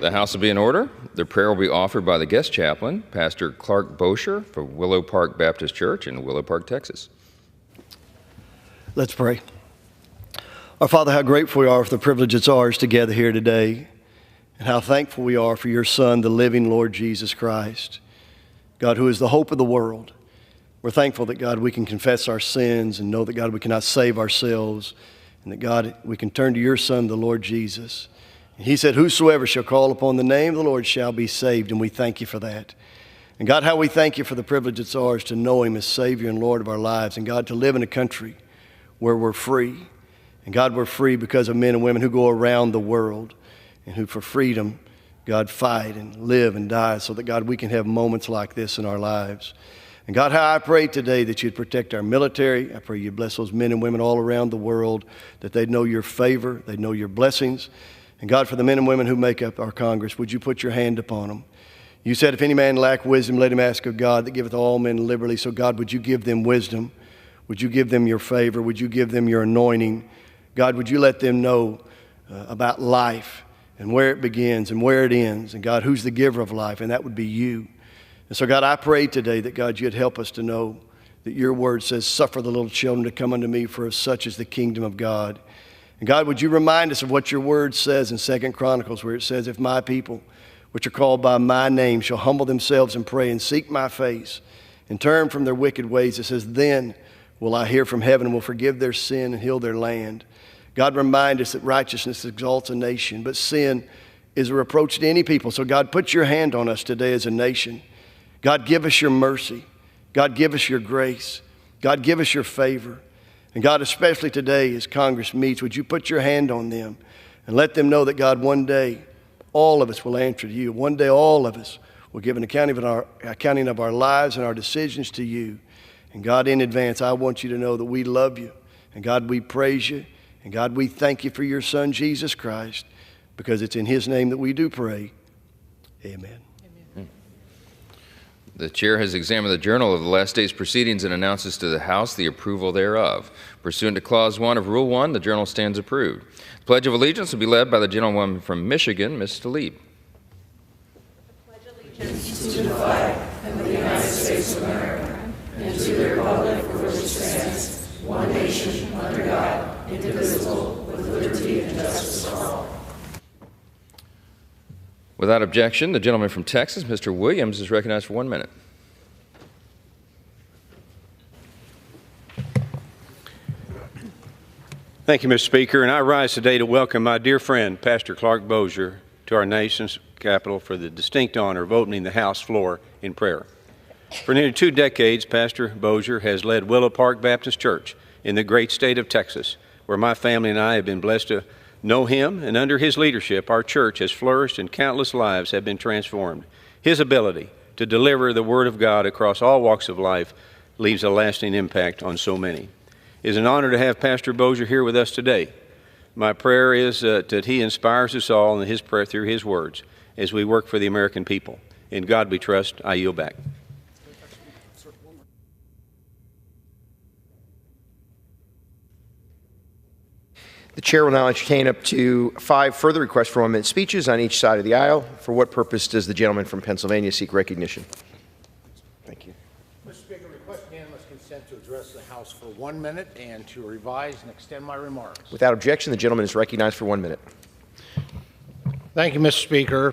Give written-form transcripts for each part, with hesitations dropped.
The House will be in order. The prayer will be offered by the guest chaplain, Pastor Clark Bosher from Willow Park Baptist Church in Willow Park, Texas. Let's pray. Our Father, how grateful we are for the privilege it's ours to gather here today, and how thankful we are for your Son, the living Lord Jesus Christ, God, who is the hope of the world. We're thankful that, God, we can confess our sins and know that, God, we cannot save ourselves, and that, God, we can turn to your Son, the Lord Jesus. He said, whosoever shall call upon the name of the Lord shall be saved, and we thank you for that. And God, how we thank you for the privilege it's ours to know him as Savior and Lord of our lives, and God, to live in a country where we're free. And God, we're free because of men and women who go around the world and who for freedom, God, fight and live and die so that, God, we can have moments like this in our lives. And God, how I pray today that you'd protect our military. I pray you'd bless those men and women all around the world, that they'd know your favor, they'd know your blessings. And God, for the men and women who make up our Congress, would you put your hand upon them? You said, if any man lack wisdom, let him ask of God that giveth all men liberally. So God, would you give them wisdom? Would you give them your favor? Would you give them your anointing? God, would you let them know about life and where it begins and where it ends? And God, who's the giver of life? And that would be you. And so God, I pray today that, God, you'd help us to know that your word says, suffer the little children to come unto me, for of such is the kingdom of God. And God, would you remind us of what your word says in 2 Chronicles, where it says, if my people, which are called by my name, shall humble themselves and pray and seek my face and turn from their wicked ways, it says, then will I hear from heaven and will forgive their sin and heal their land. God, remind us that righteousness exalts a nation, but sin is a reproach to any people. So God, put your hand on us today as a nation. God, give us your mercy. God, give us your grace. God, give us your favor. And God, especially today as Congress meets, would you put your hand on them and let them know that, God, one day all of us will answer to you. One day all of us will give an accounting of our lives and our decisions to you. And God, in advance, I want you to know that we love you. And God, we praise you. And God, we thank you for your Son, Jesus Christ, because it's in his name that we do pray. Amen. The chair has examined the journal of the last day's proceedings and announces to the House the approval thereof. Pursuant to Clause 1 of Rule 1, the journal stands approved. The Pledge of Allegiance will be led by the gentlewoman from Michigan, Ms. Tlaib. I pledge allegiance to the flag of the United States of America and to the republic for which it stands, one nation, under God, indivisible, with liberty and justice for all. Without objection, the gentleman from Texas, Mr. Williams, is recognized for 1 minute. Thank you, Mr. Speaker, and I rise today to welcome my dear friend, Pastor Clark Bosher, to our nation's capital for the distinct honor of opening the House floor in prayer. For nearly 2 decades, Pastor Bosher has led Willow Park Baptist Church in the great state of Texas, where my family and I have been blessed to know him, and under his leadership, our church has flourished and countless lives have been transformed. His ability to deliver the Word of God across all walks of life leaves a lasting impact on so many. It is an honor to have Pastor Bosher here with us today. My prayer is that he inspires us all in his prayer through his words as we work for the American people. In God we trust. I yield back. The chair will now entertain up to 5 further requests for 1-minute speeches on each side of the aisle. For what purpose does the gentleman from Pennsylvania seek recognition? Thank you. Mr. Speaker, request unanimous consent to address the House for 1 minute and to revise and extend my remarks. Without objection, the gentleman is recognized for 1 minute. Thank you, Mr. Speaker.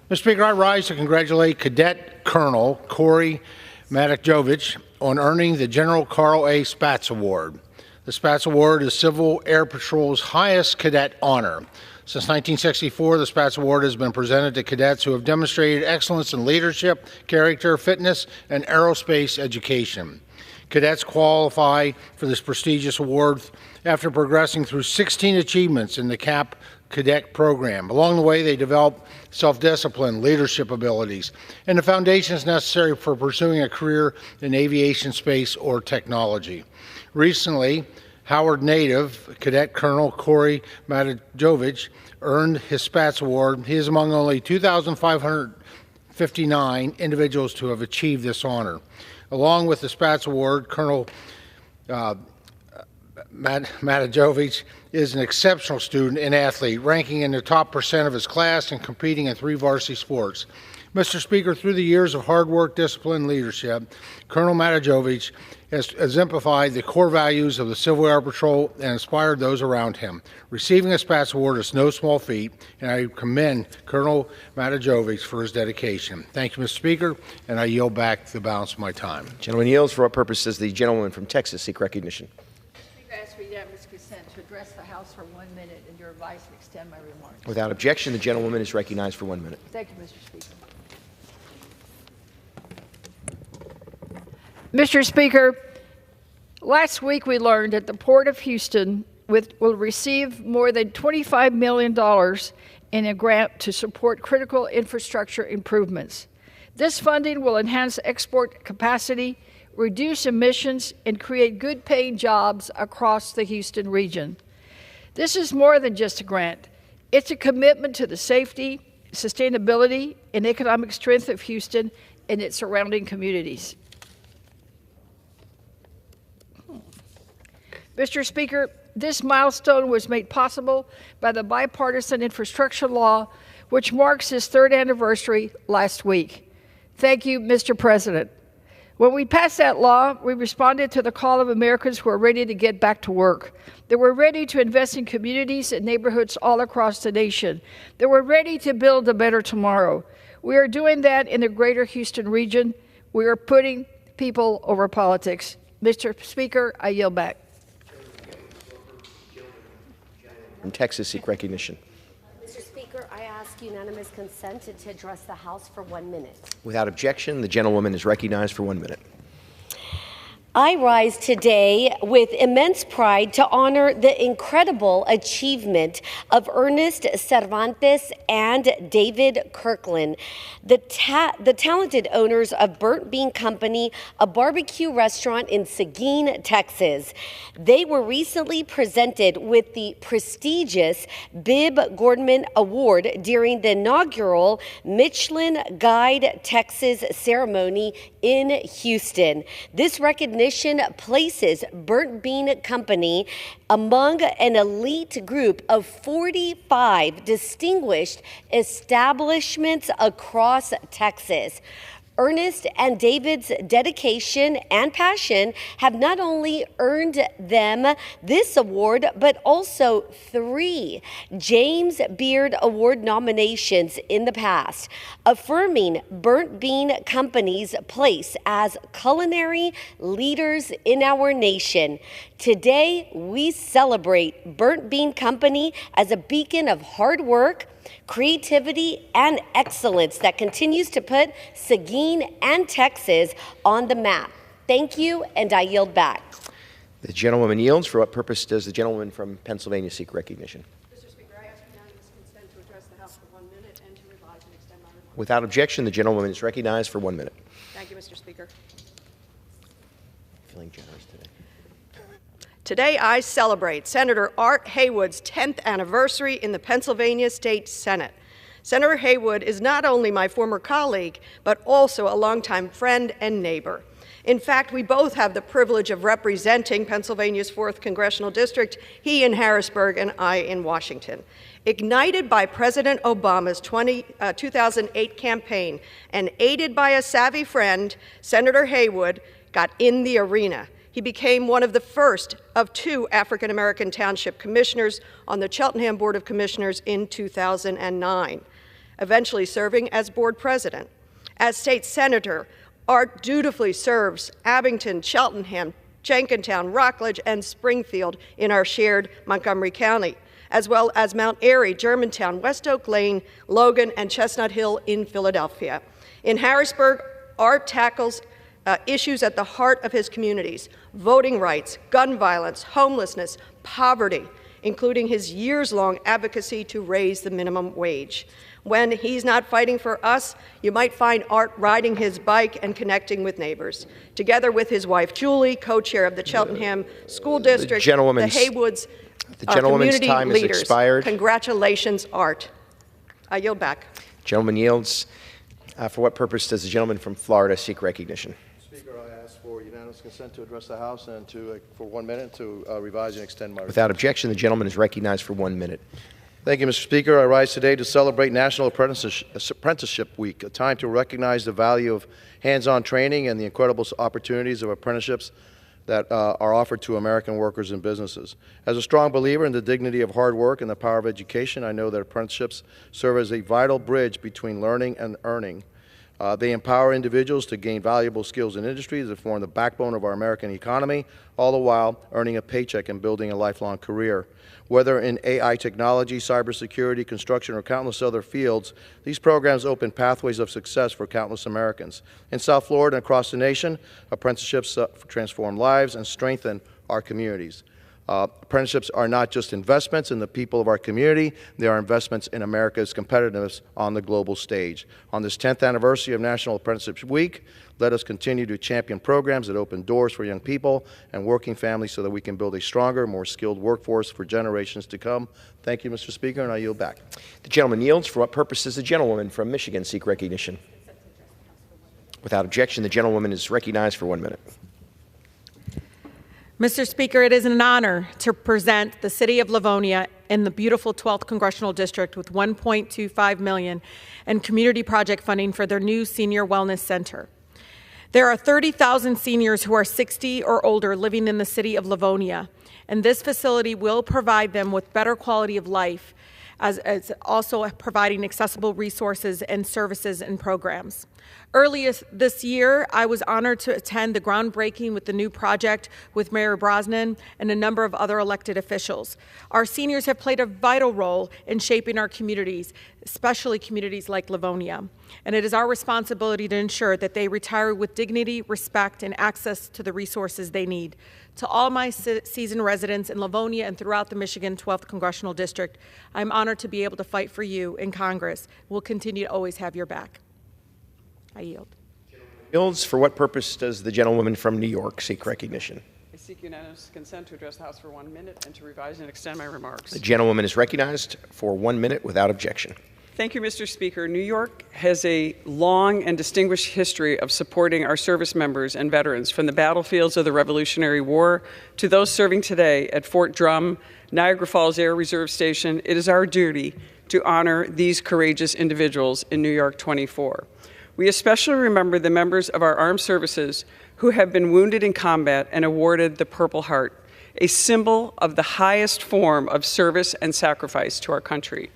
Mr. Speaker, I rise to congratulate Cadet Colonel Corey Matejovich on earning the General Carl A. Spaatz Award. The Spaatz Award is Civil Air Patrol's highest cadet honor. Since 1964, the Spaatz Award has been presented to cadets who have demonstrated excellence in leadership, character, fitness, and aerospace education. Cadets qualify for this prestigious award after progressing through 16 achievements in the CAP cadet program. Along the way, they develop self-discipline, leadership abilities, and the foundations necessary for pursuing a career in aviation, space, or technology. Recently, Howard native Cadet Colonel Corey Matejovich earned his Spaatz Award. He is among only 2,559 individuals to have achieved this honor. Along with the Spaatz Award, Colonel Matajovic is an exceptional student and athlete, ranking in the top % of his class and competing in 3 varsity sports. Mr. Speaker, through the years of hard work, discipline, and leadership, Colonel Matajovic has exemplified the core values of the Civil Air Patrol and inspired those around him. Receiving a Spats Award is no small feat, and I commend Colonel Matajovic for his dedication. Thank you, Mr. Speaker, and I yield back the balance of my time. Gentleman yields. For what purpose does the gentleman from Texas seek recognition? Speaker, I ask for unanimous consent to address the House for 1 minute and your advice and extend my remarks. Without objection, the gentlewoman is recognized for 1 minute. Thank you, Mr. Speaker. Mr. Speaker, last week we learned that the Port of Houston will receive more than $25 million in a grant to support critical infrastructure improvements. This funding will enhance export capacity, reduce emissions, and create good-paying jobs across the Houston region. This is more than just a grant. It's a commitment to the safety, sustainability, and economic strength of Houston and its surrounding communities. Mr. Speaker, this milestone was made possible by the bipartisan infrastructure law, which marks its 3rd anniversary last week. Thank you, Mr. President. When we passed that law, we responded to the call of Americans who are ready to get back to work. They were ready to invest in communities and neighborhoods all across the nation. They were ready to build a better tomorrow. We are doing that in the greater Houston region. We are putting people over politics. Mr. Speaker, I yield back. From Texas seek recognition. Mr. Speaker, I ask unanimous consent to address the House for 1 minute. Without objection, the gentlewoman is recognized for 1 minute. I rise today with immense pride to honor the incredible achievement of Ernest Cervantes and David Kirkland, the talented owners of Burnt Bean Company, a barbecue restaurant in Seguin, Texas. They were recently presented with the prestigious Bib Gordman Award during the inaugural Michelin Guide Texas ceremony in Houston. This recognition places Burnt Bean Company among an elite group of 45 distinguished establishments across Texas. Ernest and David's dedication and passion have not only earned them this award, but also 3 James Beard Award nominations in the past, affirming Burnt Bean Company's place as culinary leaders in our nation. Today, we celebrate Burnt Bean Company as a beacon of hard work, creativity, and excellence that continues to put Seguin and Texas on the map. Thank you, and I yield back. The gentlewoman yields. For what purpose does the gentleman from Pennsylvania seek recognition? Mr. Speaker, I ask unanimous consent to address the House for 1 minute and to revise and extend my remarks. Without objection, the gentlewoman is recognized for 1 minute. Thank you, Mr. Speaker. Feeling generous today. Today, I celebrate Senator Art Haywood's 10th anniversary in the Pennsylvania State Senate. Senator Haywood is not only my former colleague, but also a longtime friend and neighbor. In fact, we both have the privilege of representing Pennsylvania's 4th Congressional District, he in Harrisburg and I in Washington. Ignited by President Obama's 2008 campaign and aided by a savvy friend, Senator Haywood got in the arena. He became one of the first of 2 African-American township commissioners on the Cheltenham Board of Commissioners in 2009, eventually serving as board president. As state senator, Art dutifully serves Abington, Cheltenham, Jenkintown, Rockledge, and Springfield in our shared Montgomery County, as well as Mount Airy, Germantown, West Oak Lane, Logan, and Chestnut Hill in Philadelphia. In Harrisburg, Art tackles issues at the heart of his communities: voting rights, gun violence, homelessness, poverty, including his years-long advocacy to raise the minimum wage. When he's not fighting for us, you might find Art riding his bike and connecting with neighbors. Together with his wife, Julie, co-chair of the Cheltenham School District, the Haywoods, community time leaders. has expired. Congratulations, Art. I yield back. Gentleman yields. For what purpose does the gentleman from Florida seek recognition? Speaker, I ask ask for unanimous consent to address the House and for 1 minute to revise and extend my. Without objection, the gentleman is recognized for 1 minute. Thank you, Mr. Speaker. I rise today to celebrate National Apprenticeship Week, a time to recognize the value of hands-on training and the incredible opportunities of apprenticeships that are offered to American workers and businesses. As a strong believer in the dignity of hard work and the power of education, I know that apprenticeships serve as a vital bridge between learning and earning. They empower individuals to gain valuable skills in industries that form the backbone of our American economy, all the while earning a paycheck and building a lifelong career. Whether in AI technology, cybersecurity, construction, or countless other fields, these programs open pathways of success for countless Americans. In South Florida and across the nation, apprenticeships transform lives and strengthen our communities. Apprenticeships are not just investments in the people of our community, they are investments in America's competitiveness on the global stage. On this 10th anniversary of National Apprenticeship Week, let us continue to champion programs that open doors for young people and working families so that we can build a stronger, more skilled workforce for generations to come. Thank you, Mr. Speaker, and I yield back. The gentleman yields. For what purpose does the gentlewoman from Michigan seek recognition? Without objection, the gentlewoman is recognized for 1 minute. Mr. Speaker, it is an honor to present the City of Livonia in the beautiful 12th Congressional District with $1.25 million in community project funding for their new Senior Wellness Center. There are 30,000 seniors who are 60 or older living in the City of Livonia, and this facility will provide them with better quality of life, as also providing accessible resources and services and programs. Earlier this year, I was honored to attend the groundbreaking with the new project with Mayor Brosnan and a number of other elected officials. Our seniors have played a vital role in shaping our communities, especially communities like Livonia. And it is our responsibility to ensure that they retire with dignity, respect, and access to the resources they need. To all my seasoned residents in Livonia and throughout the Michigan 12th Congressional District, I'm honored to be able to fight for you in Congress. We'll continue to always have your back. I yield. Yields. For what purpose does the gentlewoman from New York seek recognition? I seek unanimous consent to address the House for 1 minute and to revise and extend my remarks. The gentlewoman is recognized for 1 minute without objection. Thank you, Mr. Speaker. New York has a long and distinguished history of supporting our service members and veterans, from the battlefields of the Revolutionary War to those serving today at Fort Drum, Niagara Falls Air Reserve Station. It is our duty to honor these courageous individuals in New York 24. We especially remember the members of our armed services who have been wounded in combat and awarded the Purple Heart, a symbol of the highest form of service and sacrifice to our country.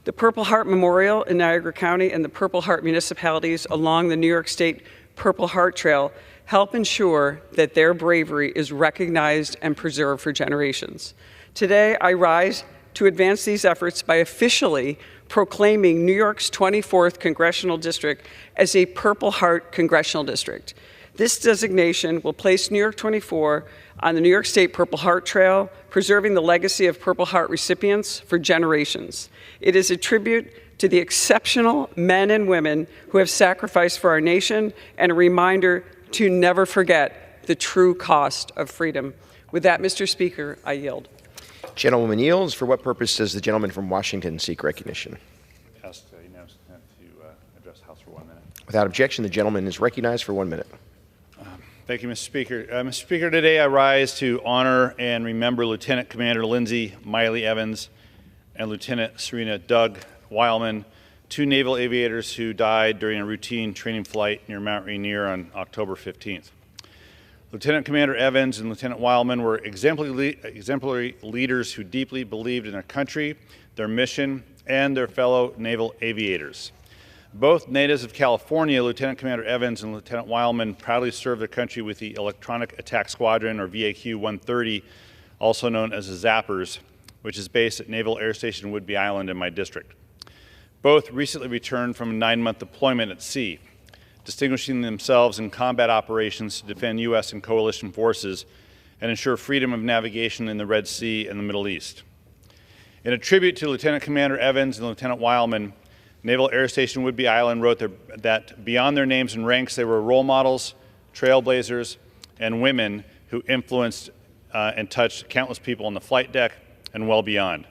The Purple Heart Memorial in Niagara County and the Purple Heart municipalities along the New York State Purple Heart Trail help ensure that their bravery is recognized and preserved for generations. Today, I rise to advance these efforts by officially proclaiming New York's 24th Congressional District as a Purple Heart Congressional District. This designation will place New York 24 on the New York State Purple Heart Trail, preserving the legacy of Purple Heart recipients for generations. It is a tribute to the exceptional men and women who have sacrificed for our nation and a reminder to never forget the true cost of freedom. With that, Mr. Speaker, I yield. Gentlewoman yields. For what purpose does the gentleman from Washington seek recognition? Ask unanimous consent to address the House for 1 minute. Without objection, the gentleman is recognized for 1 minute. Thank you, Mr. Speaker. Mr. Speaker, today I rise to honor and remember Lieutenant Commander Lindsay Miley Evans and Lieutenant Serena Doug Weilman, two naval aviators who died during a routine training flight near Mount Rainier on October 15th. Lieutenant Commander Evans and Lieutenant Weilman were exemplary leaders who deeply believed in their country, their mission, and their fellow naval aviators. Both natives of California, Lieutenant Commander Evans and Lieutenant Weilman proudly served their country with the Electronic Attack Squadron, or VAQ-130, also known as the Zappers, which is based at Naval Air Station Whidbey Island in my district. Both recently returned from a 9-month deployment at sea, distinguishing themselves in combat operations to defend U.S. and coalition forces and ensure freedom of navigation in the Red Sea and the Middle East. In a tribute to Lieutenant Commander Evans and Lieutenant Weilman, Naval Air Station Whidbey Island wrote that beyond their names and ranks, they were role models, trailblazers, and women who influenced and touched countless people on the flight deck and well beyond.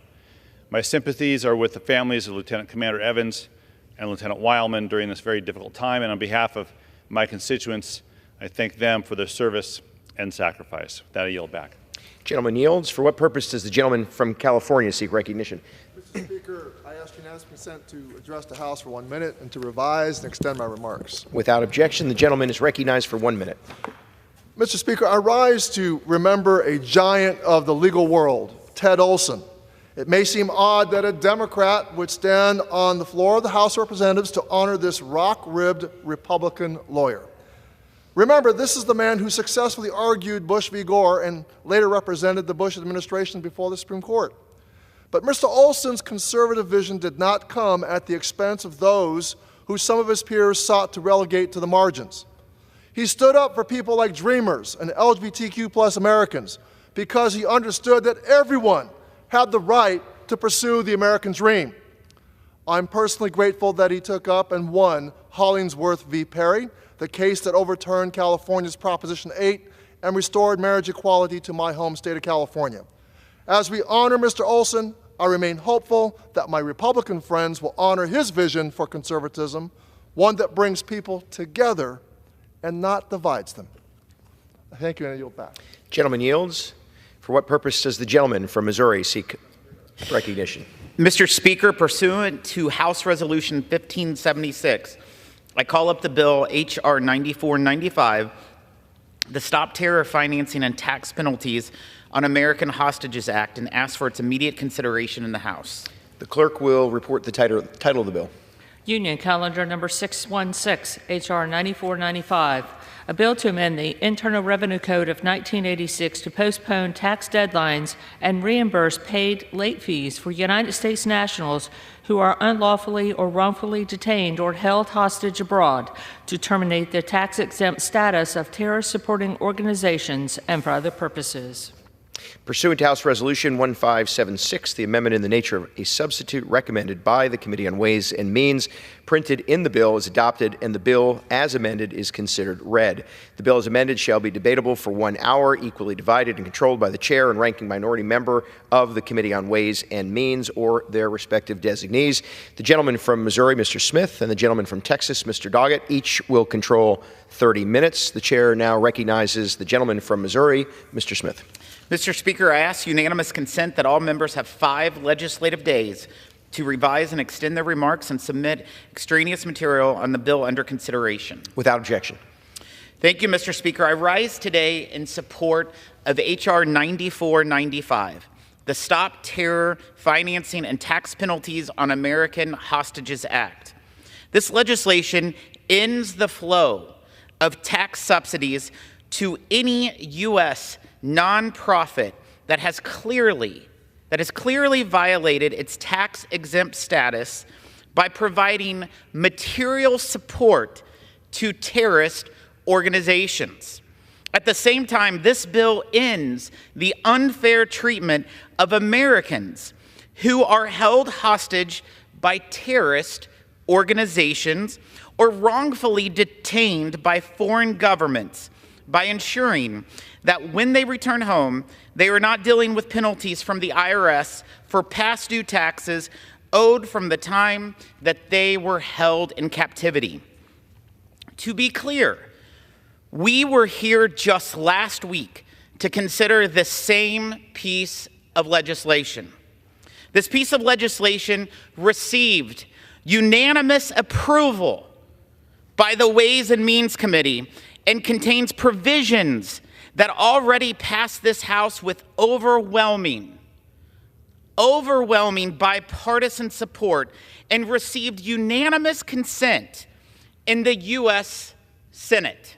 My sympathies are with the families of Lieutenant Commander Evans and Lieutenant Weilman during this very difficult time, and on behalf of my constituents, I thank them for their service and sacrifice. With that, I yield back. Gentleman yields. For what purpose does the gentleman from California seek recognition? Mr. Speaker, I ask unanimous consent to address the House for 1 minute and to revise and extend my remarks. Without objection, the gentleman is recognized for 1 minute. Mr. Speaker, I rise to remember a giant of the legal world, Ted Olson. It may seem odd that a Democrat would stand on the floor of the House of Representatives to honor this rock-ribbed Republican lawyer. Remember, this is the man who successfully argued Bush v. Gore and later represented the Bush administration before the Supreme Court. But Mr. Olson's conservative vision did not come at the expense of those who some of his peers sought to relegate to the margins. He stood up for people like Dreamers and LGBTQ+ Americans because he understood that everyone had the right to pursue the American dream. I'm personally grateful that he took up and won Hollingsworth v. Perry, the case that overturned California's Proposition 8 and restored marriage equality to my home state of California. As we honor Mr. Olson, I remain hopeful that my Republican friends will honor his vision for conservatism, one that brings people together and not divides them. Thank you, and I yield back. Gentleman yields. For what purpose does the gentleman from Missouri seek recognition? Mr. Speaker, pursuant to House Resolution 1576, I call up the bill H.R. 9495, the Stop Terror Financing and Tax Penalties on American Hostages Act, and ask for its immediate consideration in the House. The clerk will report the title of the bill. Union Calendar Number 616, H.R. 9495, a bill to amend the Internal Revenue Code of 1986 to postpone tax deadlines and reimburse paid late fees for United States nationals who are unlawfully or wrongfully detained or held hostage abroad, to terminate their tax-exempt status of terrorist-supporting organizations and for other purposes. Pursuant to House Resolution 1576, the amendment in the nature of a substitute recommended by the Committee on Ways and Means printed in the bill is adopted, and the bill as amended is considered read. The bill as amended shall be debatable for 1 hour, equally divided and controlled by the chair and ranking minority member of the Committee on Ways and Means or their respective designees. The gentleman from Missouri, Mr. Smith, and the gentleman from Texas, Mr. Doggett, each will control 30 minutes. The chair now recognizes the gentleman from Missouri, Mr. Smith. Mr. Speaker, I ask unanimous consent that all members have 5 legislative days to revise and extend their remarks and submit extraneous material on the bill under consideration. Without objection. Thank you, Mr. Speaker. I rise today in support of H.R. 9495, the Stop Terror Financing and Tax Penalties on American Hostages Act. This legislation ends the flow of tax subsidies to any U.S. nonprofit that has clearly violated its tax-exempt status by providing material support to terrorist organizations. At the same time, this bill ends the unfair treatment of Americans who are held hostage by terrorist organizations or wrongfully detained by foreign governments, by ensuring that when they return home, they are not dealing with penalties from the IRS for past due taxes owed from the time that they were held in captivity. To be clear, we were here just last week to consider the same piece of legislation. This piece of legislation received unanimous approval by the Ways and Means Committee and contains provisions that already passed this House with overwhelming bipartisan support and received unanimous consent in the U.S. Senate.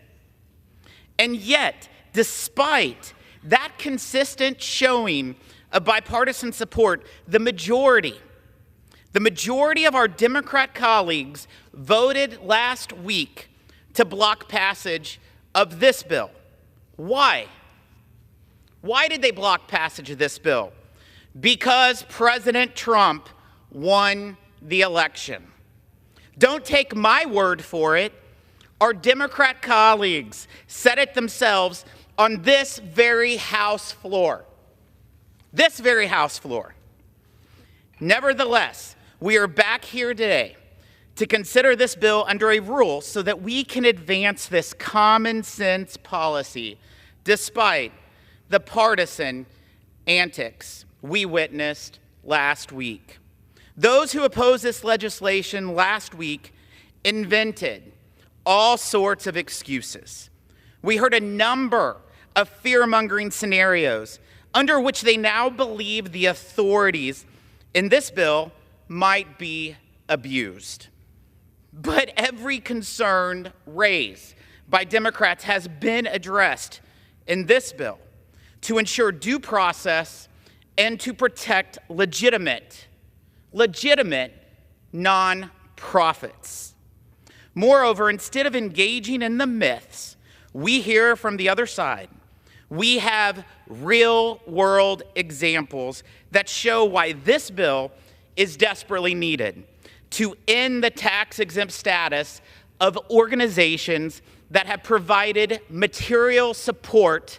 And yet, despite that consistent showing of bipartisan support, the majority of our Democrat colleagues voted last week to block passage of this bill. Why? Why did they block passage of this bill? Because President Trump won the election. Don't take my word for it. Our Democrat colleagues said it themselves on this very House floor. This very House floor. Nevertheless, we are back here today to consider this bill under a rule so that we can advance this common sense policy despite the partisan antics we witnessed last week. Those who opposed this legislation last week invented all sorts of excuses. We heard a number of fear-mongering scenarios under which they now believe the authorities in this bill might be abused. But every concern raised by Democrats has been addressed in this bill to ensure due process and to protect legitimate nonprofits. Moreover, instead of engaging in the myths we hear from the other side, we have real-world examples that show why this bill is desperately needed to end the tax-exempt status of organizations that have provided material support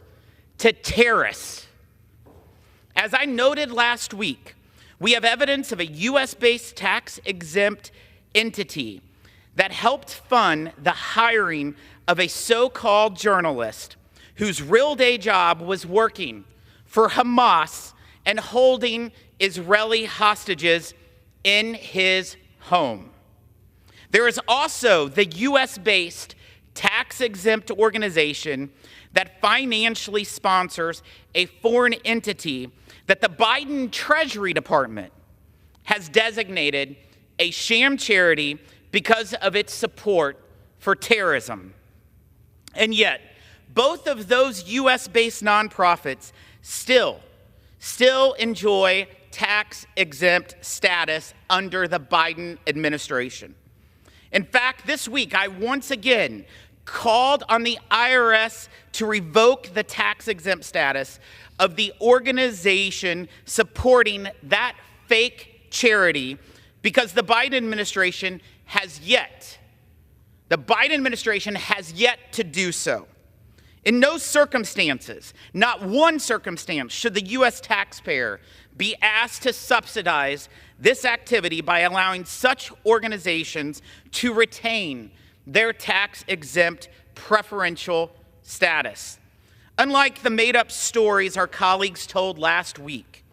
to terrorists. As I noted last week, we have evidence of a U.S.-based tax-exempt entity that helped fund the hiring of a so-called journalist whose real day job was working for Hamas and holding Israeli hostages in his home. There is also the U.S.-based tax-exempt organization that financially sponsors a foreign entity that the Biden Treasury Department has designated a sham charity because of its support for terrorism. And yet, both of those U.S.-based nonprofits still enjoy tax-exempt status under the Biden administration. In fact, this week, I once again called on the IRS to revoke the tax-exempt status of the organization supporting that fake charity because the Biden administration has yet to do so. In no circumstances, not one circumstance, should the U.S. taxpayer be asked to subsidize this activity by allowing such organizations to retain their tax-exempt preferential status. Unlike the made-up stories our colleagues told last week,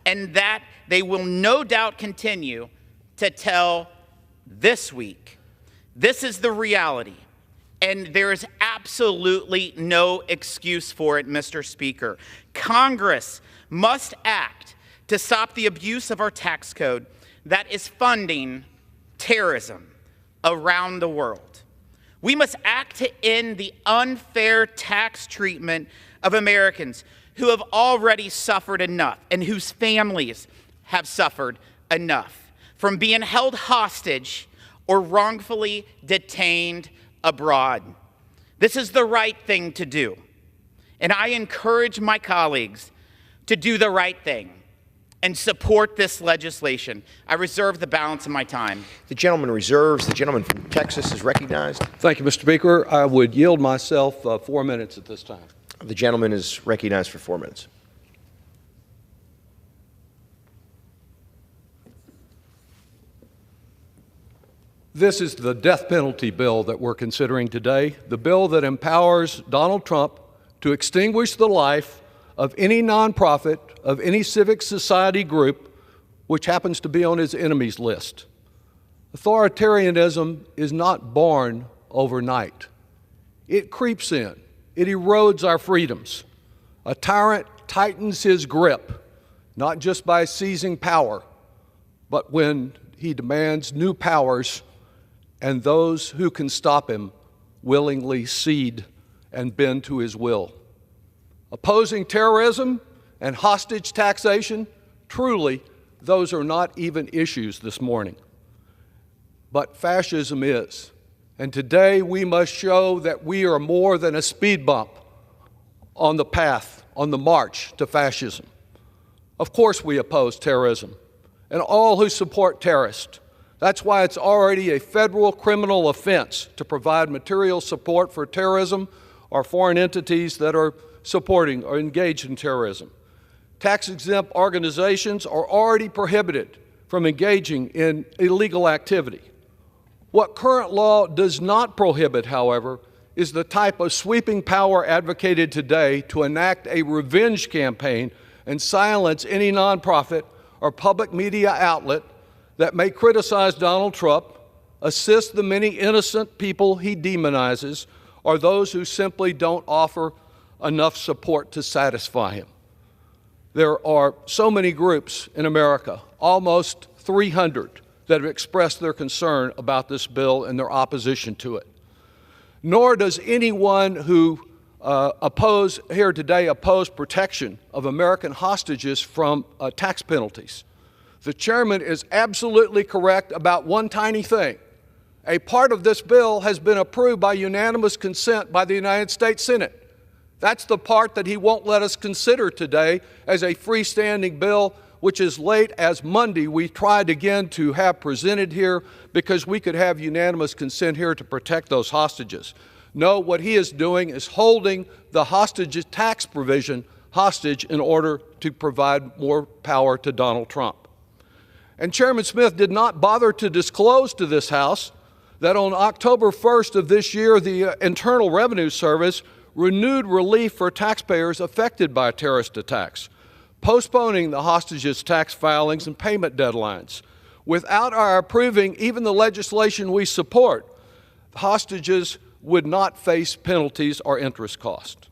and that they will no doubt continue to tell this week, this is the reality. And there is absolutely no excuse for it, Mr. Speaker. Congress must act to stop the abuse of our tax code that is funding terrorism around the world. We must act to end the unfair tax treatment of Americans who have already suffered enough and whose families have suffered enough from being held hostage or wrongfully detained abroad. This is the right thing to do, and I encourage my colleagues to do the right thing and support this legislation. I reserve the balance of my time. The gentleman reserves. The gentleman from Texas is recognized. Thank you, Mr. Speaker. I would yield myself 4 minutes at this time. The gentleman is recognized for 4 minutes. This is the death penalty bill that we're considering today, the bill that empowers Donald Trump to extinguish the life of any nonprofit, of any civic society group, which happens to be on his enemies list. Authoritarianism is not born overnight. It creeps in. It erodes our freedoms. A tyrant tightens his grip, not just by seizing power, but when he demands new powers and those who can stop him willingly cede and bend to his will. Opposing terrorism and hostage taxation, truly, those are not even issues this morning. But fascism is. And today we must show that we are more than a speed bump on the path, on the march to fascism. Of course we oppose terrorism and all who support terrorists. That's why it's already a federal criminal offense to provide material support for terrorism or foreign entities that are supporting or engaged in terrorism. Tax-exempt organizations are already prohibited from engaging in illegal activity. What current law does not prohibit, however, is the type of sweeping power advocated today to enact a revenge campaign and silence any nonprofit or public media outlet that may criticize Donald Trump, assist the many innocent people he demonizes, or those who simply don't offer enough support to satisfy him. There are so many groups in America, almost 300, that have expressed their concern about this bill and their opposition to it. Nor does anyone who oppose protection of American hostages from tax penalties. The chairman is absolutely correct about one tiny thing. A part of this bill has been approved by unanimous consent by the United States Senate. That's the part that he won't let us consider today as a freestanding bill, which as late as Monday we tried again to have presented here because we could have unanimous consent here to protect those hostages. No, what he is doing is holding the hostage tax provision hostage in order to provide more power to Donald Trump. And Chairman Smith did not bother to disclose to this House that on October 1st of this year, the Internal Revenue Service renewed relief for taxpayers affected by terrorist attacks, postponing the hostages' tax filings and payment deadlines. Without our approving even the legislation we support, hostages would not face penalties or interest costs.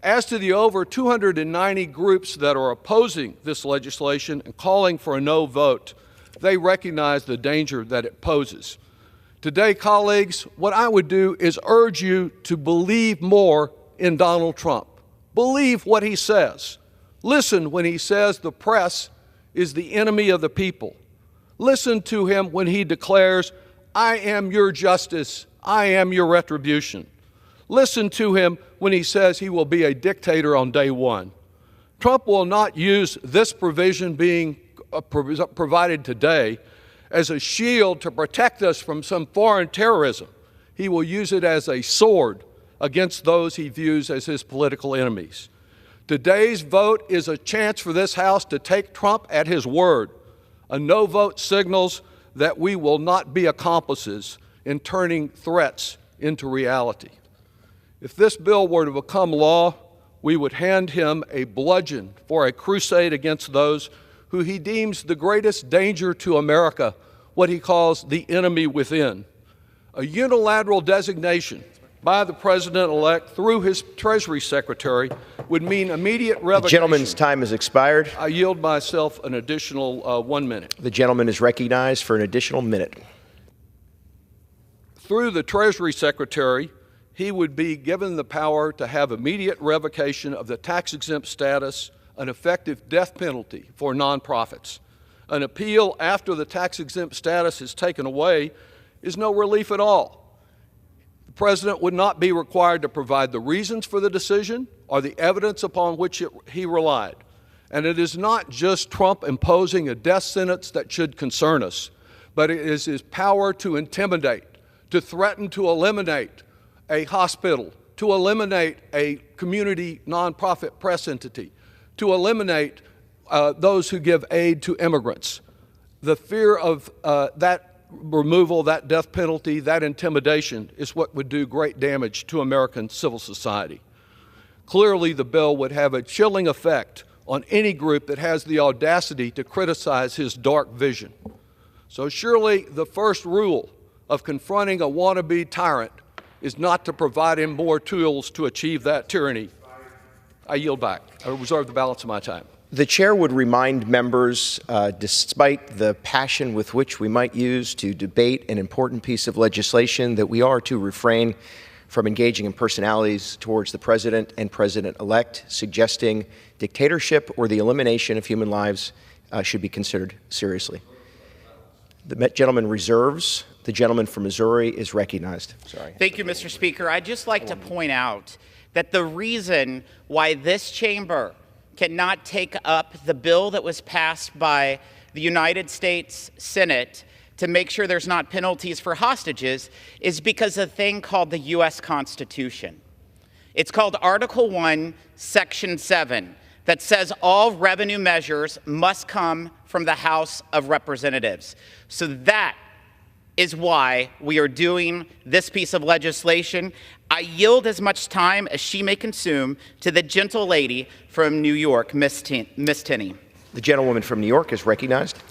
As to the over 290 groups that are opposing this legislation and calling for a no vote, they recognize the danger that it poses. Today, colleagues, what I would do is urge you to believe more in Donald Trump. Believe what he says. Listen when he says the press is the enemy of the people. Listen to him when he declares, "I am your justice, I am your retribution." Listen to him when he says he will be a dictator on day one. Trump will not use this provision being provided today as a shield to protect us from some foreign terrorism. He will use it as a sword against those he views as his political enemies. Today's vote is a chance for this House to take Trump at his word. A no vote signals that we will not be accomplices in turning threats into reality. If this bill were to become law, we would hand him a bludgeon for a crusade against those who he deems the greatest danger to America, what he calls the enemy within. A unilateral designation by the President-elect through his Treasury Secretary would mean immediate revocation. The gentleman's time has expired. I yield myself an additional 1 minute. The gentleman is recognized for an additional minute. Through the Treasury Secretary, he would be given the power to have immediate revocation of the tax-exempt status, an effective death penalty for nonprofits. An appeal after the tax-exempt status is taken away is no relief at all. The President would not be required to provide the reasons for the decision or the evidence upon which he relied. And it is not just Trump imposing a death sentence that should concern us, but it is his power to intimidate, to threaten to eliminate a hospital, to eliminate a community nonprofit press entity, to eliminate those who give aid to immigrants. The fear of that removal, that death penalty, that intimidation is what would do great damage to American civil society. Clearly, the bill would have a chilling effect on any group that has the audacity to criticize his dark vision. So surely the first rule of confronting a wannabe tyrant is not to provide him more tools to achieve that tyranny. I yield back. I reserve the balance of my time. The chair would remind members, despite the passion with which we might use to debate an important piece of legislation, that we are to refrain from engaging in personalities towards the president and president-elect, suggesting dictatorship or the elimination of human lives should be considered seriously. The gentleman reserves. The gentleman from Missouri is recognized. Sorry. Thank you, Mr. Speaker. I'd just like to point out that the reason why this chamber cannot take up the bill that was passed by the United States Senate to make sure there's not penalties for hostages is because of a thing called the U.S. Constitution. It's called Article 1, Section 7, that says all revenue measures must come from the House of Representatives. So that is why we are doing this piece of legislation. I yield as much time as she may consume to the gentle lady from New York, Miss Tenney. The gentlewoman from New York is recognized.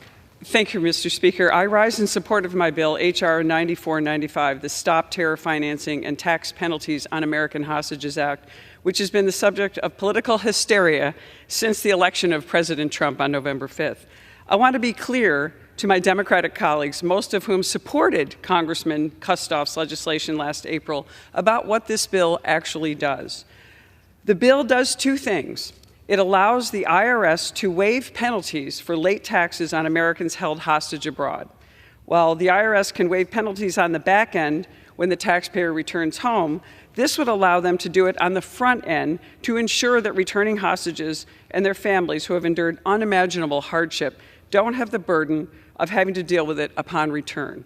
Thank you, Mr. Speaker. I rise in support of my bill, H.R. 9495, the Stop Terror Financing and Tax Penalties on American Hostages Act, which has been the subject of political hysteria since the election of President Trump on November 5th. I want to be clear to my Democratic colleagues, most of whom supported Congressman Kustoff's legislation last April, about what this bill actually does. The bill does two things. It allows the IRS to waive penalties for late taxes on Americans held hostage abroad. While the IRS can waive penalties on the back end when the taxpayer returns home, this would allow them to do it on the front end to ensure that returning hostages and their families who have endured unimaginable hardship don't have the burden of having to deal with it upon return.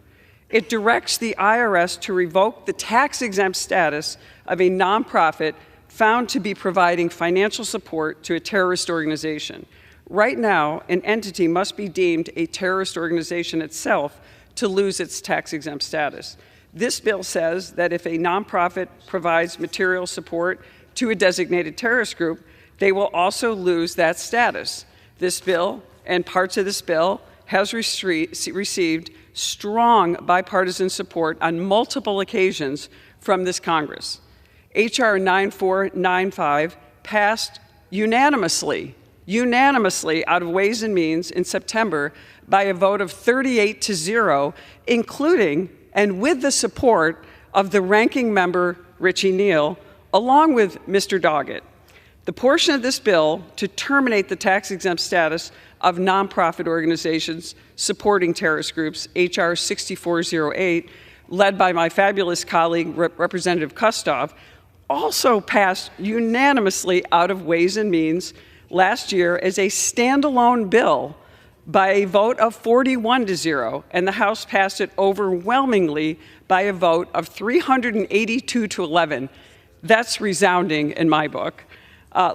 It directs the IRS to revoke the tax-exempt status of a nonprofit found to be providing financial support to a terrorist organization. Right now, an entity must be deemed a terrorist organization itself to lose its tax-exempt status. This bill says that if a nonprofit provides material support to a designated terrorist group, they will also lose that status. This bill and parts of this bill has received strong bipartisan support on multiple occasions from this Congress. H.R. 9495 passed unanimously out of Ways and Means in September by a vote of 38-0, including and with the support of the ranking member, Richie Neal, along with Mr. Doggett. The portion of this bill to terminate the tax-exempt status of nonprofit organizations supporting terrorist groups, H.R. 6408, led by my fabulous colleague, Representative Kustoff, also passed unanimously out of Ways and Means last year as a standalone bill by a vote of 41-0, and the House passed it overwhelmingly by a vote of 382-11. That's resounding in my book.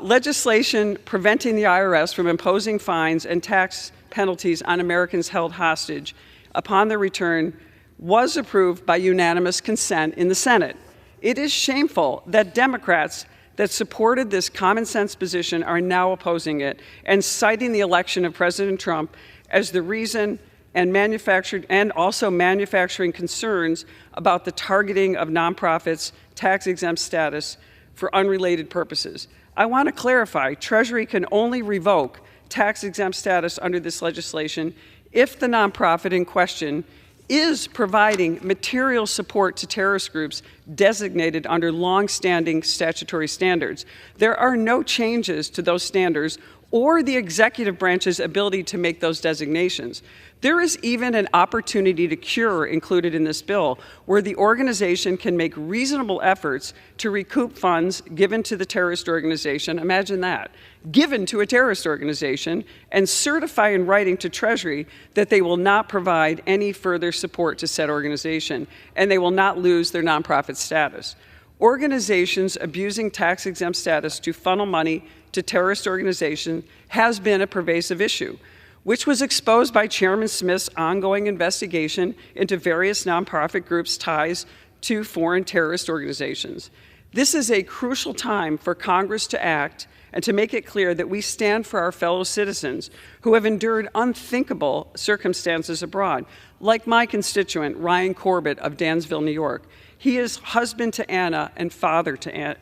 Legislation preventing the IRS from imposing fines and tax penalties on Americans held hostage upon their return was approved by unanimous consent in the Senate. It is shameful that Democrats that supported this common sense position are now opposing it and citing the election of President Trump as the reason, and also manufacturing concerns about the targeting of nonprofits' tax-exempt status for unrelated purposes. I want to clarify, Treasury can only revoke tax-exempt status under this legislation if the nonprofit in question is providing material support to terrorist groups designated under long-standing statutory standards. There are no changes to those standards or the executive branch's ability to make those designations. There is even an opportunity to cure included in this bill, where the organization can make reasonable efforts to recoup funds given to the terrorist organization, imagine that, given to a terrorist organization, and certify in writing to Treasury that they will not provide any further support to said organization, and they will not lose their nonprofit status. Organizations abusing tax-exempt status to funnel money to terrorist organizations has been a pervasive issue, which was exposed by Chairman Smith's ongoing investigation into various nonprofit groups' ties to foreign terrorist organizations. This is a crucial time for Congress to act and to make it clear that we stand for our fellow citizens who have endured unthinkable circumstances abroad, like my constituent, Ryan Corbett of Dansville, New York. He is husband to Anna and father to Anna.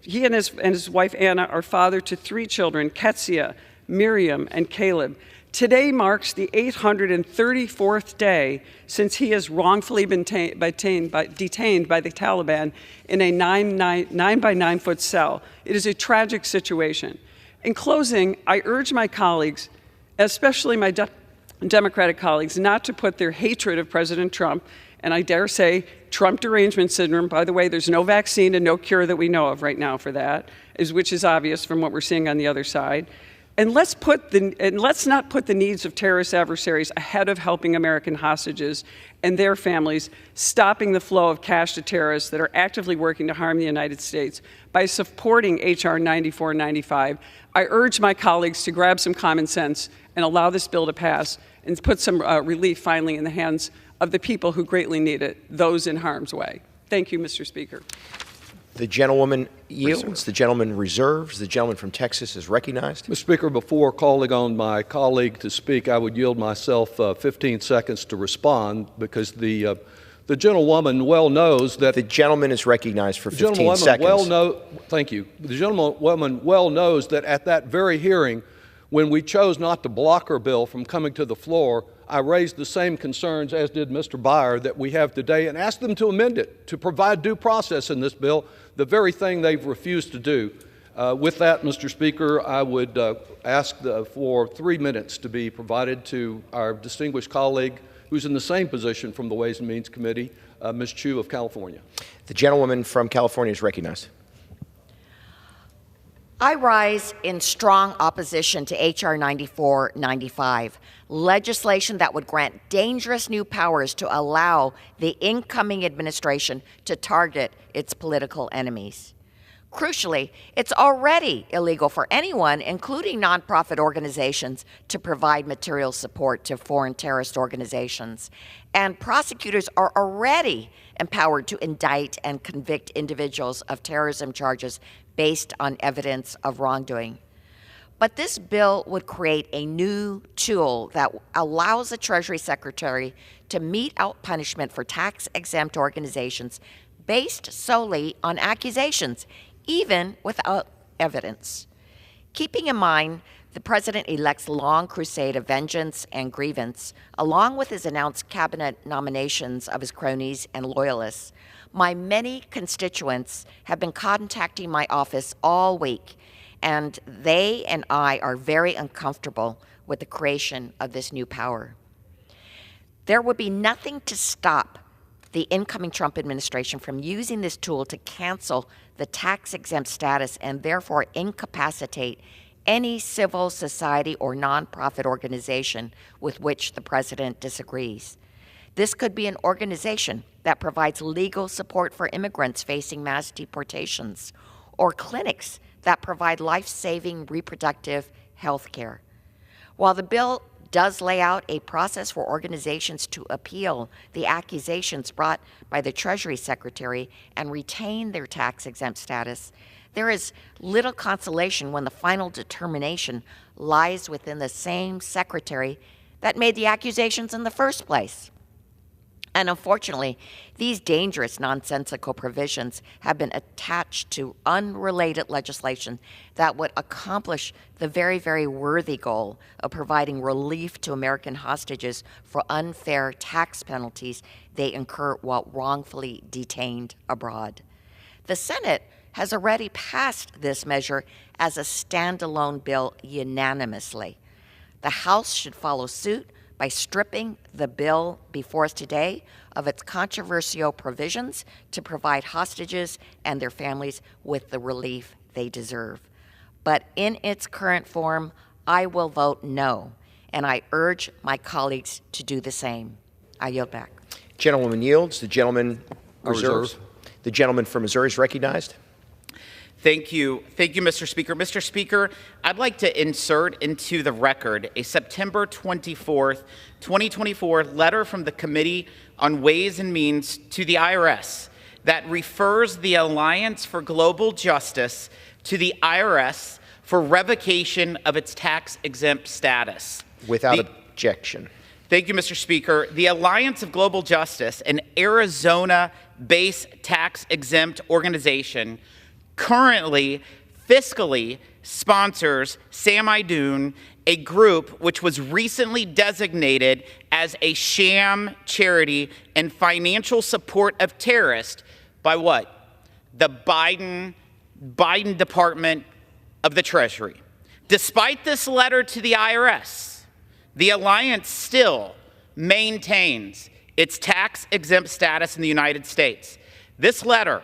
He and his wife Anna are father to 3 children, Ketsia, Miriam, and Caleb. Today marks the 834th day since he has wrongfully been detained by the Taliban in a 9 by 9 foot cell. It is a tragic situation. In closing, I urge my colleagues, especially my Democratic colleagues, not to put their hatred of President Trump, and I dare say Trump derangement syndrome. By the way, there's no vaccine and no cure that we know of right now for that, which is obvious from what we're seeing on the other side. And let's not put the needs of terrorist adversaries ahead of helping American hostages and their families, stopping the flow of cash to terrorists that are actively working to harm the United States by supporting H.R. 9495. I urge my colleagues to grab some common sense and allow this bill to pass and put some relief finally in the hands of the people who greatly need it, those in harm's way. Thank you, Mr. Speaker. The gentlewoman yields. The gentleman reserves. The gentleman from Texas is recognized. Mr. Speaker, before calling on my colleague to speak, I would yield myself 15 seconds to respond because the gentlewoman well knows that... The gentleman is recognized for 15 seconds. Thank you. The gentlewoman well knows that at that very hearing, when we chose not to block her bill from coming to the floor, I raised the same concerns as did Mr. Byer that we have today and asked them to amend it, to provide due process in this bill, the very thing they've refused to do. With that, Mr. Speaker, I would ask for 3 minutes to be provided to our distinguished colleague who's in the same position from the Ways and Means Committee, Ms. Chu of California. The gentlewoman from California is recognized. I rise in strong opposition to H.R. 9495, legislation that would grant dangerous new powers to allow the incoming administration to target its political enemies. Crucially, it's already illegal for anyone, including nonprofit organizations, to provide material support to foreign terrorist organizations. And prosecutors are already empowered to indict and convict individuals of terrorism charges based on evidence of wrongdoing. But this bill would create a new tool that allows the Treasury Secretary to mete out punishment for tax-exempt organizations based solely on accusations, even without evidence. Keeping in mind the President-elect's long crusade of vengeance and grievance, along with his announced cabinet nominations of his cronies and loyalists, my many constituents have been contacting my office all week, and they and I are very uncomfortable with the creation of this new power. There would be nothing to stop the incoming Trump administration from using this tool to cancel the tax-exempt status and therefore incapacitate any civil society or nonprofit organization with which the president disagrees. This could be an organization that provides legal support for immigrants facing mass deportations, or clinics that provide life-saving reproductive health care. While the bill does lay out a process for organizations to appeal the accusations brought by the Treasury Secretary and retain their tax-exempt status, there is little consolation when the final determination lies within the same secretary that made the accusations in the first place. And unfortunately, these dangerous, nonsensical provisions have been attached to unrelated legislation that would accomplish the very, very worthy goal of providing relief to American hostages for unfair tax penalties they incur while wrongfully detained abroad. The Senate has already passed this measure as a standalone bill unanimously. The House should follow suit by stripping the bill before us today of its controversial provisions to provide hostages and their families with the relief they deserve. But in its current form, I will vote no, and I urge my colleagues to do the same. I yield back. Gentlewoman yields. The gentleman reserves. The gentleman from Missouri is recognized. Thank you. Thank you, Mr. Speaker. Mr. Speaker, I'd like to insert into the record a September 24th, 2024 letter from the Committee on Ways and Means to the IRS that refers the Alliance for Global Justice to the IRS for revocation of its tax-exempt status. Without objection. Thank you, Mr. Speaker. The Alliance of Global Justice, an Arizona-based tax-exempt organization, currently fiscally sponsors Sam Idun, a group which was recently designated as a sham charity and financial support of terrorists by what? The Biden Department of the Treasury. Despite this letter to the IRS, the Alliance still maintains its tax-exempt status in the United States. This letter,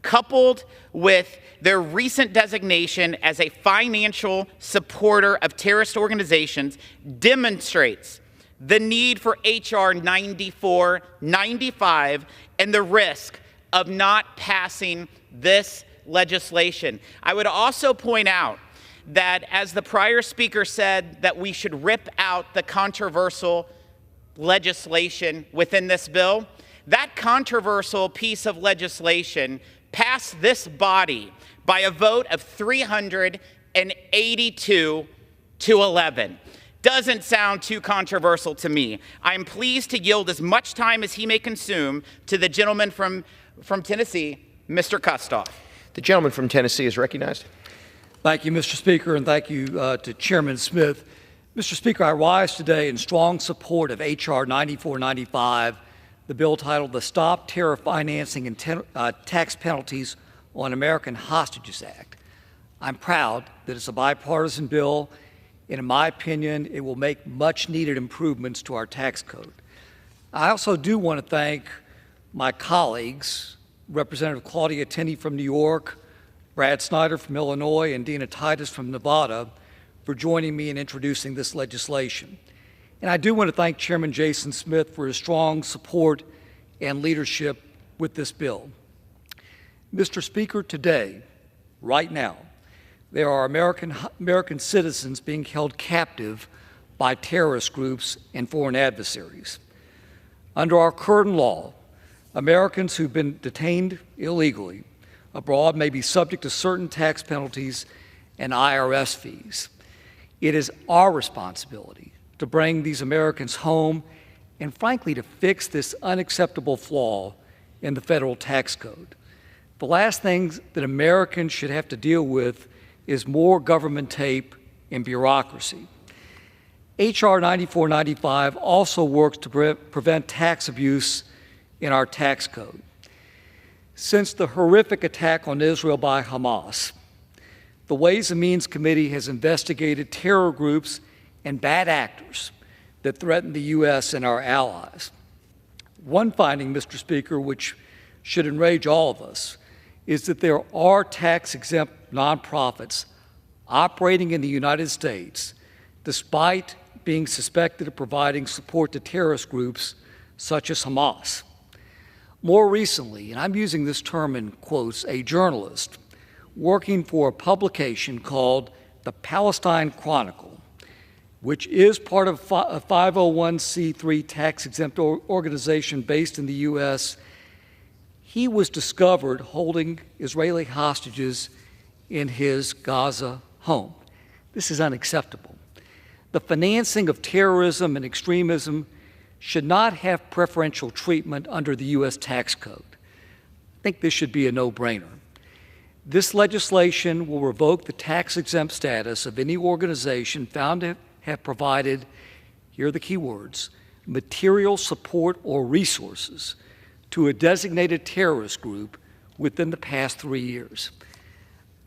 coupled with their recent designation as a financial supporter of terrorist organizations, demonstrates the need for H.R. 9495 and the risk of not passing this legislation. I would also point out that, as the prior speaker said, that we should rip out the controversial legislation within this bill. That controversial piece of legislation passed this body by a vote of 382 to 11. Doesn't sound too controversial to me. I'm pleased to yield as much time as he may consume to the gentleman from Tennessee, Mr. Kustoff. The gentleman from Tennessee is recognized. Thank you, Mr. Speaker, and thank you to Chairman Smith. Mr. Speaker, I rise today in strong support of H.R. 9495, the bill titled the Stop Terror Financing and Tax Penalties on American Hostages Act. I'm proud that it's a bipartisan bill, and in my opinion, it will make much-needed improvements to our tax code. I also do want to thank my colleagues, Representative Claudia Tenney from New York, Brad Snyder from Illinois, and Dina Titus from Nevada, for joining me in introducing this legislation. And I do want to thank Chairman Jason Smith for his strong support and leadership with this bill. Mr. Speaker, today, right now, there are American citizens being held captive by terrorist groups and foreign adversaries. Under our current law, Americans who've been detained illegally abroad may be subject to certain tax penalties and IRS fees. It is our responsibility to bring these Americans home and, frankly, to fix this unacceptable flaw in the federal tax code. The last thing that Americans should have to deal with is more government tape and bureaucracy. H.R. 9495 also works to prevent tax abuse in our tax code. Since the horrific attack on Israel by Hamas, the Ways and Means Committee has investigated terror groups and bad actors that threaten the U.S. and our allies. One finding, Mr. Speaker, which should enrage all of us, is that there are tax-exempt nonprofits operating in the United States despite being suspected of providing support to terrorist groups such as Hamas. More recently, and I'm using this term in quotes, a journalist working for a publication called the Palestine Chronicle, which is part of a 501c3 tax-exempt organization based in the U.S., he was discovered holding Israeli hostages in his Gaza home. This is unacceptable. The financing of terrorism and extremism should not have preferential treatment under the U.S. tax code. I think this should be a no-brainer. This legislation will revoke the tax-exempt status of any organization found to have provided, here are the key words, material support or resources to a designated terrorist group within the past 3 years.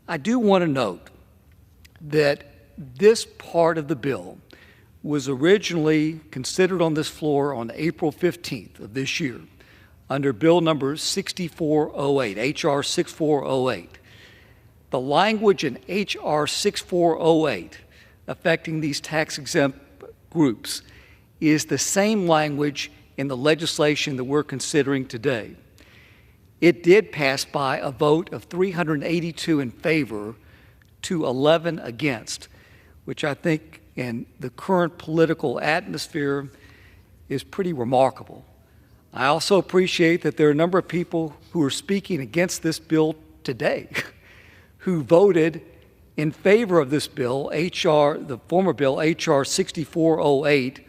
I do want to note that this part of the bill was originally considered on this floor on April 15th of this year under Bill number 6408, H.R. 6408. The language in H.R. 6408 affecting these tax-exempt groups is the same language in the legislation that we're considering today. It did pass by a vote of 382 in favor to 11 against, which I think in the current political atmosphere is pretty remarkable. I also appreciate that there are a number of people who are speaking against this bill today who voted in favor of this bill, the former bill, H.R. 6408,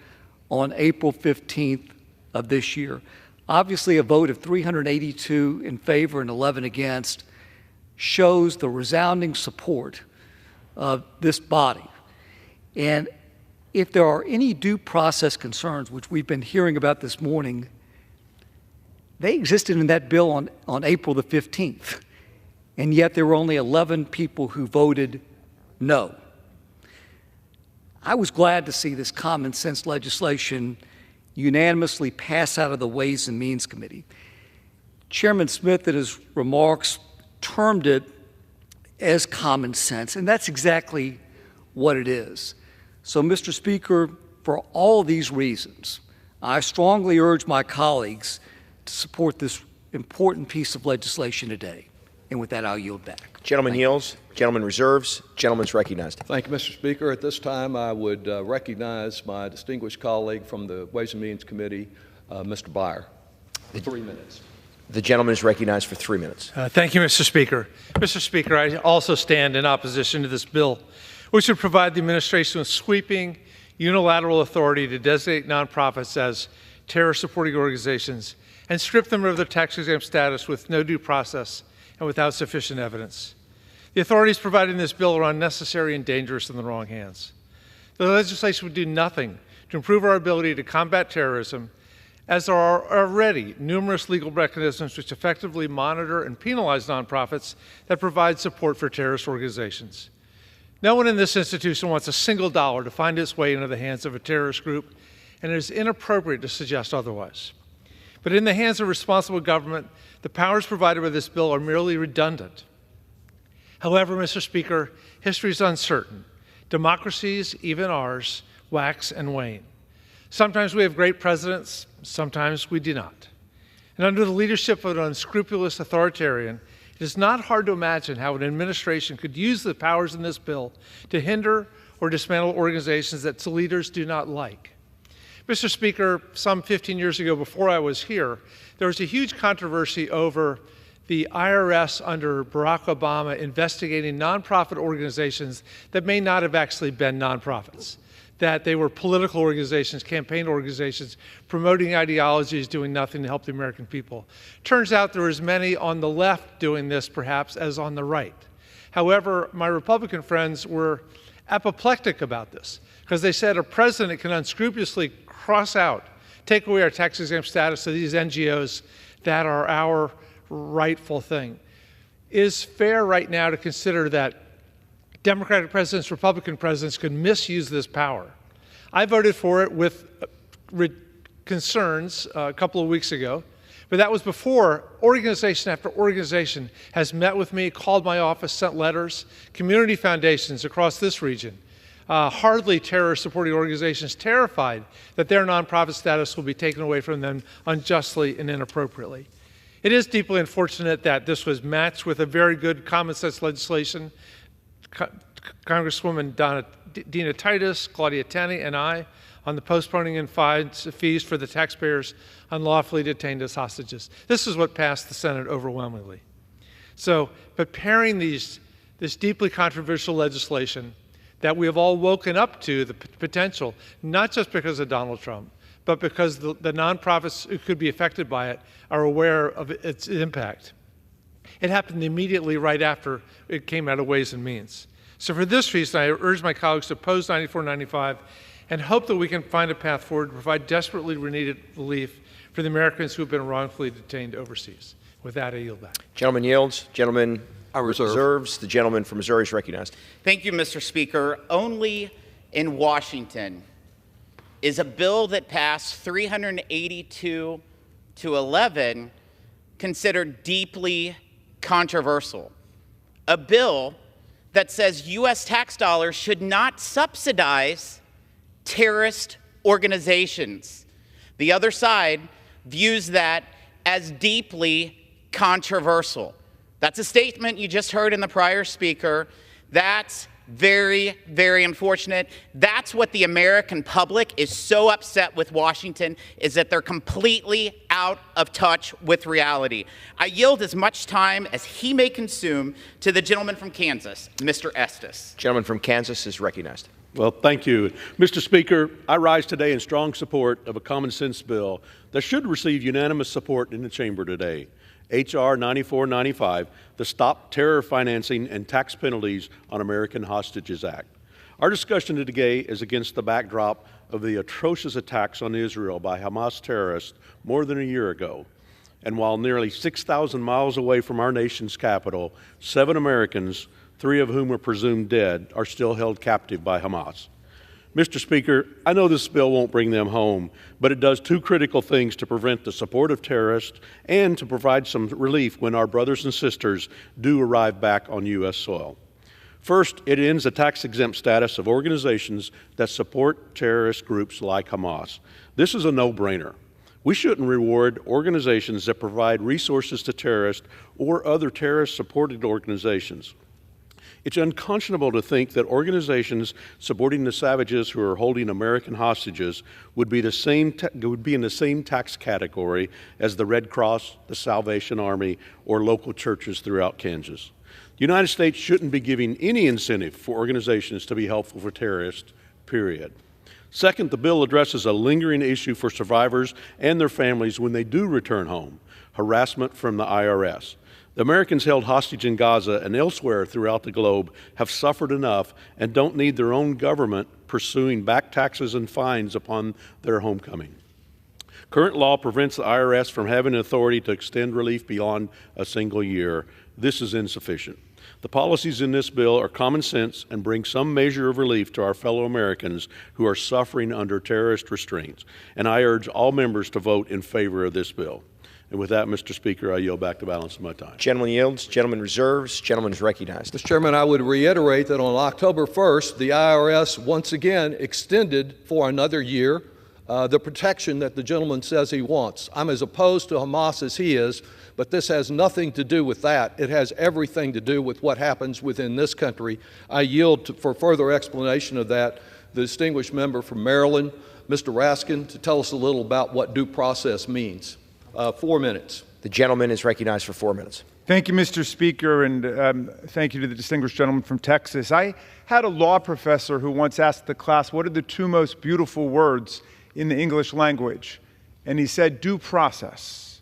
on April 15th of this year. Obviously, a vote of 382 in favor and 11 against shows the resounding support of this body. And if there are any due process concerns, which we've been hearing about this morning, they existed in that bill on April the 15th. And yet there were only 11 people who voted no. I was glad to see this common sense legislation unanimously pass out of the Ways and Means Committee. Chairman Smith, in his remarks, termed it as common sense, and that's exactly what it is. So, Mr. Speaker, for all of these reasons, I strongly urge my colleagues to support this important piece of legislation today. And with that, I'll yield back. Gentleman yields. Gentleman reserves. Gentleman's recognized. Thank you, Mr. Speaker. At this time, I would recognize my distinguished colleague from the Ways and Means Committee, Mr. Byer. 3 minutes. The gentleman is recognized for 3 minutes. Thank you, Mr. Speaker. Mr. Speaker, I also stand in opposition to this bill, which would provide the administration with sweeping, unilateral authority to designate nonprofits as terror-supporting organizations and strip them of their tax-exempt status with no due process and without sufficient evidence. The authorities provided in this bill are unnecessary and dangerous in the wrong hands. The legislation would do nothing to improve our ability to combat terrorism, as there are already numerous legal mechanisms which effectively monitor and penalize nonprofits that provide support for terrorist organizations. No one in this institution wants a single dollar to find its way into the hands of a terrorist group, and it is inappropriate to suggest otherwise. But in the hands of responsible government, the powers provided by this bill are merely redundant. However, Mr. Speaker, history is uncertain. Democracies, even ours, wax and wane. Sometimes we have great presidents, sometimes we do not. And under the leadership of an unscrupulous authoritarian, it is not hard to imagine how an administration could use the powers in this bill to hinder or dismantle organizations that its leaders do not like. Mr. Speaker, some 15 years ago, before I was here, there was a huge controversy over the IRS under Barack Obama investigating nonprofit organizations that may not have actually been nonprofits, that they were political organizations, campaign organizations, promoting ideologies, doing nothing to help the American people. Turns out there were as many on the left doing this, perhaps, as on the right. However, my Republican friends were apoplectic about this because they said a president can unscrupulously cross out, take away our tax-exempt status of these NGOs that are our rightful thing. It is fair right now to consider that Democratic presidents, Republican presidents could misuse this power. I voted for it with concerns a couple of weeks ago, but that was before organization after organization has met with me, called my office, sent letters, community foundations across this region, hardly terror-supporting organizations terrified that their nonprofit status will be taken away from them unjustly and inappropriately. It is deeply unfortunate that this was matched with a very good common-sense legislation. Congresswoman Dina Titus, Claudia Tenney, and I on the postponing and fees for the taxpayers unlawfully detained as hostages. This is what passed the Senate overwhelmingly. So preparing this deeply controversial legislation that we have all woken up to the potential, not just because of Donald Trump, but because the nonprofits who could be affected by it are aware of its impact. It happened immediately right after it came out of Ways and Means. So for this reason, I urge my colleagues to oppose 9495 and hope that we can find a path forward to provide desperately needed relief for the Americans who have been wrongfully detained overseas. With that, I yield back. Gentleman yields. Gentleman reserves. The gentleman from Missouri is recognized. Thank you, Mr. Speaker. Only in Washington is a bill that passed 382 to 11 considered deeply controversial. A bill that says U.S. tax dollars should not subsidize terrorist organizations. The other side views that as deeply controversial. That's a statement you just heard in the prior speaker. That's very, very unfortunate. That's what the American public is so upset with Washington, is that they're completely out of touch with reality. I yield as much time as he may consume to the gentleman from Kansas, Mr. Estes. Gentleman from Kansas is recognized. Well, thank you. Mr. Speaker, I rise today in strong support of a common sense bill that should receive unanimous support in the chamber today. H.R. 9495, the Stop Terror Financing and Tax Penalties on American Hostages Act. Our discussion today is against the backdrop of the atrocious attacks on Israel by Hamas terrorists more than a year ago. And while nearly 6,000 miles away from our nation's capital, 7 Americans, 3 of whom are presumed dead, are still held captive by Hamas. Mr. Speaker, I know this bill won't bring them home, but it does 2 critical things to prevent the support of terrorists and to provide some relief when our brothers and sisters do arrive back on U.S. soil. First, it ends the tax-exempt status of organizations that support terrorist groups like Hamas. This is a no-brainer. We shouldn't reward organizations that provide resources to terrorists or other terrorist-supported organizations. It's unconscionable to think that organizations supporting the savages who are holding American hostages would be in the same tax category as the Red Cross, the Salvation Army, or local churches throughout Kansas. The United States shouldn't be giving any incentive for organizations to be helpful for terrorists, period. Second, the bill addresses a lingering issue for survivors and their families when they do return home: harassment from the IRS. The Americans held hostage in Gaza and elsewhere throughout the globe have suffered enough and don't need their own government pursuing back taxes and fines upon their homecoming. Current law prevents the IRS from having authority to extend relief beyond a single year. This is insufficient. The policies in this bill are common sense and bring some measure of relief to our fellow Americans who are suffering under terrorist restraints, and I urge all members to vote in favor of this bill. And with that, Mr. Speaker, I yield back the balance of my time. Gentleman yields. Gentleman reserves. Gentleman is recognized. Mr. Chairman, I would reiterate that on October 1st, the IRS once again extended for another year the protection that the gentleman says he wants. I'm as opposed to Hamas as he is, but this has nothing to do with that. It has everything to do with what happens within this country. I yield for further explanation of that the distinguished member from Maryland, Mr. Raskin, to tell us a little about what due process means. 4 minutes. The gentleman is recognized for 4 minutes. Thank you, Mr. Speaker, and thank you to the distinguished gentleman from Texas. I had a law professor who once asked the class, what are the two most beautiful words in the English language? And he said, due process.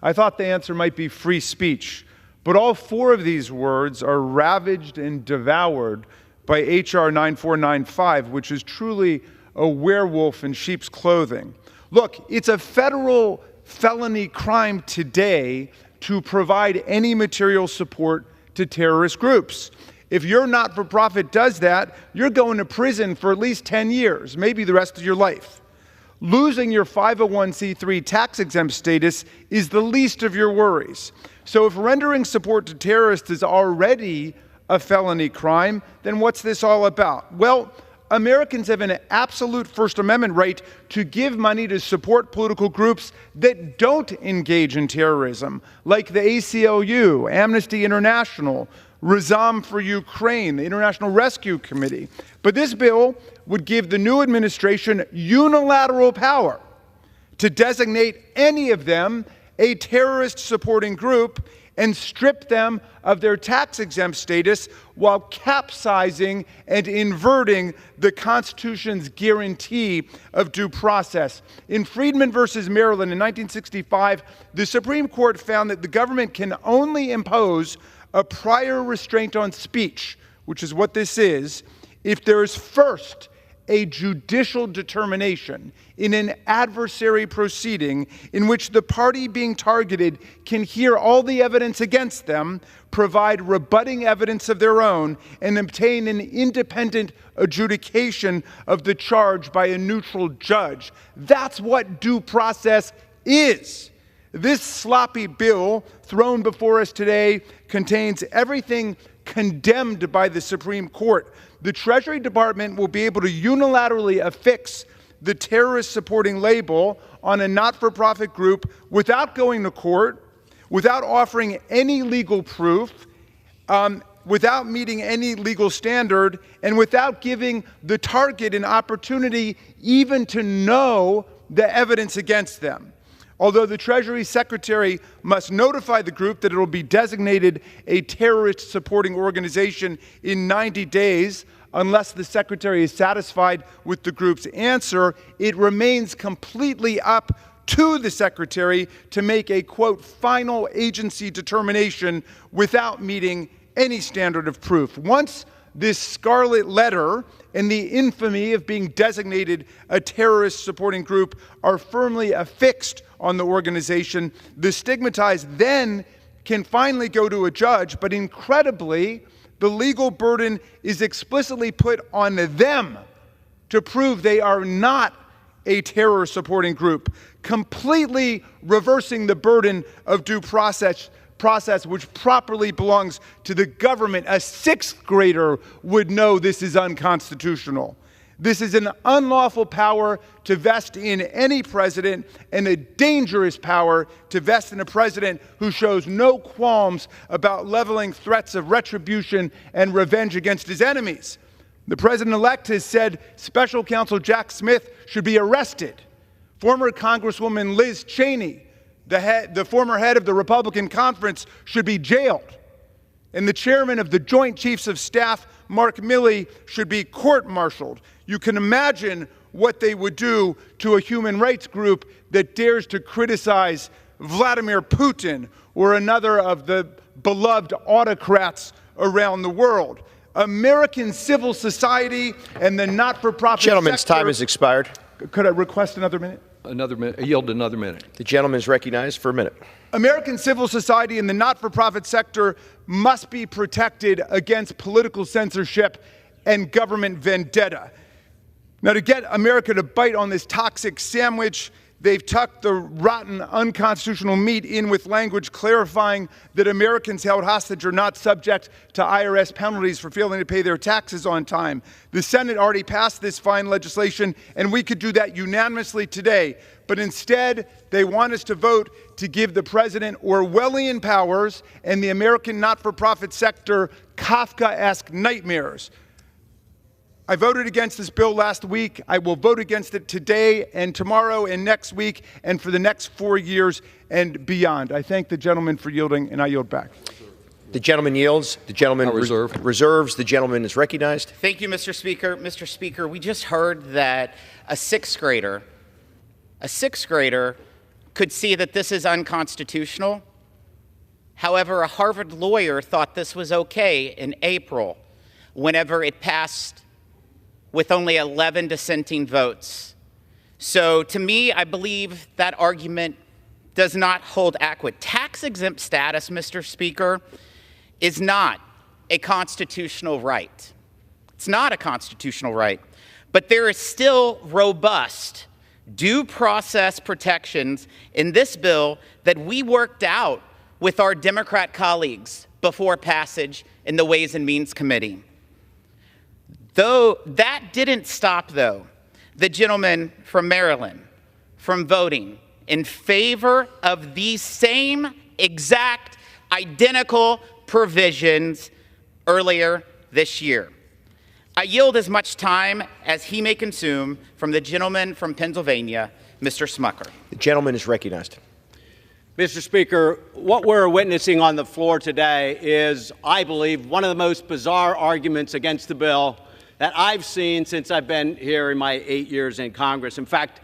I thought the answer might be free speech, but all four of these words are ravaged and devoured by H.R. 9495, which is truly a werewolf in sheep's clothing. Look, it's a federal felony crime today to provide any material support to terrorist groups. If your not-for-profit does that, you're going to prison for at least 10 years, maybe the rest of your life. Losing your 501c3 tax-exempt status is the least of your worries. So if rendering support to terrorists is already a felony crime, then what's this all about? Well, Americans have an absolute First Amendment right to give money to support political groups that don't engage in terrorism, like the ACLU, Amnesty International, Razom for Ukraine, the International Rescue Committee. But this bill would give the new administration unilateral power to designate any of them a terrorist-supporting group and strip them of their tax-exempt status while capsizing and inverting the Constitution's guarantee of due process. In Friedman versus Maryland in 1965, the Supreme Court found that the government can only impose a prior restraint on speech, which is what this is, if there is first a judicial determination in an adversary proceeding in which the party being targeted can hear all the evidence against them, provide rebutting evidence of their own, and obtain an independent adjudication of the charge by a neutral judge. That's what due process is. This sloppy bill thrown before us today contains everything condemned by the Supreme Court. The Treasury Department will be able to unilaterally affix the terrorist-supporting label on a not-for-profit group without going to court, without offering any legal proof, without meeting any legal standard, and without giving the target an opportunity even to know the evidence against them. Although the Treasury Secretary must notify the group that it will be designated a terrorist-supporting organization in 90 days, unless the Secretary is satisfied with the group's answer, it remains completely up to the Secretary to make a, quote, final agency determination without meeting any standard of proof. Once this scarlet letter and the infamy of being designated a terrorist-supporting group are firmly affixed on the organization, the stigmatized then can finally go to a judge, but incredibly, the legal burden is explicitly put on them to prove they are not a terror-supporting group, completely reversing the burden of due process which properly belongs to the government. A sixth grader would know this is unconstitutional. This is an unlawful power to vest in any president and a dangerous power to vest in a president who shows no qualms about leveling threats of retribution and revenge against his enemies. The president-elect has said Special Counsel Jack Smith should be arrested. Former Congresswoman Liz Cheney, the former head of the Republican conference, should be jailed. And the chairman of the Joint Chiefs of Staff, Mark Milley, should be court-martialed. You can imagine what they would do to a human rights group that dares to criticize Vladimir Putin or another of the beloved autocrats around the world. American civil society and the not-for-profit Gentleman's sector. time has expired. Could I request another minute? Another minute. I yield another minute. The gentleman is recognized for a minute. American civil society and the not-for-profit sector must be protected against political censorship and government vendetta. Now, to get America to bite on this toxic sandwich, they've tucked the rotten, unconstitutional meat in with language clarifying that Americans held hostage are not subject to IRS penalties for failing to pay their taxes on time. The Senate already passed this fine legislation, and we could do that unanimously today. But instead, they want us to vote to give the president Orwellian powers and the American not-for-profit sector Kafkaesque nightmares. I voted against this bill last week. I will vote against it today and tomorrow and next week and for the next 4 years and beyond. I thank the gentleman for yielding, and I yield back. The gentleman yields. The gentleman reserves. The gentleman is recognized. Thank you, Mr. Speaker. Mr. Speaker, we just heard that a sixth grader could see that this is unconstitutional. However, a Harvard lawyer thought this was okay in April, whenever it passed with only 11 dissenting votes. So to me, I believe that argument does not hold adequate. Tax-exempt status, Mr. Speaker, is not a constitutional right. It's not a constitutional right. But there is still robust due process protections in this bill that we worked out with our Democrat colleagues before passage in the Ways and Means Committee. Though that didn't stop, the gentleman from Maryland from voting in favor of these same exact identical provisions earlier this year. I yield as much time as he may consume from the gentleman from Pennsylvania, Mr. Smucker. The gentleman is recognized. Mr. Speaker, what we're witnessing on the floor today is, I believe, one of the most bizarre arguments against the bill that I've seen since I've been here in my 8 years in Congress. In fact,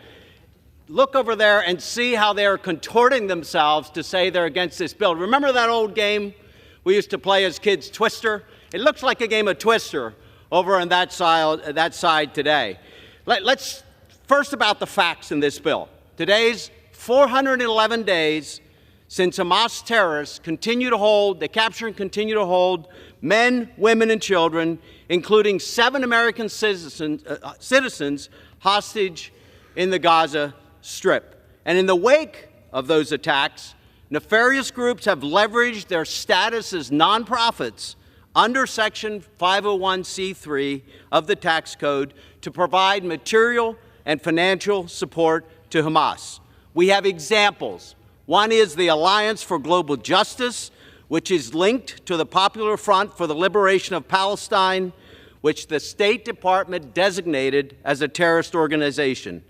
look over there and see how they're contorting themselves to say they're against this bill. Remember that old game we used to play as kids, Twister? It looks like a game of Twister over on that side today. Let's first about the facts in this bill. Today's 411 days since Hamas terrorists they capture and continue to hold men, women, and children, including 7 American citizens hostage in the Gaza Strip. And in the wake of those attacks, nefarious groups have leveraged their status as nonprofits under Section 501c3 of the tax code to provide material and financial support to Hamas. We have examples. One is the Alliance for Global Justice, which is linked to the Popular Front for the Liberation of Palestine, which the State Department designated as a terrorist organization.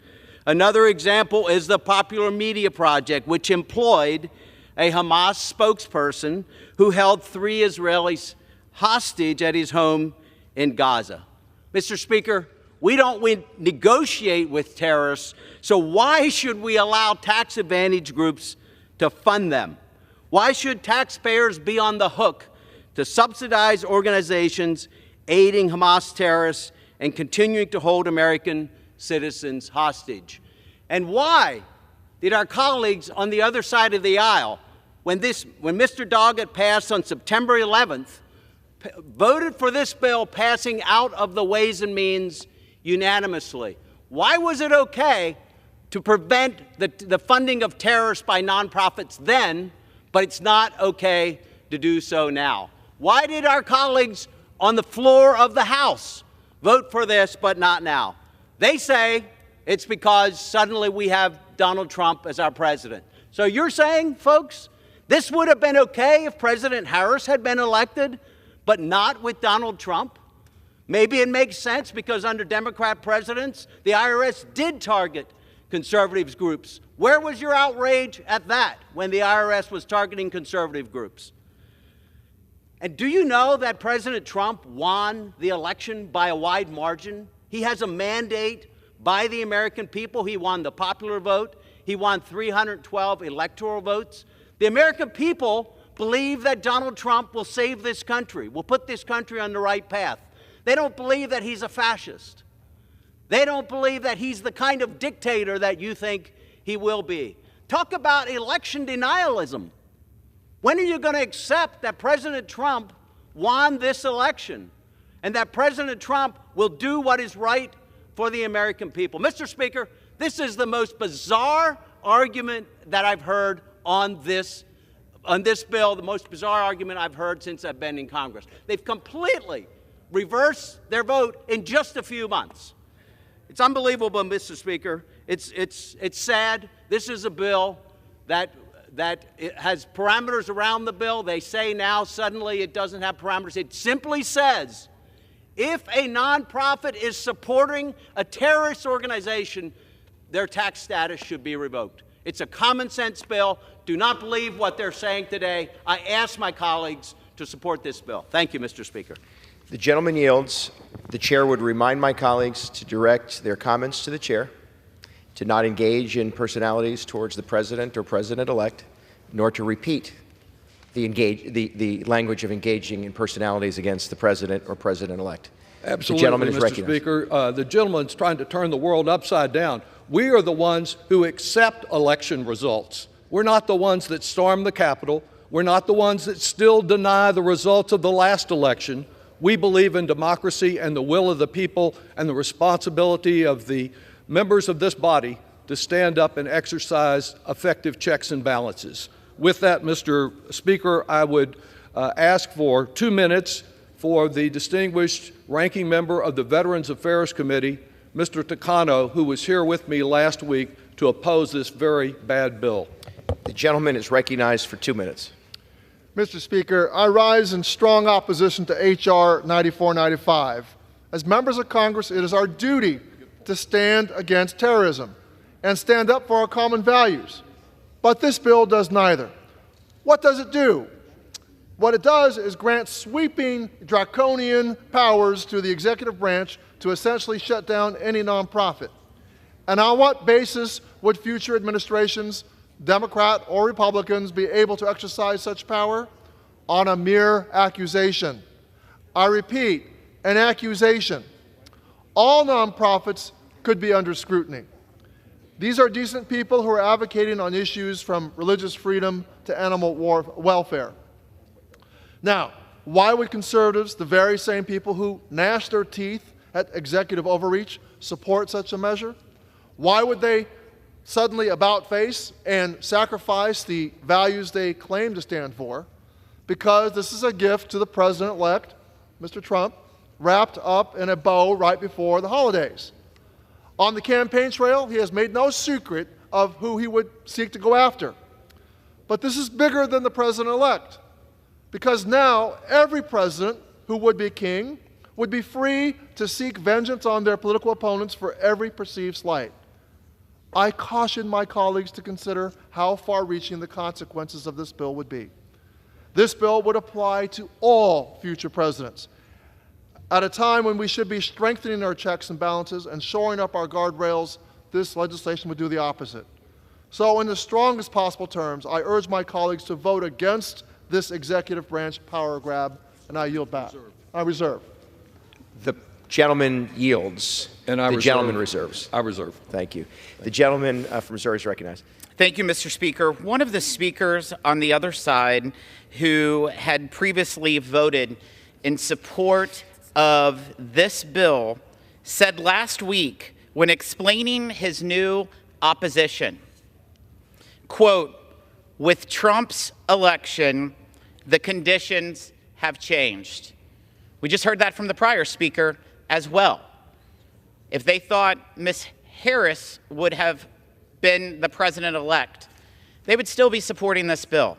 Another example is the Popular Media Project, which employed a Hamas spokesperson who held 3 Israelis hostage at his home in Gaza. Mr. Speaker, we don't negotiate with terrorists, so why should we allow tax advantage groups to fund them? Why should taxpayers be on the hook to subsidize organizations aiding Hamas terrorists and continuing to hold American citizens hostage? And why did our colleagues on the other side of the aisle, when Mr. Doggett passed on September 11th, voted for this bill passing out of the Ways and Means unanimously? Why was it okay to prevent the funding of terrorists by nonprofits then, but it's not okay to do so now? Why did our colleagues on the floor of the House vote for this, but not now. They say it's because suddenly we have Donald Trump as our president. So you're saying, folks, this would have been okay if President Harris had been elected, but not with Donald Trump? Maybe it makes sense because under Democrat presidents, the IRS did target conservative groups. Where was your outrage at that when the IRS was targeting conservative groups? And do you know that President Trump won the election by a wide margin? He has a mandate by the American people. He won the popular vote. He won 312 electoral votes. The American people believe that Donald Trump will save this country, will put this country on the right path. They don't believe that he's a fascist. They don't believe that he's the kind of dictator that you think he will be. Talk about election denialism. When are you going to accept that President Trump won this election and that President Trump will do what is right for the American people? Mr. Speaker, this is the most bizarre argument that I've heard on this bill, the most bizarre argument I've heard since I've been in Congress. They've completely reversed their vote in just a few months. It's unbelievable, Mr. Speaker. It's sad. This is a bill that it has parameters around the bill. They say now suddenly it doesn't have parameters. It simply says if a nonprofit is supporting a terrorist organization, their tax status should be revoked. It's a common sense bill. Do not believe what they're saying today. I ask my colleagues to support this bill. Thank you, Mr. Speaker. The gentleman yields. The chair would remind my colleagues to direct their comments to the chair, to not engage in personalities towards the president or president-elect, nor to repeat the language of engaging in personalities against the president or president-elect. Absolutely, the gentleman is Mr. recognized. Speaker. The gentleman's trying to turn the world upside down. We are the ones who accept election results. We're not the ones that storm the Capitol. We're not the ones that still deny the results of the last election. We believe in democracy and the will of the people and the responsibility of the members of this body to stand up and exercise effective checks and balances. With that, Mr. Speaker, I would ask for 2 minutes for the distinguished ranking member of the Veterans Affairs Committee, Mr. Takano, who was here with me last week to oppose this very bad bill. The gentleman is recognized for 2 minutes. Mr. Speaker, I rise in strong opposition to H.R. 9495. As members of Congress, it is our duty to stand against terrorism and stand up for our common values. But this bill does neither. What does it do? What it does is grant sweeping, draconian powers to the executive branch to essentially shut down any nonprofit. And on what basis would future administrations, Democrat or Republicans, be able to exercise such power? On a mere accusation. I repeat, an accusation. All nonprofits could be under scrutiny. These are decent people who are advocating on issues from religious freedom to animal welfare. Now, why would conservatives, the very same people who gnash their teeth at executive overreach, support such a measure? Why would they suddenly about face and sacrifice the values they claim to stand for? Because this is a gift to the president-elect, Mr. Trump, wrapped up in a bow right before the holidays. On the campaign trail, he has made no secret of who he would seek to go after. But this is bigger than the president-elect, because now every president who would be king would be free to seek vengeance on their political opponents for every perceived slight. I caution my colleagues to consider how far-reaching the consequences of this bill would be. This bill would apply to all future presidents. At a time when we should be strengthening our checks and balances and shoring up our guardrails, this legislation would do the opposite. So in the strongest possible terms, I urge my colleagues to vote against this executive branch power grab, and I yield back. I reserve. The gentleman yields. And the gentleman reserves. I reserve. Thank you. The gentleman from Missouri is recognized. Thank you, Mr. Speaker. One of the speakers on the other side who had previously voted in support of this bill said last week when explaining his new opposition, quote, "With Trump's election, the conditions have changed." We just heard that from the prior speaker. as well. If they thought Ms. Harris would have been the president-elect, they would still be supporting this bill.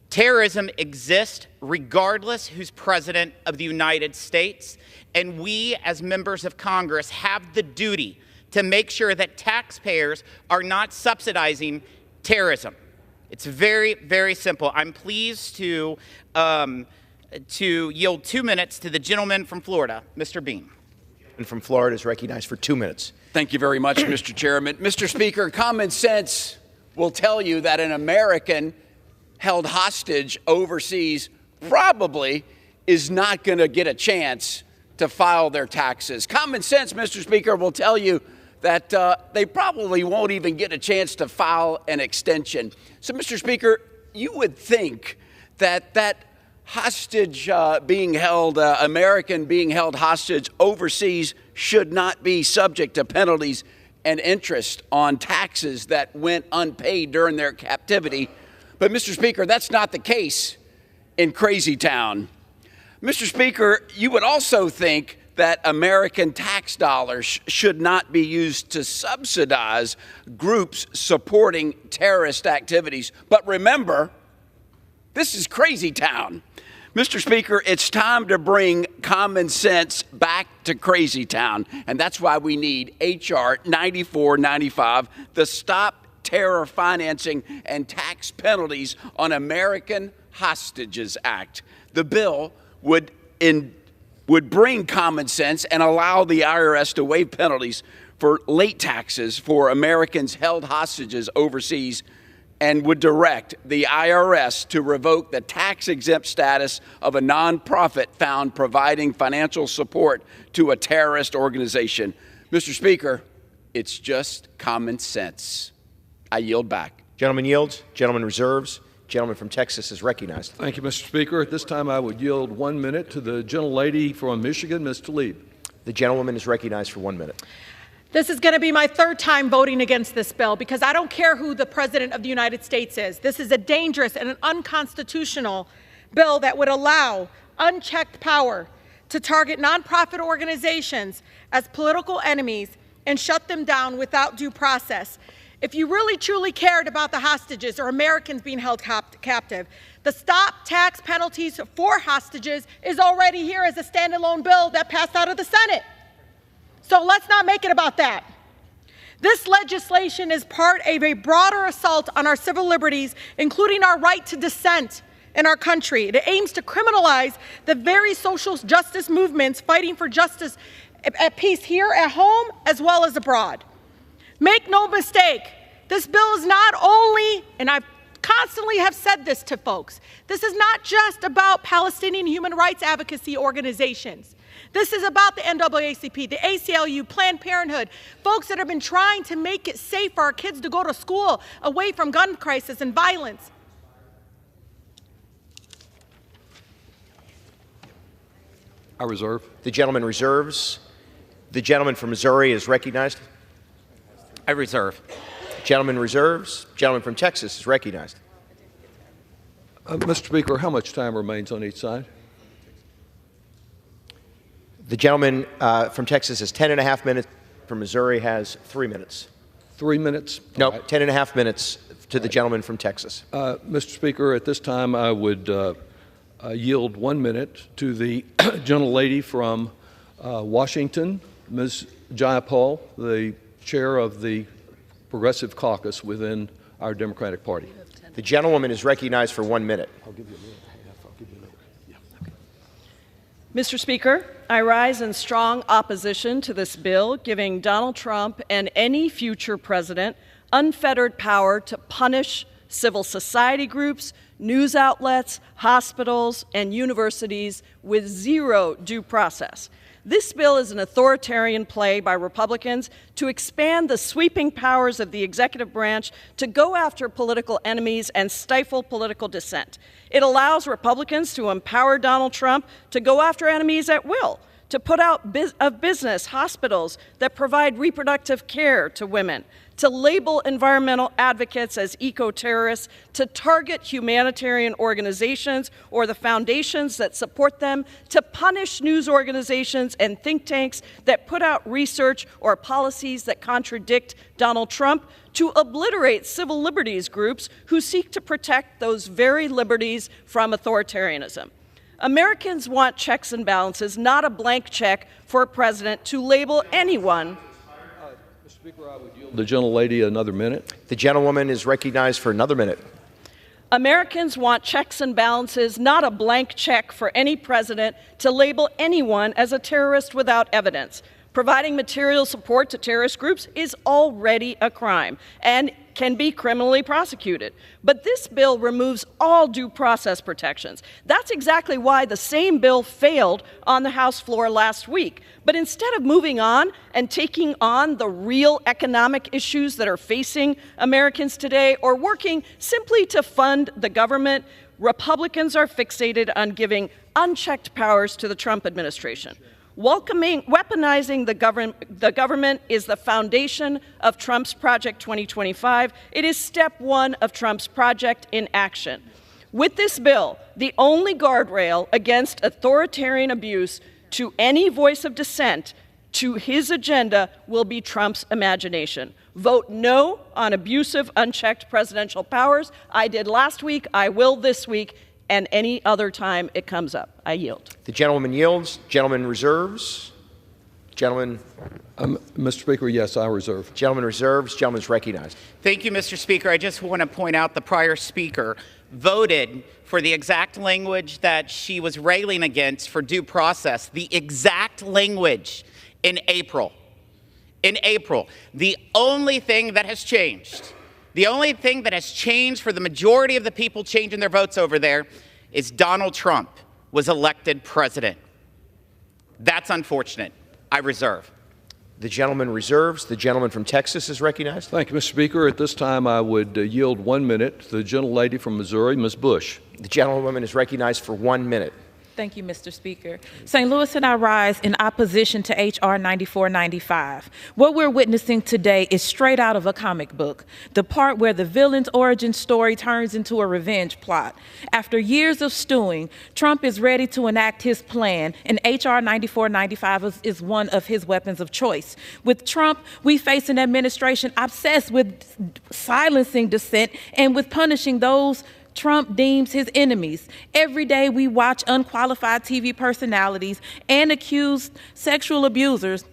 Terrorism exists regardless who's president of the United States, and we as members of Congress have the duty to make sure that taxpayers are not subsidizing terrorism. It's very, very simple. I'm pleased to yield 2 minutes to the gentleman from Florida, Mr. Bean. And from Florida is recognized for 2 minutes. Thank you very much, Mr. Chairman. Mr. Speaker, common sense will tell you that an American held hostage overseas probably is not going to get a chance to file their taxes. Common sense, Mr. Speaker, will tell you that they probably won't even get a chance to file an extension. So, Mr. Speaker, you would think that that hostage American being held hostage overseas should not be subject to penalties and interest on taxes that went unpaid during their captivity. But, Mr. Speaker, that's not the case in Crazy Town. Mr. Speaker, you would also think that American tax dollars should not be used to subsidize groups supporting terrorist activities. But remember, this is Crazy Town. Mr. Speaker, it's time to bring common sense back to Crazy Town, and that's why we need H.R. 9495, the Stop Terror Financing and Tax Penalties on American Hostages Act. The bill would bring common sense and allow the IRS to waive penalties for late taxes for Americans held hostages overseas, and would direct the IRS to revoke the tax-exempt status of a nonprofit found providing financial support to a terrorist organization. Mr. Speaker, it's just common sense. I yield back. Gentleman yields. Gentleman reserves. Gentleman from Texas is recognized. Thank you, Mr. Speaker. At this time, I would yield 1 minute to the gentlelady from Michigan, Ms. Tlaib. The gentlewoman is recognized for 1 minute. This is going to be my third time voting against this bill because I don't care who the President of the United States is. This is a dangerous and an unconstitutional bill that would allow unchecked power to target nonprofit organizations as political enemies and shut them down without due process. If you really truly cared about the hostages or Americans being held captive, the Stop Tax Penalties for Hostages is already here as a standalone bill that passed out of the Senate. So let's not make it about that. This legislation is part of a broader assault on our civil liberties, including our right to dissent in our country. It aims to criminalize the very social justice movements fighting for justice at peace here at home as well as abroad. Make no mistake, this bill is not only, and I constantly have said this to folks, this is not just about Palestinian human rights advocacy organizations. This is about the NAACP, the ACLU, Planned Parenthood, folks that have been trying to make it safe for our kids to go to school away from gun crisis and violence. I reserve. The gentleman reserves. The gentleman from Missouri is recognized. I reserve. Gentleman reserves. Gentleman from Texas is recognized. Mr. Speaker, how much time remains on each side? The gentleman from Texas has 10 and a half minutes. From Missouri has 3 minutes. 3 minutes? No, right. 10 and a half minutes to the gentleman from Texas. Mr. Speaker, at this time I would yield 1 minute to the gentlelady from Washington, Ms. Jayapal, the chair of the Progressive Caucus within our Democratic Party. The gentlewoman is recognized for 1 minute. I'll give you a minute and a half. I'll give you a minute. Yeah. Okay. Mr. Speaker, I rise in strong opposition to this bill, giving Donald Trump and any future president unfettered power to punish civil society groups, news outlets, hospitals, and universities with zero due process. This bill is an authoritarian play by Republicans to expand the sweeping powers of the executive branch to go after political enemies and stifle political dissent. It allows Republicans to empower Donald Trump to go after enemies at will, to put out of business hospitals that provide reproductive care to women, to label environmental advocates as eco-terrorists, to target humanitarian organizations or the foundations that support them, to punish news organizations and think tanks that put out research or policies that contradict Donald Trump, to obliterate civil liberties groups who seek to protect those very liberties from authoritarianism. Americans want checks and balances, not a blank check for a president to label anyone. Mr. Speaker, I would yield the gentlelady another minute. The gentlewoman is recognized for another minute. Americans want checks and balances, not a blank check for any president to label anyone as a terrorist without evidence. Providing material support to terrorist groups is already a crime and can be criminally prosecuted. But this bill removes all due process protections. That's exactly why the same bill failed on the House floor last week. But instead of moving on and taking on the real economic issues that are facing Americans today, or working simply to fund the government, Republicans are fixated on giving unchecked powers to the Trump administration. Weaponizing the government is the foundation of Trump's Project 2025. It is step one of Trump's project in action. With this bill, the only guardrail against authoritarian abuse to any voice of dissent to his agenda will be Trump's imagination. Vote no on abusive, unchecked presidential powers. I did last week, I will this week, and any other time it comes up. I yield. The gentleman yields. Gentleman reserves. Gentleman. Mr. Speaker, yes, I reserve. Gentleman reserves. Gentleman's recognized. Thank you, Mr. Speaker. I just want to point out the prior speaker voted for the exact language that she was railing against for due process, the exact language in April. In April, the only thing that has changed, the only thing that has changed for the majority of the people changing their votes over there is Donald Trump was elected president. That's unfortunate. I reserve. The gentleman reserves. The gentleman from Texas is recognized. Thank you, Mr. Speaker. At this time, I would yield 1 minute to the gentlelady from Missouri, Ms. Bush. The gentlewoman is recognized for 1 minute. Thank you, Mr. Speaker. St. Louis and I rise in opposition to H.R. 9495. What we're witnessing today is straight out of a comic book, the part where the villain's origin story turns into a revenge plot. After years of stewing, Trump is ready to enact his plan, and H.R. 9495 is one of his weapons of choice. With Trump, we face an administration obsessed with silencing dissent and with punishing those Trump deems his enemies. Every day we watch unqualified TV personalities and accused sexual abusers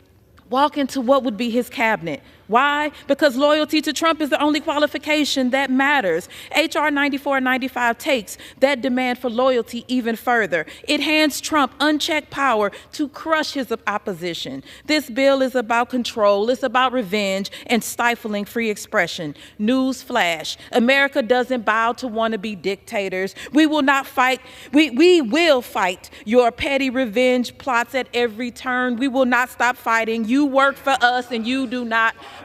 walk into what would be his cabinet. Why? Because loyalty to Trump is the only qualification that matters. H.R. 9495 takes that demand for loyalty even further. It hands Trump unchecked power to crush his opposition. This bill is about control, it's about revenge, and stifling free expression. News flash, America doesn't bow to wannabe dictators. We will not fight, we will fight your petty revenge plots at every turn. We will not stop fighting. You work for us and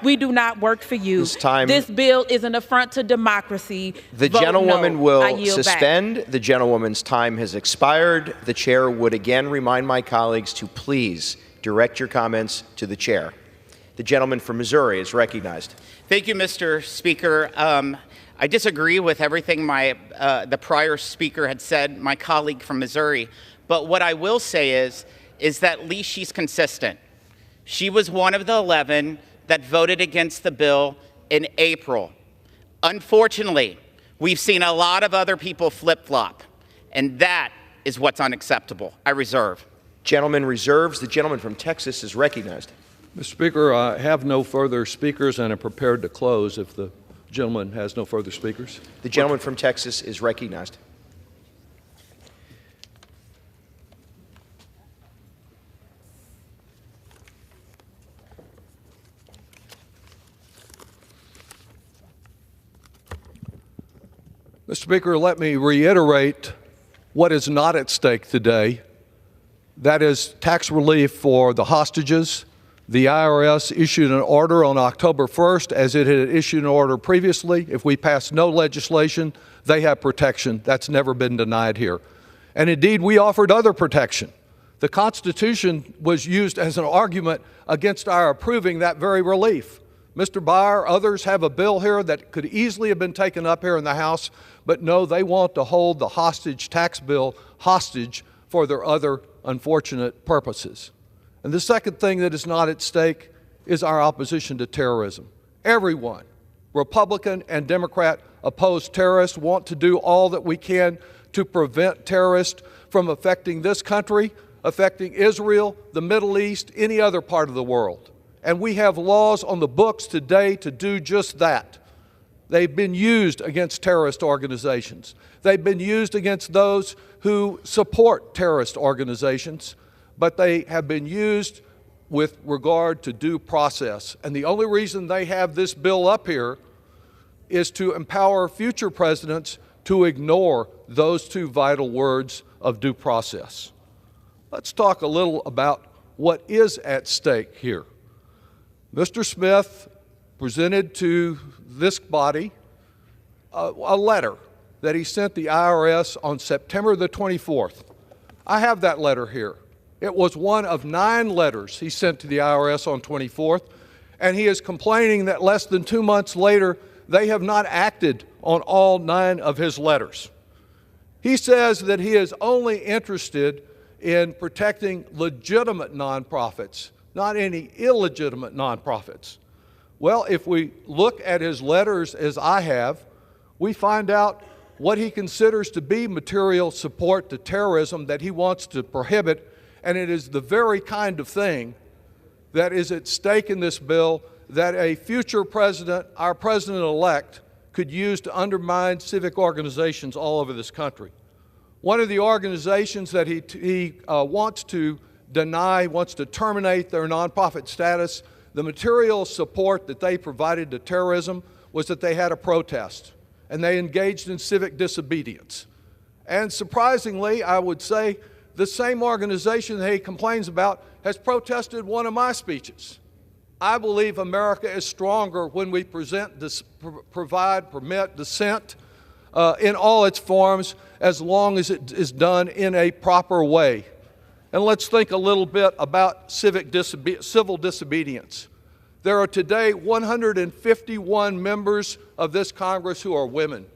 we do not work for you. This bill is an affront to democracy. The gentlewoman will suspend. The gentlewoman's time has expired. The chair would again remind my colleagues to please direct your comments to the chair. The gentleman from Missouri is recognized. Thank you, Mr. Speaker. I disagree with everything the prior speaker had said, my colleague from Missouri. But what I will say is that at least she's consistent. She was one of the 11 that voted against the bill in April. Unfortunately, we've seen a lot of other people flip-flop, and that is what's unacceptable. I reserve. Gentleman reserves. The gentleman from Texas is recognized. Mr. Speaker, I have no further speakers and am prepared to close if the gentleman has no further speakers. The gentleman from Texas is recognized. Mr. Speaker, let me reiterate what is not at stake today. That is tax relief for the hostages. The IRS issued an order on October 1st, as it had issued an order previously. If we pass no legislation, they have protection. That's never been denied here. And indeed, we offered other protection. The Constitution was used as an argument against our approving that very relief. Mr. Byer, others have a bill here that could easily have been taken up here in the House, but no, they want to hold the hostage tax bill hostage for their other unfortunate purposes. And the second thing that is not at stake is our opposition to terrorism. Everyone, Republican and Democrat, oppose terrorists, want to do all that we can to prevent terrorists from affecting this country, affecting Israel, the Middle East, any other part of the world. And we have laws on the books today to do just that. They've been used against terrorist organizations. They've been used against those who support terrorist organizations, but they have been used with regard to due process. And the only reason they have this bill up here is to empower future presidents to ignore those two vital words of due process. Let's talk a little about what is at stake here. Mr. Smith presented to this body a letter that he sent the IRS on September the 24th. I have that letter here. It was one of 9 letters he sent to the IRS on 24th, and he is complaining that less than 2 months later, they have not acted on all 9 of his letters. He says that he is only interested in protecting legitimate nonprofits, not any illegitimate nonprofits. Well, if we look at his letters as I have, we find out what he considers to be material support to terrorism that he wants to prohibit, and it is the very kind of thing that is at stake in this bill that a future president, our president-elect, could use to undermine civic organizations all over this country. One of the organizations that he wants to deny, wants to terminate their nonprofit status, the material support that they provided to terrorism was that they had a protest, and they engaged in civic disobedience. And surprisingly, I would say, the same organization that he complains about has protested one of my speeches. I believe America is stronger when we permit dissent in all its forms, as long as it is done in a proper way. And let's think a little bit about civil disobedience. There are today 151 members of this Congress who are women.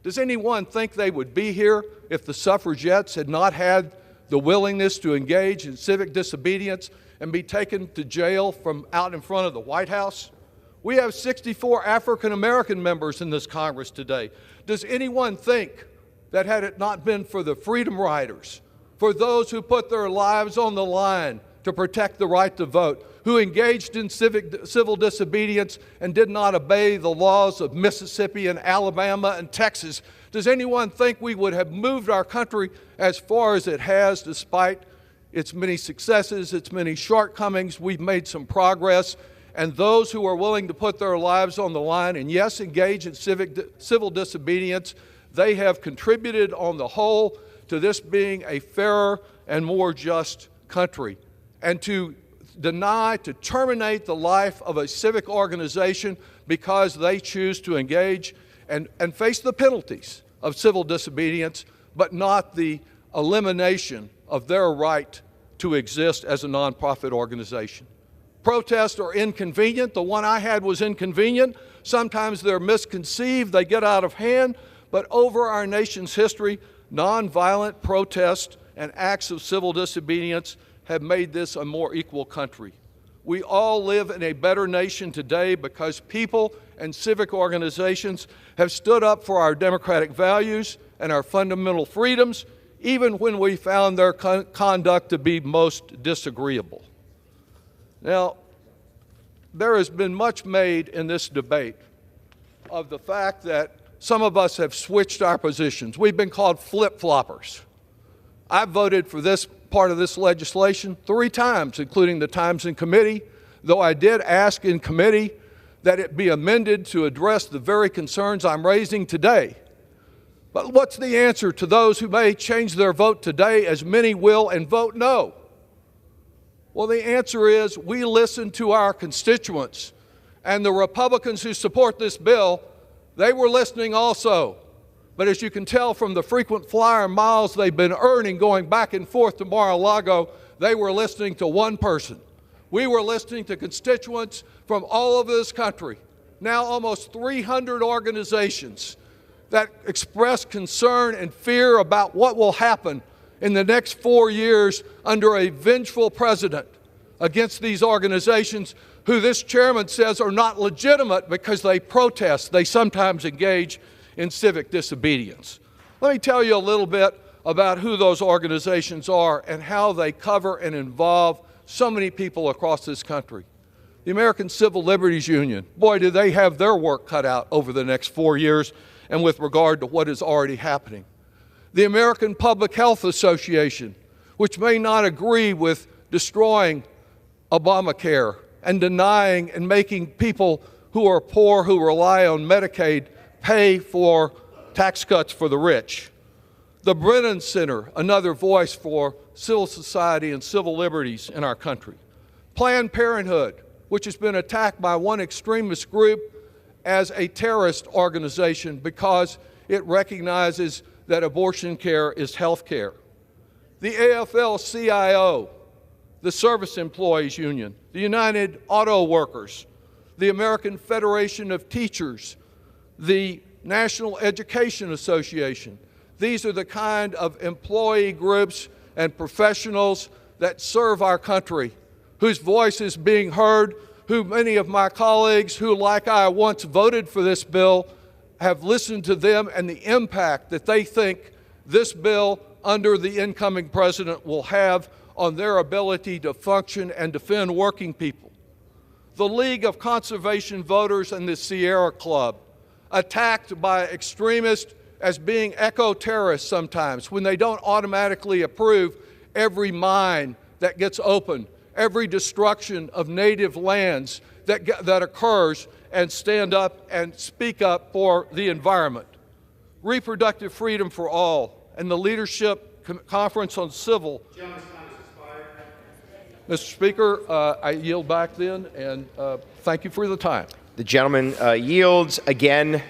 Does anyone think they would be here if the suffragettes had not had the willingness to engage in civic disobedience and be taken to jail from out in front of the White House? We have 64 African American members in this Congress today. Does anyone think that had it not been for the Freedom Riders, for those who put their lives on the line to protect the right to vote, who engaged in civil disobedience and did not obey the laws of Mississippi and Alabama and Texas, does anyone think we would have moved our country as far as it has, despite its many successes, its many shortcomings? We've made some progress, and those who are willing to put their lives on the line and, yes, engage in civil disobedience, they have contributed on the whole to this being a fairer and more just country. And to deny, to terminate the life of a civic organization because they choose to engage and face the penalties of civil disobedience, but not the elimination of their right to exist as a nonprofit organization. Protests are inconvenient. The one I had was inconvenient. Sometimes they're misconceived, they get out of hand, but over our nation's history, nonviolent protests and acts of civil disobedience have made this a more equal country. We all live in a better nation today because people and civic organizations have stood up for our democratic values and our fundamental freedoms, even when we found their conduct to be most disagreeable. Now, there has been much made in this debate of the fact that some of us have switched our positions. We've been called flip-floppers. I voted for this part of this legislation 3 times, including the times in committee, though I did ask in committee that it be amended to address the very concerns I'm raising today. But what's the answer to those who may change their vote today, as many will, and vote no? Well, the answer is we listen to our constituents, and the Republicans who support this bill, they were listening also. But as you can tell from the frequent flyer miles they've been earning going back and forth to Mar-a-Lago, they were listening to one person. We were listening to constituents from all over this country, now almost 300 organizations that express concern and fear about what will happen in the next 4 years under a vengeful president against these organizations who this chairman says are not legitimate because they protest. They sometimes engage in civic disobedience. Let me tell you a little bit about who those organizations are and how they cover and involve so many people across this country. The American Civil Liberties Union, boy, do they have their work cut out over the next 4 years and with regard to what is already happening. The American Public Health Association, which may not agree with destroying Obamacare and denying and making people who are poor, who rely on Medicaid, pay for tax cuts for the rich. The Brennan Center, another voice for civil society and civil liberties in our country. Planned Parenthood, which has been attacked by one extremist group as a terrorist organization because it recognizes that abortion care is health care. The AFL-CIO, the Service Employees Union, the United Auto Workers, the American Federation of Teachers, the National Education Association. These are the kind of employee groups and professionals that serve our country, whose voice is being heard, who many of my colleagues who, like I, once voted for this bill, have listened to them and the impact that they think this bill under the incoming president will have on their ability to function and defend working people. The League of Conservation Voters and the Sierra Club, attacked by extremists as being eco-terrorists sometimes when they don't automatically approve every mine that gets opened, every destruction of native lands that occurs, and stand up and speak up for the environment. Reproductive Freedom for All and the Leadership Conference on Civil. Mr. Speaker, I yield back then, and thank you for the time. The gentleman yields. Again,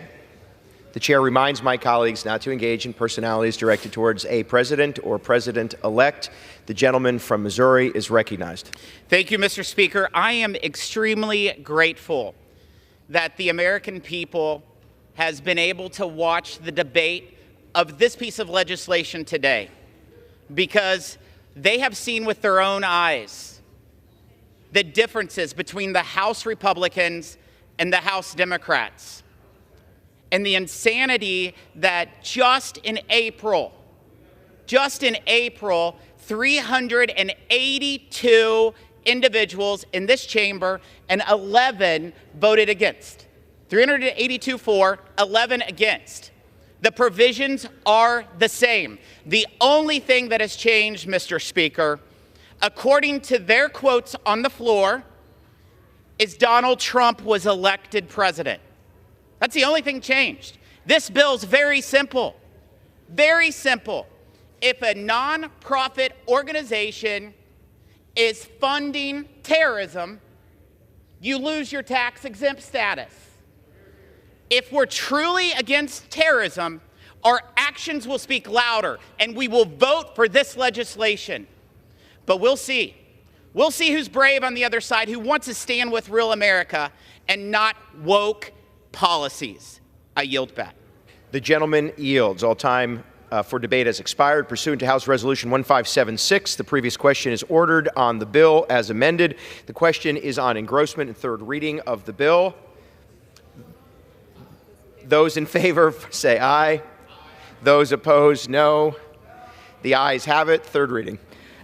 the chair reminds my colleagues not to engage in personalities directed towards a president or president-elect. The gentleman from Missouri is recognized. Thank you, Mr. Speaker. I am extremely grateful that the American people has been able to watch the debate of this piece of legislation today, because they have seen with their own eyes the differences between the House Republicans and the House Democrats, and the insanity that just in April, 382 individuals in this chamber and 11 voted against. 382 for, 11 against. The provisions are the same. The only thing that has changed, Mr. Speaker, according to their quotes on the floor, is Donald Trump was elected president. That's the only thing changed. This bill's very simple. Very simple. If a nonprofit organization is funding terrorism, you lose your tax-exempt status. If we're truly against terrorism, our actions will speak louder, and we will vote for this legislation. But we'll see. We'll see who's brave on the other side, who wants to stand with real America and not woke policies. I yield back. The gentleman yields. All time for debate has expired. Pursuant to House Resolution 1576, the previous question is ordered on the bill as amended. The question is on engrossment and third reading of the bill. Those in favor say aye. Those opposed, no. The ayes have it. Third reading.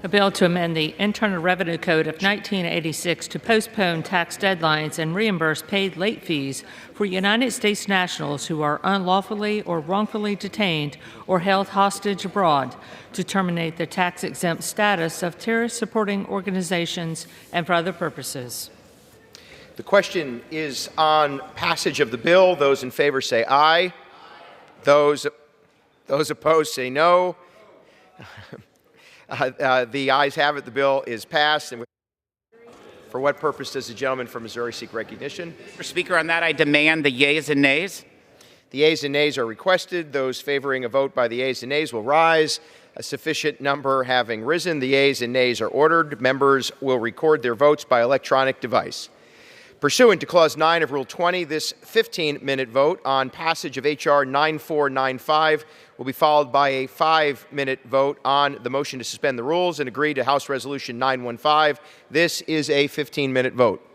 A bill to amend the Internal Revenue Code of 1986 to postpone tax deadlines and reimburse paid late fees for United States nationals who are unlawfully or wrongfully detained or held hostage abroad, to terminate their tax-exempt status of terrorist-supporting organizations and for other purposes. The question is on passage of the bill. Those in favor say aye. Those opposed say no. The ayes have it. The bill is passed. And for what purpose does the gentleman from Missouri seek recognition? Mr. Speaker, on that I demand the yeas and nays. The ayes and nays are requested. Those favoring a vote by the ayes and nays will rise. A sufficient number having risen, the ayes and nays are ordered. Members will record their votes by electronic device. Pursuant to Clause 9 of Rule 20, this 15-minute vote on passage of H.R. 9495 will be followed by a 5-minute vote on the motion to suspend the rules and agree to House Resolution 915. This is a 15-minute vote.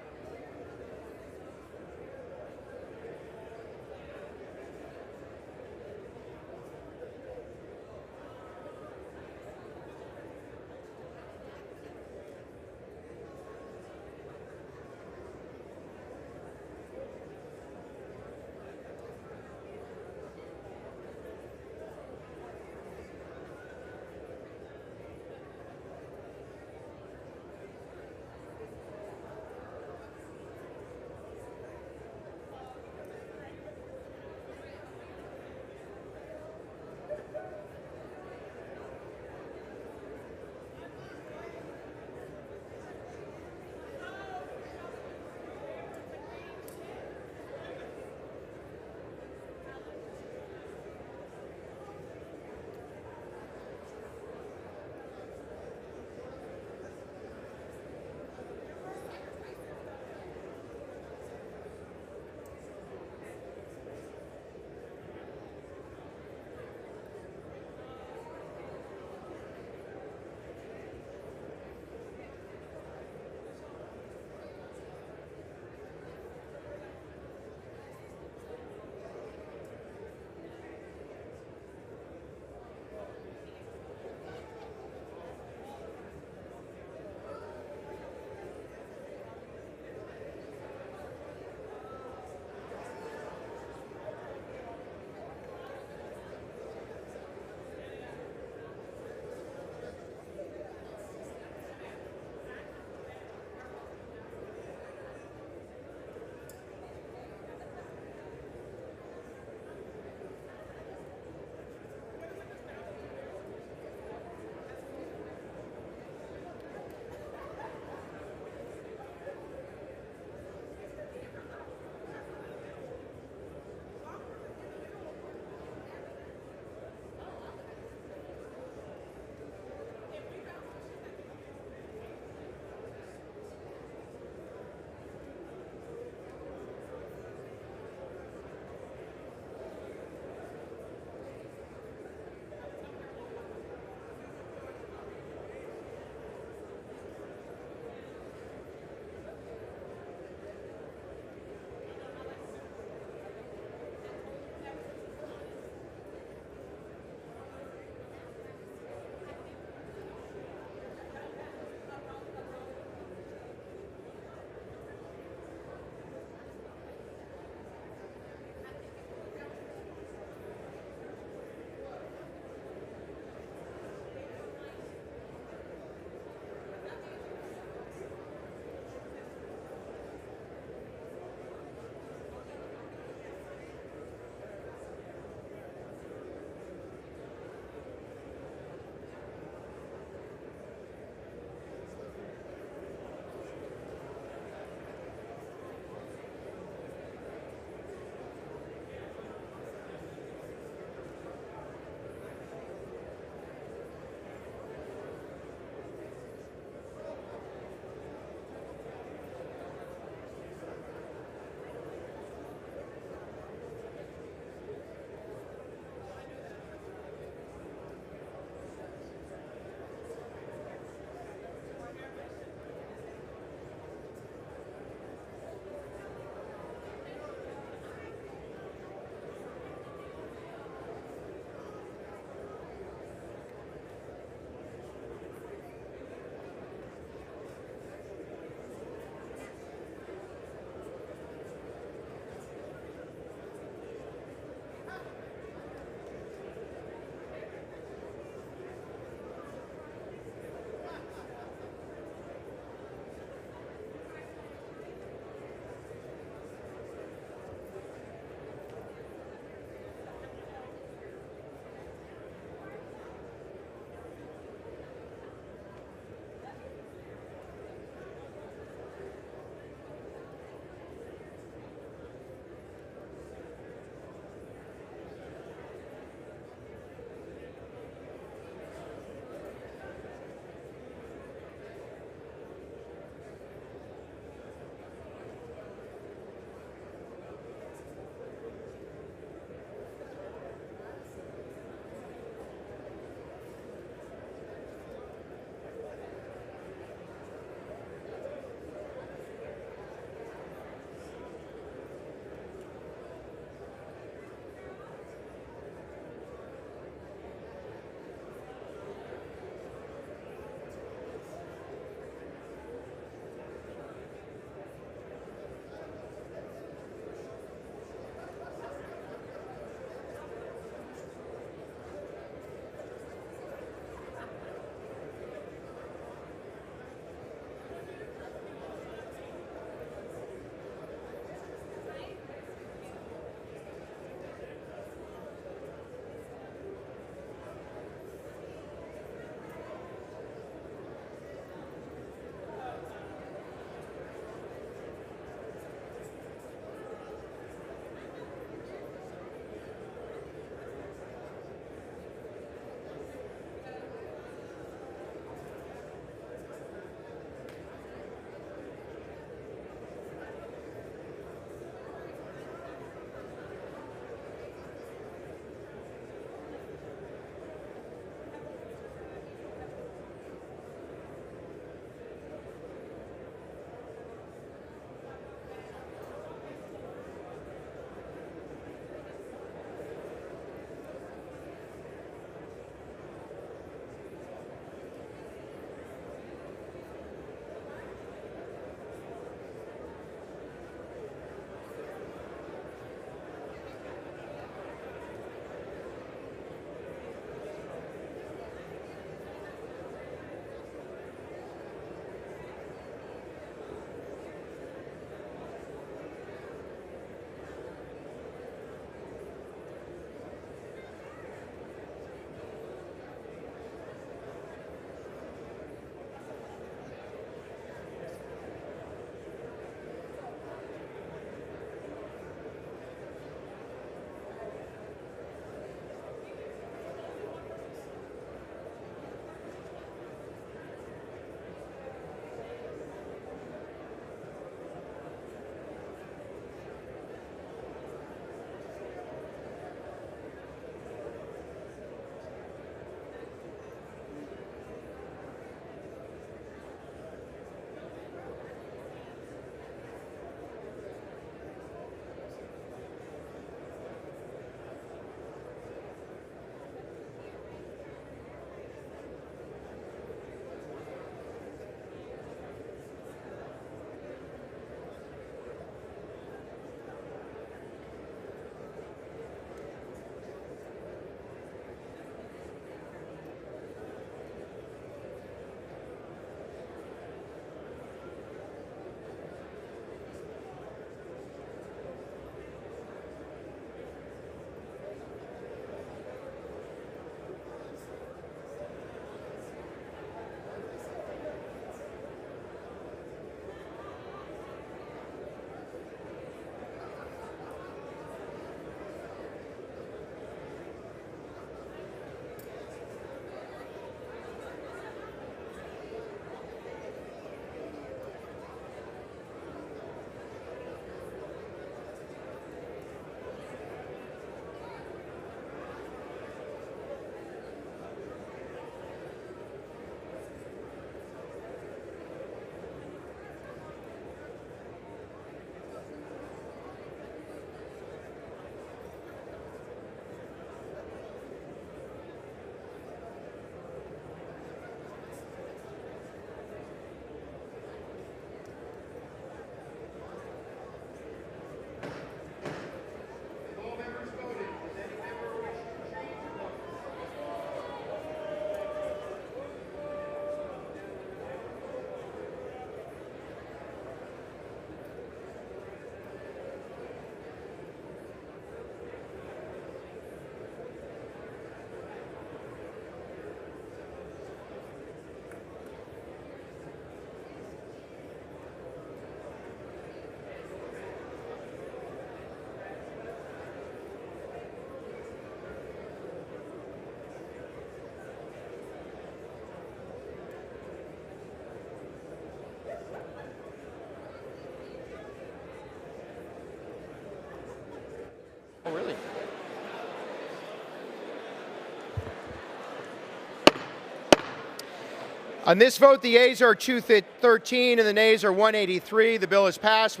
On this vote, the yeas are 213 and the nays are 183. The bill is passed.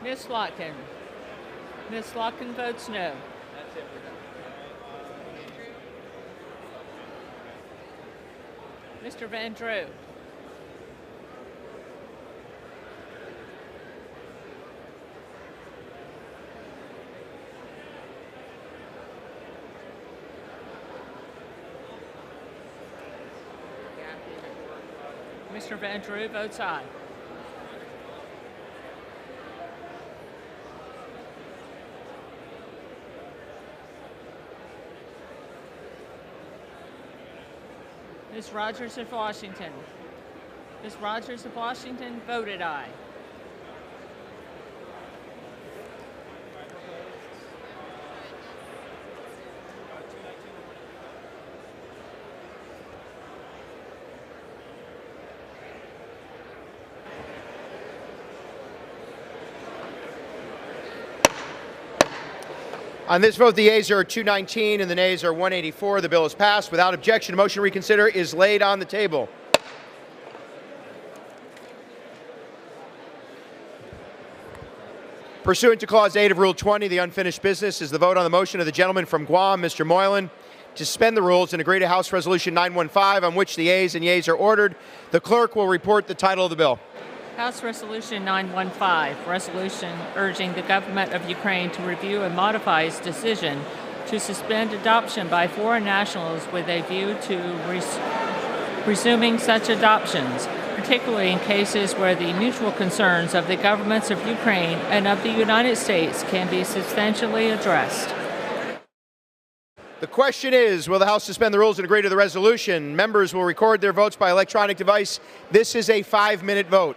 Ms. Slotkin. Ms. Slotkin votes no. Mr. Van Drew. Mr. Van Drew votes aye. Ms. Rogers of Washington. Ms. Rogers of Washington voted aye. On this vote, the yeas are 219 and the nays are 184. The bill is passed. Without objection, a motion to reconsider is laid on the table. Pursuant to Clause 8 of Rule 20, the unfinished business is the vote on the motion of the gentleman from Guam, Mr. Moylan, to suspend the rules and agree to House Resolution 915, on which the ayes and yeas are ordered. The clerk will report the title of the bill. House Resolution 915, resolution urging the government of Ukraine to review and modify its decision to suspend adoption by foreign nationals with a view to resuming such adoptions, particularly in cases where the mutual concerns of the governments of Ukraine and of the United States can be substantially addressed. The question is, will the House suspend the rules and agree to the resolution? Members will record their votes by electronic device. This is a 5-minute vote.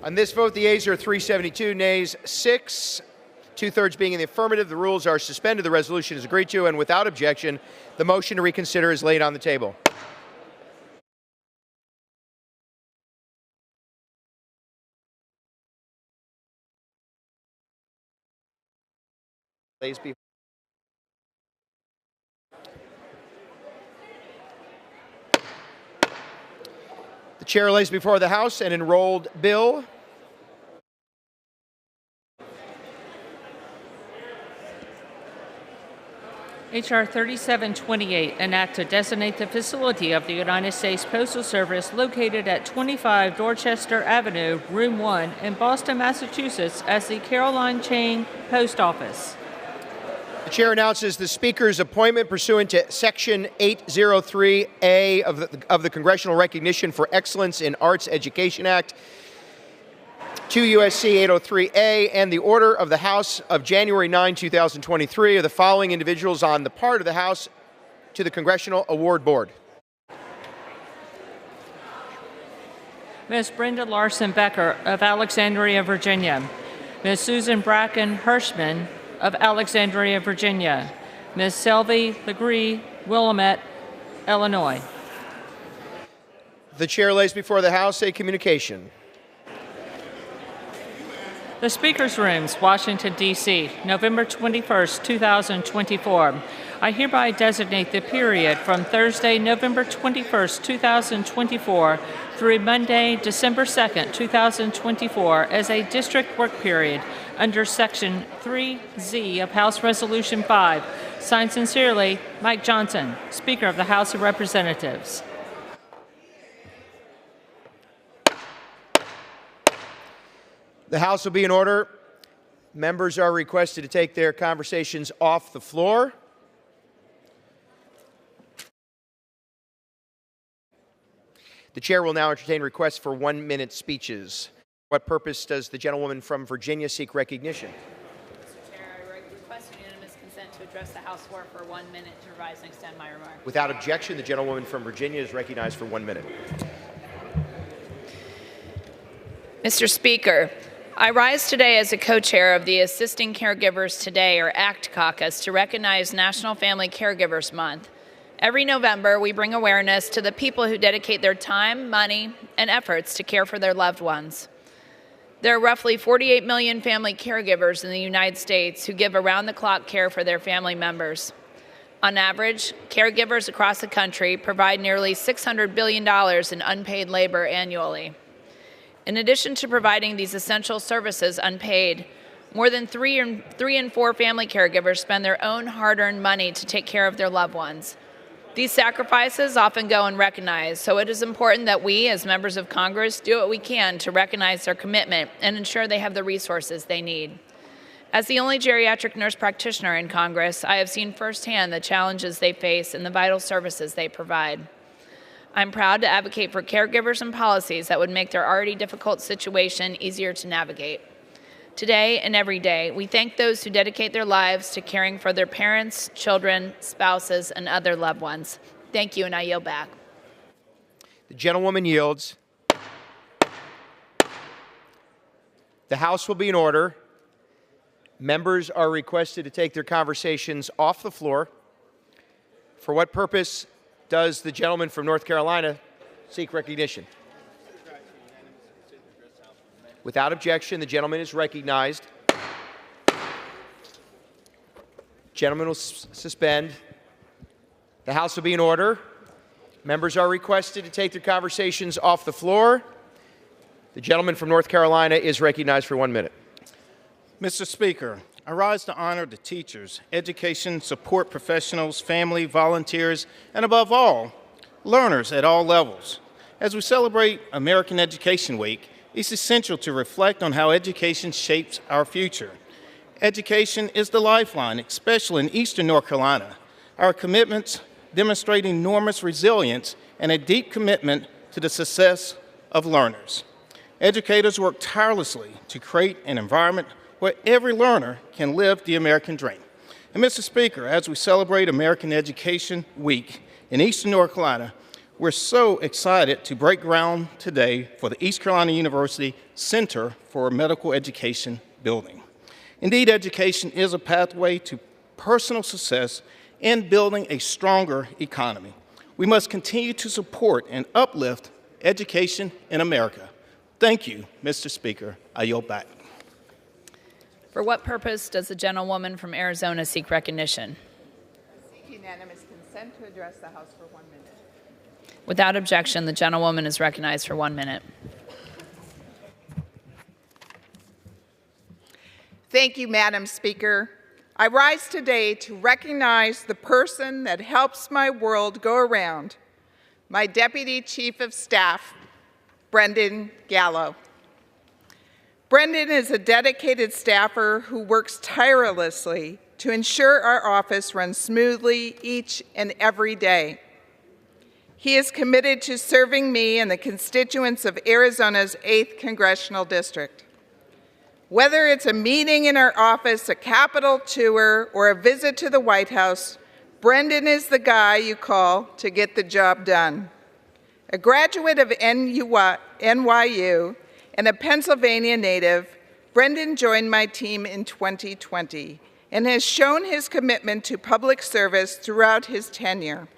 On this vote, the ayes are 372, nays 6, two-thirds being in the affirmative. The rules are suspended. The resolution is agreed to, and without objection, the motion to reconsider is laid on the table. The chair lays before the House an enrolled bill. H.R. 3728, an act to designate the facility of the United States Postal Service located at 25 Dorchester Avenue, Room 1 in Boston, Massachusetts as the Caroline Chain Post Office. The chair announces the Speaker's appointment pursuant to Section 803A of the Congressional Recognition for Excellence in Arts Education Act, 2 U.S.C. 803A, and the order of the House of January 9, 2023 of the following individuals on the part of the House to the Congressional Award Board. Ms. Brenda Larson Becker of Alexandria, Virginia. Ms. Susan Bracken Hirschman of Alexandria, Virginia. Ms. Selby Legree Willamette, Illinois. The chair lays before the House a communication. The Speaker's Rooms, Washington, D.C., November 21st, 2024. I hereby designate the period from Thursday, November 21st, 2024 through Monday, December 2nd, 2024 as a district work period under Section 3Z of House Resolution 5. Signed sincerely, Mike Johnson, Speaker of the House of Representatives. The House will be in order. Members are requested to take their conversations off the floor. The chair will now entertain requests for 1-minute speeches. What purpose does the gentlewoman from Virginia seek recognition? Mr. Chair, I request unanimous consent to address the House floor for 1 minute to revise and extend my remarks. Without objection, the gentlewoman from Virginia is recognized for 1 minute. Mr. Speaker, I rise today as a co-chair of the Assisting Caregivers Today, or ACT caucus, to recognize National Family Caregivers Month. Every November, we bring awareness to the people who dedicate their time, money, and efforts to care for their loved ones. There are roughly 48 million family caregivers in the United States who give around-the-clock care for their family members. On average, caregivers across the country provide nearly $600 billion in unpaid labor annually. In addition to providing these essential services unpaid, more than 3 in 4 family caregivers spend their own hard-earned money to take care of their loved ones. These sacrifices often go unrecognized, so it is important that we, as members of Congress, do what we can to recognize their commitment and ensure they have the resources they need. As the only geriatric nurse practitioner in Congress, I have seen firsthand the challenges they face and the vital services they provide. I'm proud to advocate for caregivers and policies that would make their already difficult situation easier to navigate. Today and every day, we thank those who dedicate their lives to caring for their parents, children, spouses, and other loved ones. Thank you, and I yield back. The gentlewoman yields. The House will be in order. Members are requested to take their conversations off the floor. For what purpose does the gentleman from North Carolina seek recognition? Without objection, the gentleman is recognized. Gentleman will suspend. The House will be in order. Members are requested to take their conversations off the floor. The gentleman from North Carolina is recognized for 1 minute. Mr. Speaker, I rise to honor the teachers, education support professionals, family, volunteers, and above all, learners at all levels. As we celebrate American Education Week, it's essential to reflect on how education shapes our future. Education is the lifeline, especially in Eastern North Carolina. Our commitments demonstrate enormous resilience and a deep commitment to the success of learners. Educators work tirelessly to create an environment where every learner can live the American dream. And Mr. Speaker, as we celebrate American Education Week in Eastern North Carolina, We're so excited to break ground today for the East Carolina University Center for Medical Education building. Indeed, education is a pathway to personal success and building a stronger economy. We must continue to support and uplift education in America. Thank you, Mr. Speaker. I yield back. For what purpose does the gentlewoman from Arizona seek recognition? I seek unanimous consent to address the House for 1 minute. Without objection, the gentlewoman is recognized for 1 minute. Thank you, Madam Speaker. I rise today to recognize the person that helps my world go around, my Deputy Chief of Staff, Brendan Gallo. Brendan is a dedicated staffer who works tirelessly to ensure our office runs smoothly each and every day. He is committed to serving me and the constituents of Arizona's 8th Congressional District. Whether it's a meeting in our office, a Capitol tour, or a visit to the White House, Brendan is the guy you call to get the job done. A graduate of NYU and a Pennsylvania native, Brendan joined my team in 2020 and has shown his commitment to public service throughout his tenure.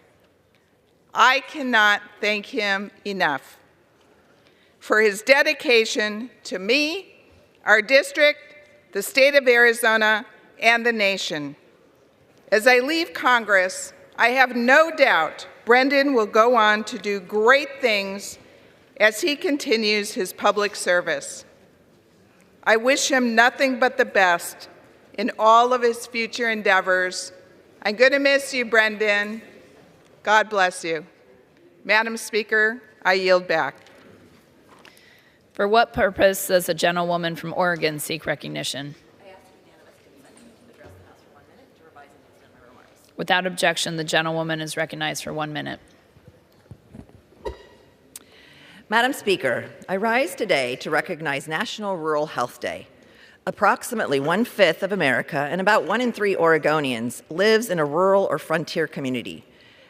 I cannot thank him enough for his dedication to me, our district, the state of Arizona, and the nation. As I leave Congress, I have no doubt Brendan will go on to do great things as he continues his public service. I wish him nothing but the best in all of his future endeavors. I'm going to miss you, Brendan. God bless you. Madam Speaker, I yield back. For what purpose does the gentlewoman from Oregon seek recognition? I ask unanimous consent to address the House for 1 minute to revise and extend my remarks. Without objection, the gentlewoman is recognized for 1 minute. Madam Speaker, I rise today to recognize National Rural Health Day. Approximately 1/5 of America and about 1 in 3 Oregonians lives in a rural or frontier community.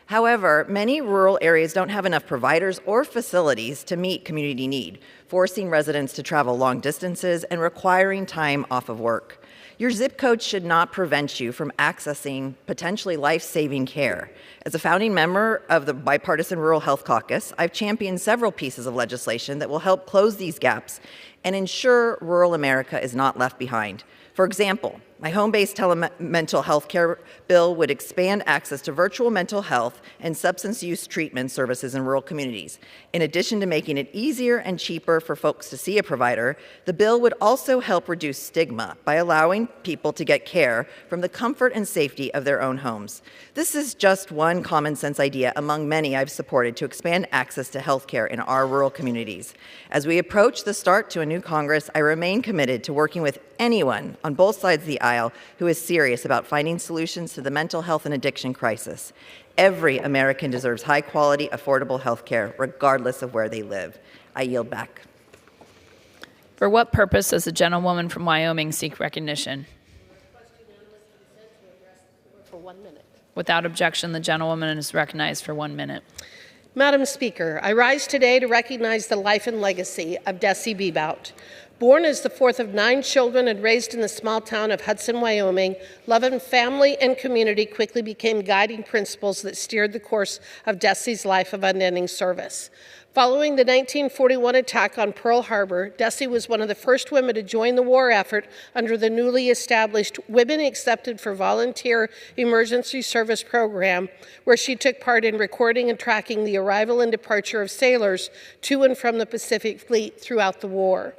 However, many rural areas don't have enough providers or facilities to meet community need, forcing residents to travel long distances and requiring time off of work. Your zip code should not prevent you from accessing potentially life-saving care. As a founding member of the Bipartisan Rural Health Caucus, I've championed several pieces of legislation that will help close these gaps and ensure rural America is not left behind. For example, my home-based mental health care bill would expand access to virtual mental health and substance use treatment services in rural communities. In addition to making it easier and cheaper for folks to see a provider, the bill would also help reduce stigma by allowing people to get care from the comfort and safety of their own homes. This is just one common sense idea among many I've supported to expand access to health care in our rural communities. As we approach the start to a new Congress, I remain committed to working with anyone on both sides of the aisle who is serious about finding solutions to the mental health and addiction crisis. Every American deserves high-quality, affordable health care, regardless of where they live. I yield back. For what purpose does the gentlewoman from Wyoming seek recognition? For 1 minute. Without objection, the gentlewoman is recognized for 1 minute. Madam Speaker, I rise today to recognize the life and legacy of Desi Bebout. Born as the 4th of 9 children and raised in the small town of Hudson, Wyoming, love and family and community quickly became guiding principles that steered the course of Desi's life of unending service. Following the 1941 attack on Pearl Harbor, Desi was one of the first women to join the war effort under the newly established Women Accepted for Volunteer Emergency Service program, where she took part in recording and tracking the arrival and departure of sailors to and from the Pacific Fleet throughout the war.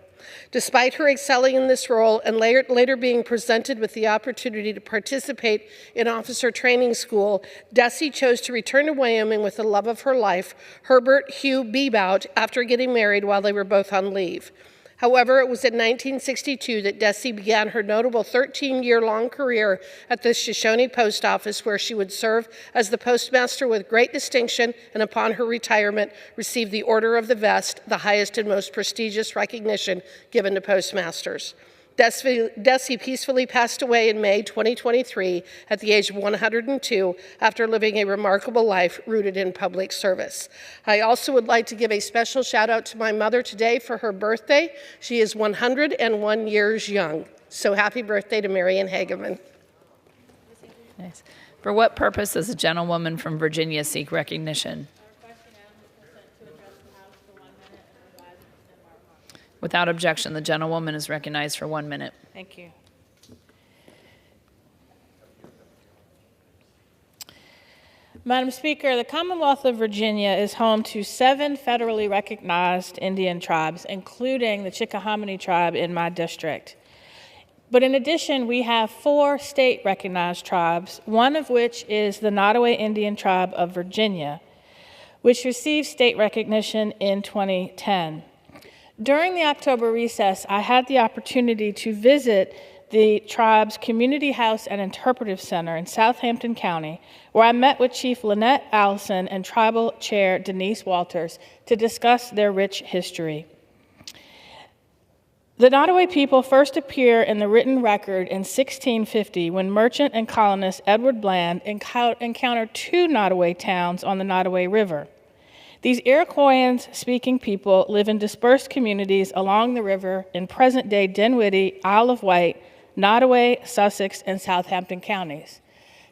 Despite her excelling in this role and later being presented with the opportunity to participate in officer training school, Desi chose to return to Wyoming with the love of her life, Herbert Hugh Bebout, after getting married while they were both on leave. However, it was in 1962 that Desi began her notable 13-year-long career at the Shoshone Post Office, where she would serve as the postmaster with great distinction, and upon her retirement, received the Order of the Vest, the highest and most prestigious recognition given to postmasters. Desi peacefully passed away in May 2023 at the age of 102 after living a remarkable life rooted in public service. I also would like to give a special shout out to my mother today for her birthday. She is 101 years young. So happy birthday to Marion Hageman. Nice. For what purpose does a gentlewoman from Virginia seek recognition? Without objection, the gentlewoman is recognized for 1 minute. Thank you. Madam Speaker, the Commonwealth of Virginia is home to 7 federally recognized Indian tribes, including the Chickahominy tribe in my district. But in addition, we have 4 state-recognized tribes, one of which is the Nottoway Indian Tribe of Virginia, which received state recognition in 2010. During the October recess, I had the opportunity to visit the tribe's Community House and Interpretive Center in Southampton County, where I met with Chief Lynette Allison and Tribal Chair Denise Walters to discuss their rich history. The Nottoway people first appear in the written record in 1650 when merchant and colonist Edward Bland encountered 2 Nottoway towns on the Nottoway River. These Iroquoian-speaking people live in dispersed communities along the river in present-day Dinwiddie, Isle of Wight, Nottoway, Sussex, and Southampton counties.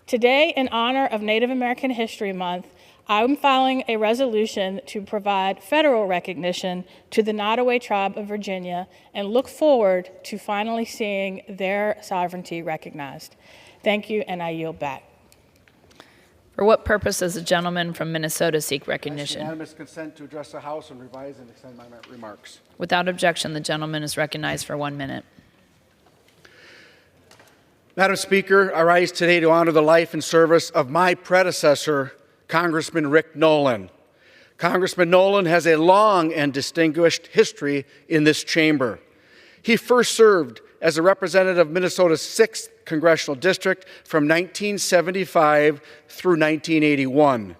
Today, in honor of Native American History Month, I'm filing a resolution to provide federal recognition to the Nottoway Tribe of Virginia and look forward to finally seeing their sovereignty recognized. Thank you, and I yield back. For what purpose does the gentleman from Minnesota seek recognition? Unanimous consent to address the House and revise and extend my remarks. Without objection, the gentleman is recognized for 1 minute. Madam Speaker, I rise today to honor the life and service of my predecessor, Congressman Rick Nolan. Congressman Nolan has a long and distinguished history in this chamber. He first served as a representative of Minnesota's 6th Congressional District from 1975 through 1981,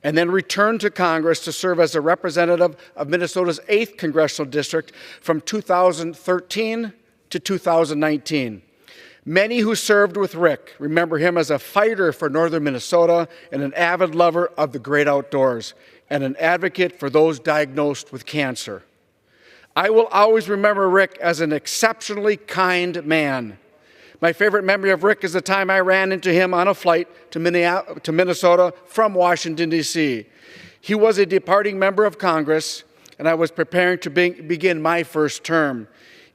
and then returned to Congress to serve as a representative of Minnesota's 8th Congressional District from 2013 to 2019. Many who served with Rick remember him as a fighter for northern Minnesota and an avid lover of the great outdoors and an advocate for those diagnosed with cancer. I will always remember Rick as an exceptionally kind man. My favorite memory of Rick is the time I ran into him on a flight to Minnesota from Washington, D.C. He was a departing member of Congress, and I was preparing to begin my first term.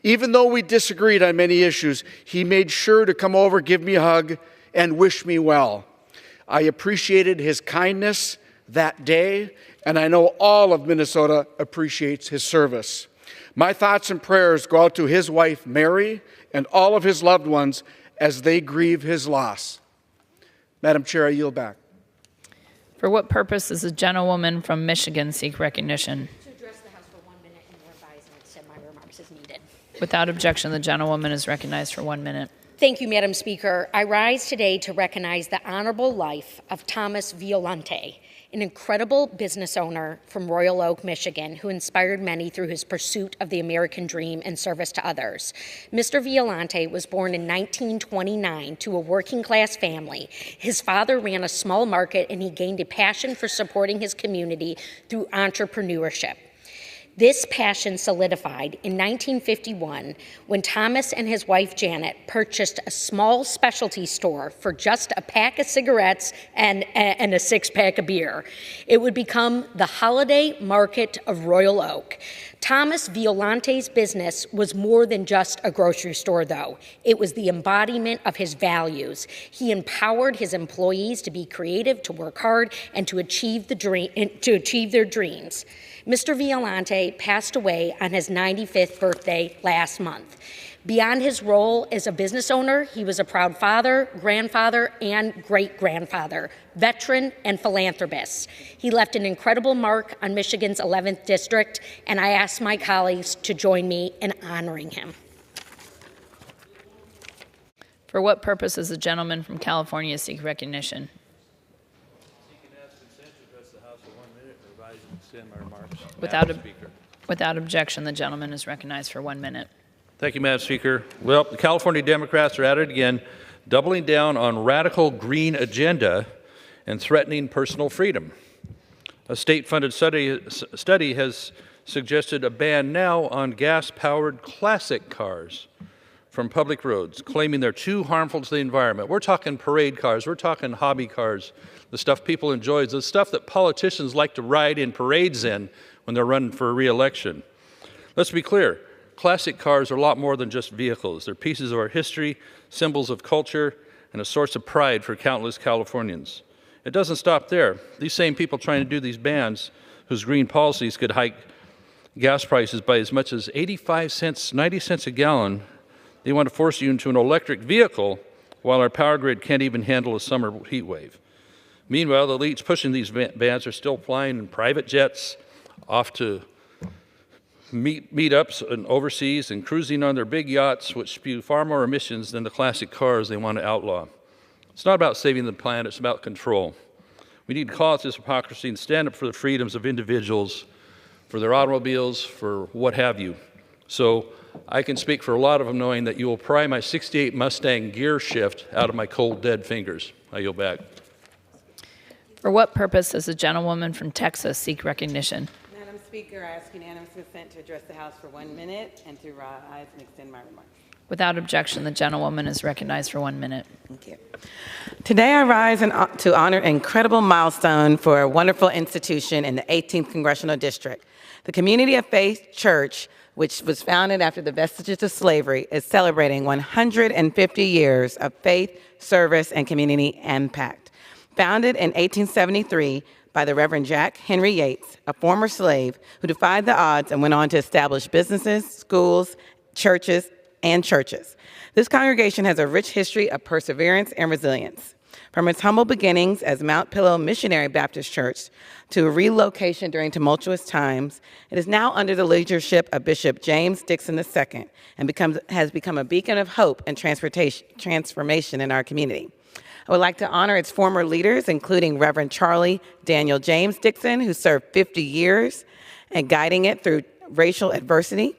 Even though we disagreed on many issues, he made sure to come over, give me a hug, and wish me well. I appreciated his kindness that day, and I know all of Minnesota appreciates his service. My thoughts and prayers go out to his wife, Mary, and all of his loved ones as they grieve his loss. Madam Chair, I yield back. For what purpose does a gentlewoman from Michigan seek recognition? To address the House for 1 minute and revise and extend my remarks as needed. Without objection, the gentlewoman is recognized for 1 minute. Thank you, Madam Speaker. I rise today to recognize the honorable life of Thomas Violante, an incredible business owner from Royal Oak, Michigan, who inspired many through his pursuit of the American dream and service to others. Mr. Violante was born in 1929 to a working-class family. His father ran a small market, and he gained a passion for supporting his community through entrepreneurship. This passion solidified in 1951 when Thomas and his wife Janet purchased a small specialty store for just a pack of cigarettes and a 6-pack of beer. It would become the Holiday Market of Royal Oak. Thomas Violante's business was more than just a grocery store, though. It was the embodiment of his values. He empowered his employees to be creative, to work hard, and to achieve their dreams. Mr. Violante passed away on his 95th birthday last month. Beyond his role as a business owner, he was a proud father, grandfather, and great-grandfather, veteran, and philanthropist. He left an incredible mark on Michigan's 11th district, and I ask my colleagues to join me in honoring him. For what purpose does the gentleman from California seek recognition? Without objection, the gentleman is recognized for 1 minute. Thank you, Madam Speaker. Well, the California Democrats are at it again, doubling down on radical green agenda and threatening personal freedom. A state-funded study has suggested a ban now on gas-powered classic cars from public roads, claiming they're too harmful to the environment. We're talking parade cars, we're talking hobby cars, the stuff people enjoy, the stuff that politicians like to ride in parades in when they're running for re-election. Let's be clear, classic cars are a lot more than just vehicles. They're pieces of our history, symbols of culture, and a source of pride for countless Californians. It doesn't stop there. These same people trying to do these bans, whose green policies could hike gas prices by as much as 85 cents, 90 cents a gallon, they want to force you into an electric vehicle while our power grid can't even handle a summer heat wave. Meanwhile, the elites pushing these bans are still flying in private jets off to meetups and overseas and cruising on their big yachts, which spew far more emissions than the classic cars they want to outlaw. It's not about saving the planet, it's about control. We need to call out this hypocrisy and stand up for the freedoms of individuals, for their automobiles, for what have you. So I can speak for a lot of them knowing that you will pry my 68 Mustang gear shift out of my cold, dead fingers. I yield back. For what purpose does the gentlewoman from Texas seek recognition? Madam Speaker, I ask unanimous consent to address the House for 1 minute and to rise and extend my remarks. Without objection, the gentlewoman is recognized for 1 minute. Thank you. Today I rise to honor an incredible milestone for a wonderful institution in the 18th Congressional District. The Community of Faith Church, which was founded after the vestiges of slavery, is celebrating 150 years of faith, service, and community impact. Founded in 1873 by the Reverend Jack Henry Yates, a former slave who defied the odds and went on to establish businesses, schools, churches. This congregation has a rich history of perseverance and resilience. From its humble beginnings as Mount Pillow Missionary Baptist Church to a relocation during tumultuous times, it is now under the leadership of Bishop James Dixon II and has become a beacon of hope and transformation in our community. I would like to honor its former leaders, including Reverend Charlie Daniel James Dixon, who served 50 years and guiding it through racial adversity.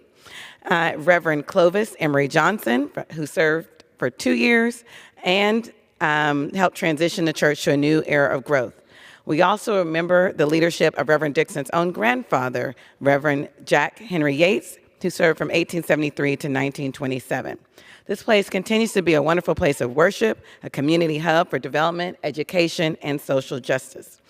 Reverend Clovis Emery Johnson, who served for 2 years and helped transition the church to a new era of growth. We also remember the leadership of Reverend Dixon's own grandfather, Reverend Jack Henry Yates, who served from 1873 to 1927. This place continues to be a wonderful place of worship, a community hub for development, education, and social justice.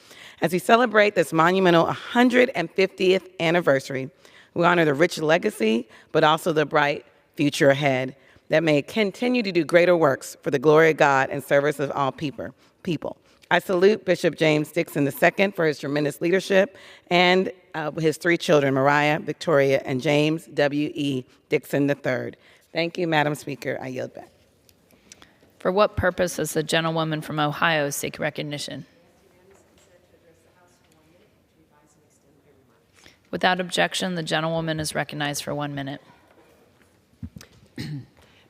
As we celebrate this monumental 150th anniversary, we honor the rich legacy, but also the bright future ahead that may continue to do greater works for the glory of God and service of all people. I salute Bishop James Dixon II for his tremendous leadership and his 3 children, Mariah, Victoria, and James W.E. Dixon III. Thank you, Madam Speaker. I yield back. For what purpose does the gentlewoman from Ohio seek recognition? Without objection, the gentlewoman is recognized for 1 minute.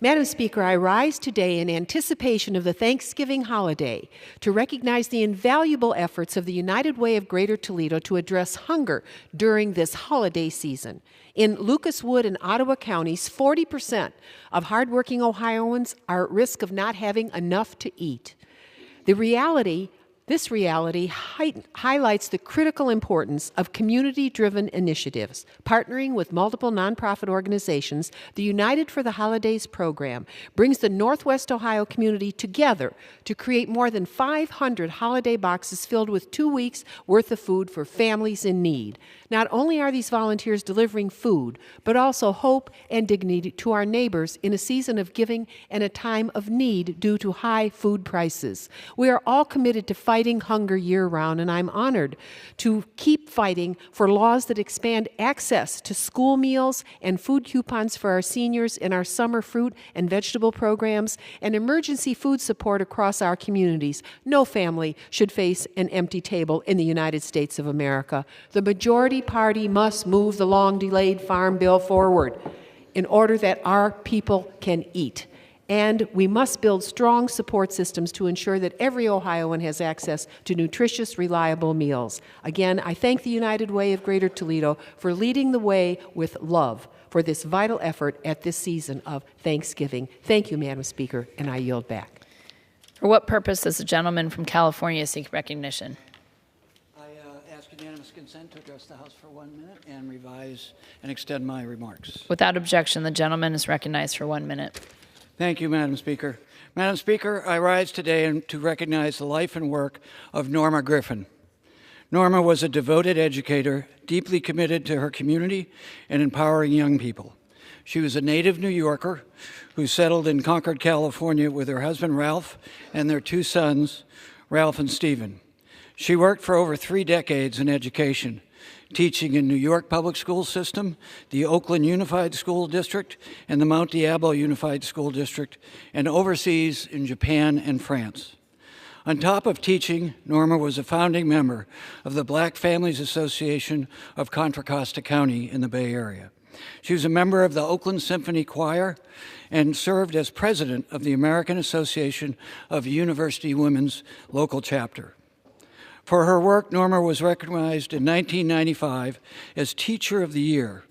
Madam Speaker, I rise today in anticipation of the Thanksgiving holiday to recognize the invaluable efforts of the United Way of Greater Toledo to address hunger during this holiday season. In Lucas Wood and Ottawa counties, 40% of hardworking Ohioans are at risk of not having enough to eat. This reality highlights the critical importance of community-driven initiatives. Partnering with multiple nonprofit organizations, the United for the Holidays program brings the Northwest Ohio community together to create more than 500 holiday boxes filled with 2 weeks' worth of food for families in need. Not only are these volunteers delivering food, but also hope and dignity to our neighbors in a season of giving and a time of need due to high food prices. We are all committed to fighting hunger year-round, and I'm honored to keep fighting for laws that expand access to school meals and food coupons for our seniors in our summer fruit and vegetable programs and emergency food support across our communities. No family should face an empty table in the United States of America. The majority party must move the long-delayed Farm Bill forward in order that our people can eat. And we must build strong support systems to ensure that every Ohioan has access to nutritious, reliable meals. Again, I thank the United Way of Greater Toledo for leading the way with love for this vital effort at this season of Thanksgiving. Thank you, Madam Speaker, and I yield back. For what purpose does the gentleman from California seek recognition? I ask unanimous consent to address the House for 1 minute and revise and extend my remarks. Without objection, the gentleman is recognized for 1 minute. Thank you, Madam Speaker. Madam Speaker, I rise today to recognize the life and work of Norma Griffin. Norma was a devoted educator, deeply committed to her community and empowering young people. She was a native New Yorker who settled in Concord, California with her husband, Ralph, and their 2 sons, Ralph and Stephen. She worked for over 3 decades in education, teaching in New York Public School System, the Oakland Unified School District, and the Mount Diablo Unified School District, and overseas in Japan and France. On top of teaching, Norma was a founding member of the Black Families Association of Contra Costa County in the Bay Area. She was a member of the Oakland Symphony Choir and served as president of the American Association of University Women's local chapter. For her work, Norma was recognized in 1995 as Teacher of the Year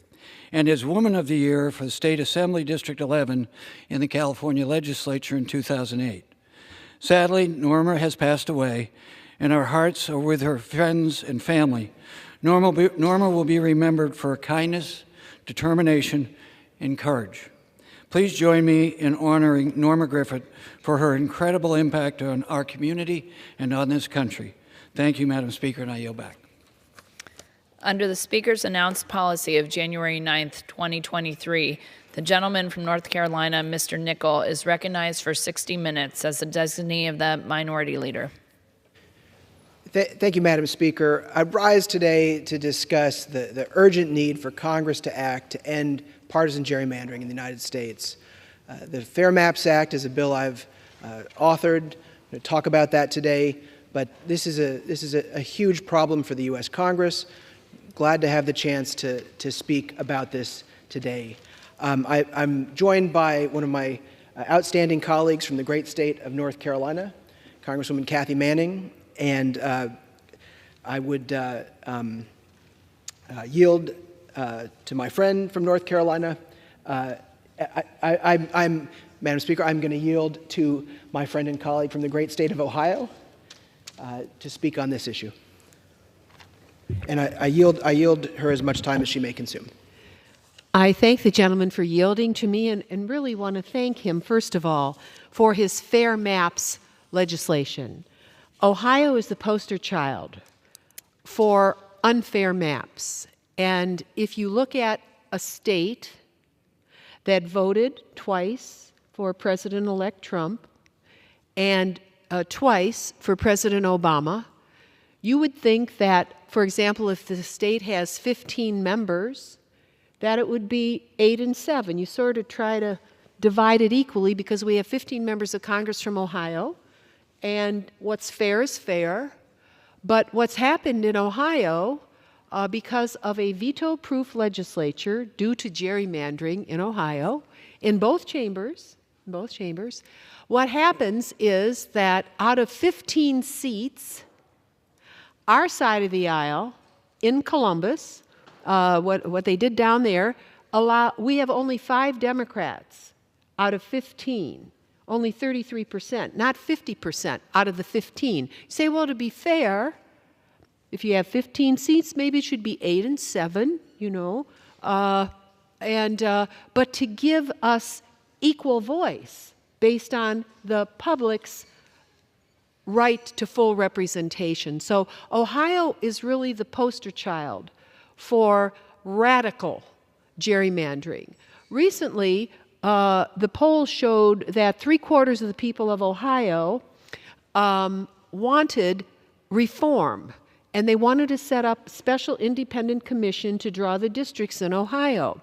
and as Woman of the Year for the State Assembly District 11 in the California Legislature in 2008. Sadly, Norma has passed away, and our hearts are with her friends and family. Norma will be remembered for her kindness, determination, and courage. Please join me in honoring Norma Griffin for her incredible impact on our community and on this country. Thank you, Madam Speaker, and I yield back. Under the Speaker's announced policy of January 9th, 2023, the gentleman from North Carolina, Mr. Nickel, is recognized for 60 minutes as the designee of the Minority Leader. Thank you, Madam Speaker. I rise today to discuss the urgent need for Congress to act to end partisan gerrymandering in the United States. The Fair Maps Act is a bill I've authored. I'm going to talk about that today, but this is a huge problem for the U.S. Congress. Glad to have the chance to speak about this today. I'm joined by one of my outstanding colleagues from the great state of North Carolina, Congresswoman Kathy Manning, and I would yield to my friend from North Carolina. Madam Speaker, I'm going to yield to my friend and colleague from the great state of Ohio to speak on this issue. And I yield her as much time as she may consume. I thank the gentleman for yielding to me and really want to thank him, first of all, for his Fair Maps legislation. Ohio is the poster child for unfair maps. And if you look at a state that voted twice for President-elect Trump and twice for President Obama, you would think that, for example, if the state has 15 members, that it would be 8 and 7. You sort of try to divide it equally because we have 15 members of Congress from Ohio, and what's fair is fair. But what's happened in Ohio, because of a veto-proof legislature due to gerrymandering in Ohio, in both chambers, what happens is that out of 15 seats, our side of the aisle in Columbus, what they did down there, we have only 5 Democrats out of 15, only 33%, not 50% out of the 15. You say, well, to be fair, if you have 15 seats, maybe it should be 8 and 7, you know, but to give us equal voice based on the public's right to full representation. So Ohio is really the poster child for radical gerrymandering. Recently, the polls showed that 3/4 of the people of Ohio wanted reform, and they wanted to set up a special independent commission to draw the districts in Ohio.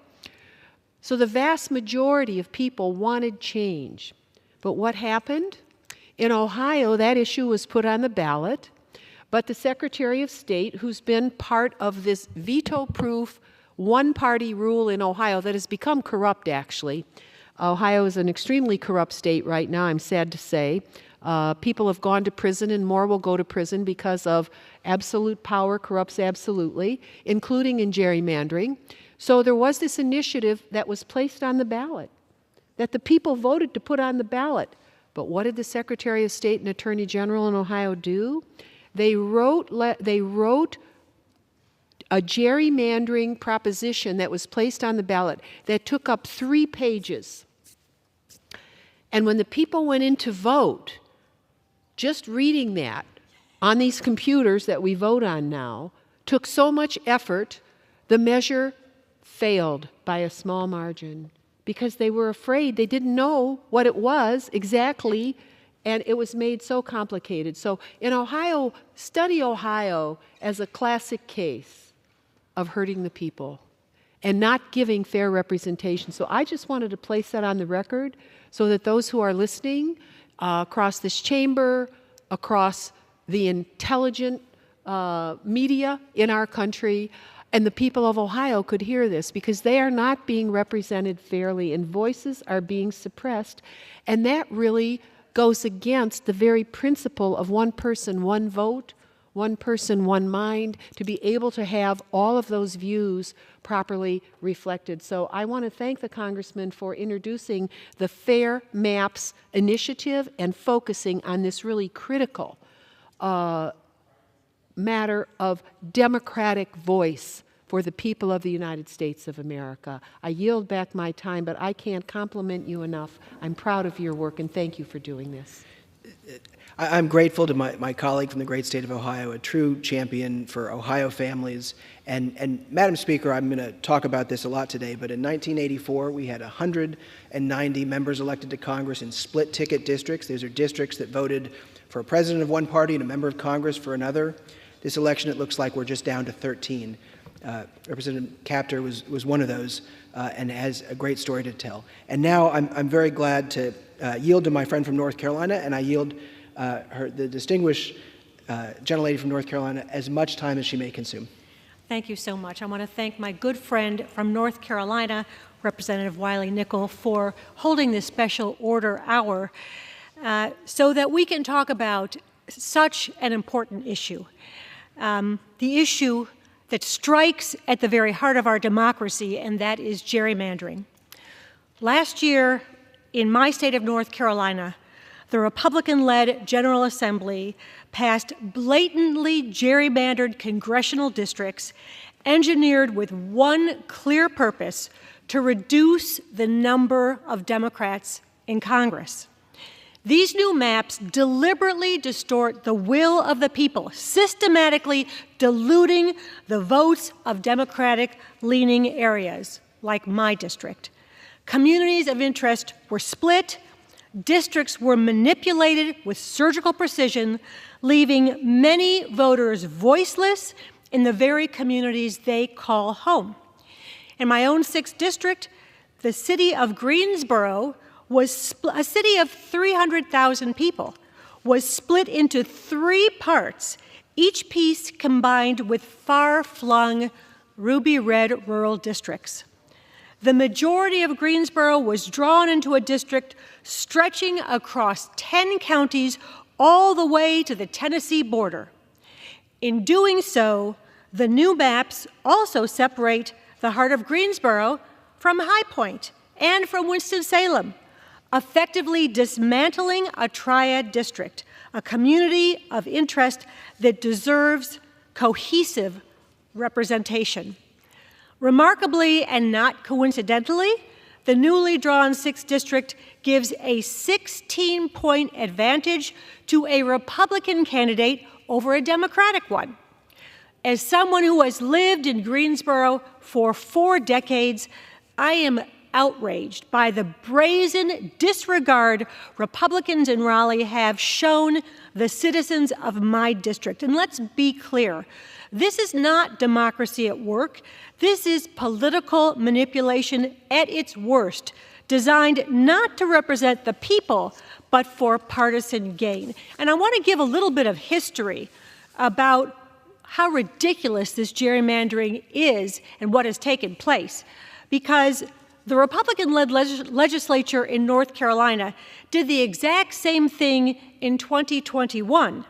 So the vast majority of people wanted change. But what happened? In Ohio, that issue was put on the ballot, but the Secretary of State, who's been part of this veto-proof one-party rule in Ohio that has become corrupt, actually. Ohio is an extremely corrupt state right now, I'm sad to say. People have gone to prison and more will go to prison because of absolute power corrupts absolutely, including in gerrymandering. So there was this initiative that was placed on the ballot, that the people voted to put on the ballot. But what did the Secretary of State and Attorney General in Ohio do? They wrote a gerrymandering proposition that was placed on the ballot that took up 3 pages. And when the people went in to vote, just reading that on these computers that we vote on now took so much effort, the measure failed by a small margin because they were afraid. They didn't know what it was exactly, and it was made so complicated. So in Ohio, study Ohio as a classic case of hurting the people and not giving fair representation. So I just wanted to place that on the record so that those who are listening across this chamber, across the intelligent media in our country, and the people of Ohio could hear this, because they are not being represented fairly and voices are being suppressed. And that really goes against the very principle of one person, one vote, one person, one mind, to be able to have all of those views properly reflected. So I want to thank the Congressman for introducing the Fair Maps initiative and focusing on this really critical matter of democratic voice for the people of the United States of America. I yield back my time, but I can't compliment you enough. I'm proud of your work, and thank you for doing this. I'm grateful to my colleague from the great state of Ohio, a true champion for Ohio families. And Madam Speaker, I'm going to talk about this a lot today, but in 1984, we had 190 members elected to Congress in split-ticket districts. These are districts that voted for a president of one party and a member of Congress for another. This election, it looks like we're just down to 13. Representative Kaptur was one of those and has a great story to tell. And now I'm very glad to yield to my friend from North Carolina, and I yield the distinguished gentlelady from North Carolina as much time as she may consume. Thank you so much. I want to thank my good friend from North Carolina, Representative Wiley Nickel, for holding this special order hour so that we can talk about such an important issue. The issue that strikes at the very heart of our democracy, and that is gerrymandering. Last year, in my state of North Carolina, the Republican-led General Assembly passed blatantly gerrymandered congressional districts engineered with one clear purpose: to reduce the number of Democrats in Congress. These new maps deliberately distort the will of the people, systematically diluting the votes of Democratic-leaning areas, like my district. Communities of interest were split, districts were manipulated with surgical precision, leaving many voters voiceless in the very communities they call home. In my own 6th district, the city of Greensboro was a city of 300,000 people, was split into 3 parts, each piece combined with far-flung ruby red rural districts. The majority of Greensboro was drawn into a district stretching across 10 counties all the way to the Tennessee border. In doing so, the new maps also separate the heart of Greensboro from High Point and from Winston-Salem, effectively dismantling a triad district, a community of interest that deserves cohesive representation. Remarkably and not coincidentally, the newly drawn 6th district gives a 16-point advantage to a Republican candidate over a Democratic one. As someone who has lived in Greensboro for 4 decades, I am outraged by the brazen disregard Republicans in Raleigh have shown the citizens of my district. And let's be clear, this is not democracy at work. This is political manipulation at its worst, designed not to represent the people, but for partisan gain. And I want to give a little bit of history about how ridiculous this gerrymandering is and what has taken place, because the Republican-led legislature in North Carolina did the exact same thing in 2021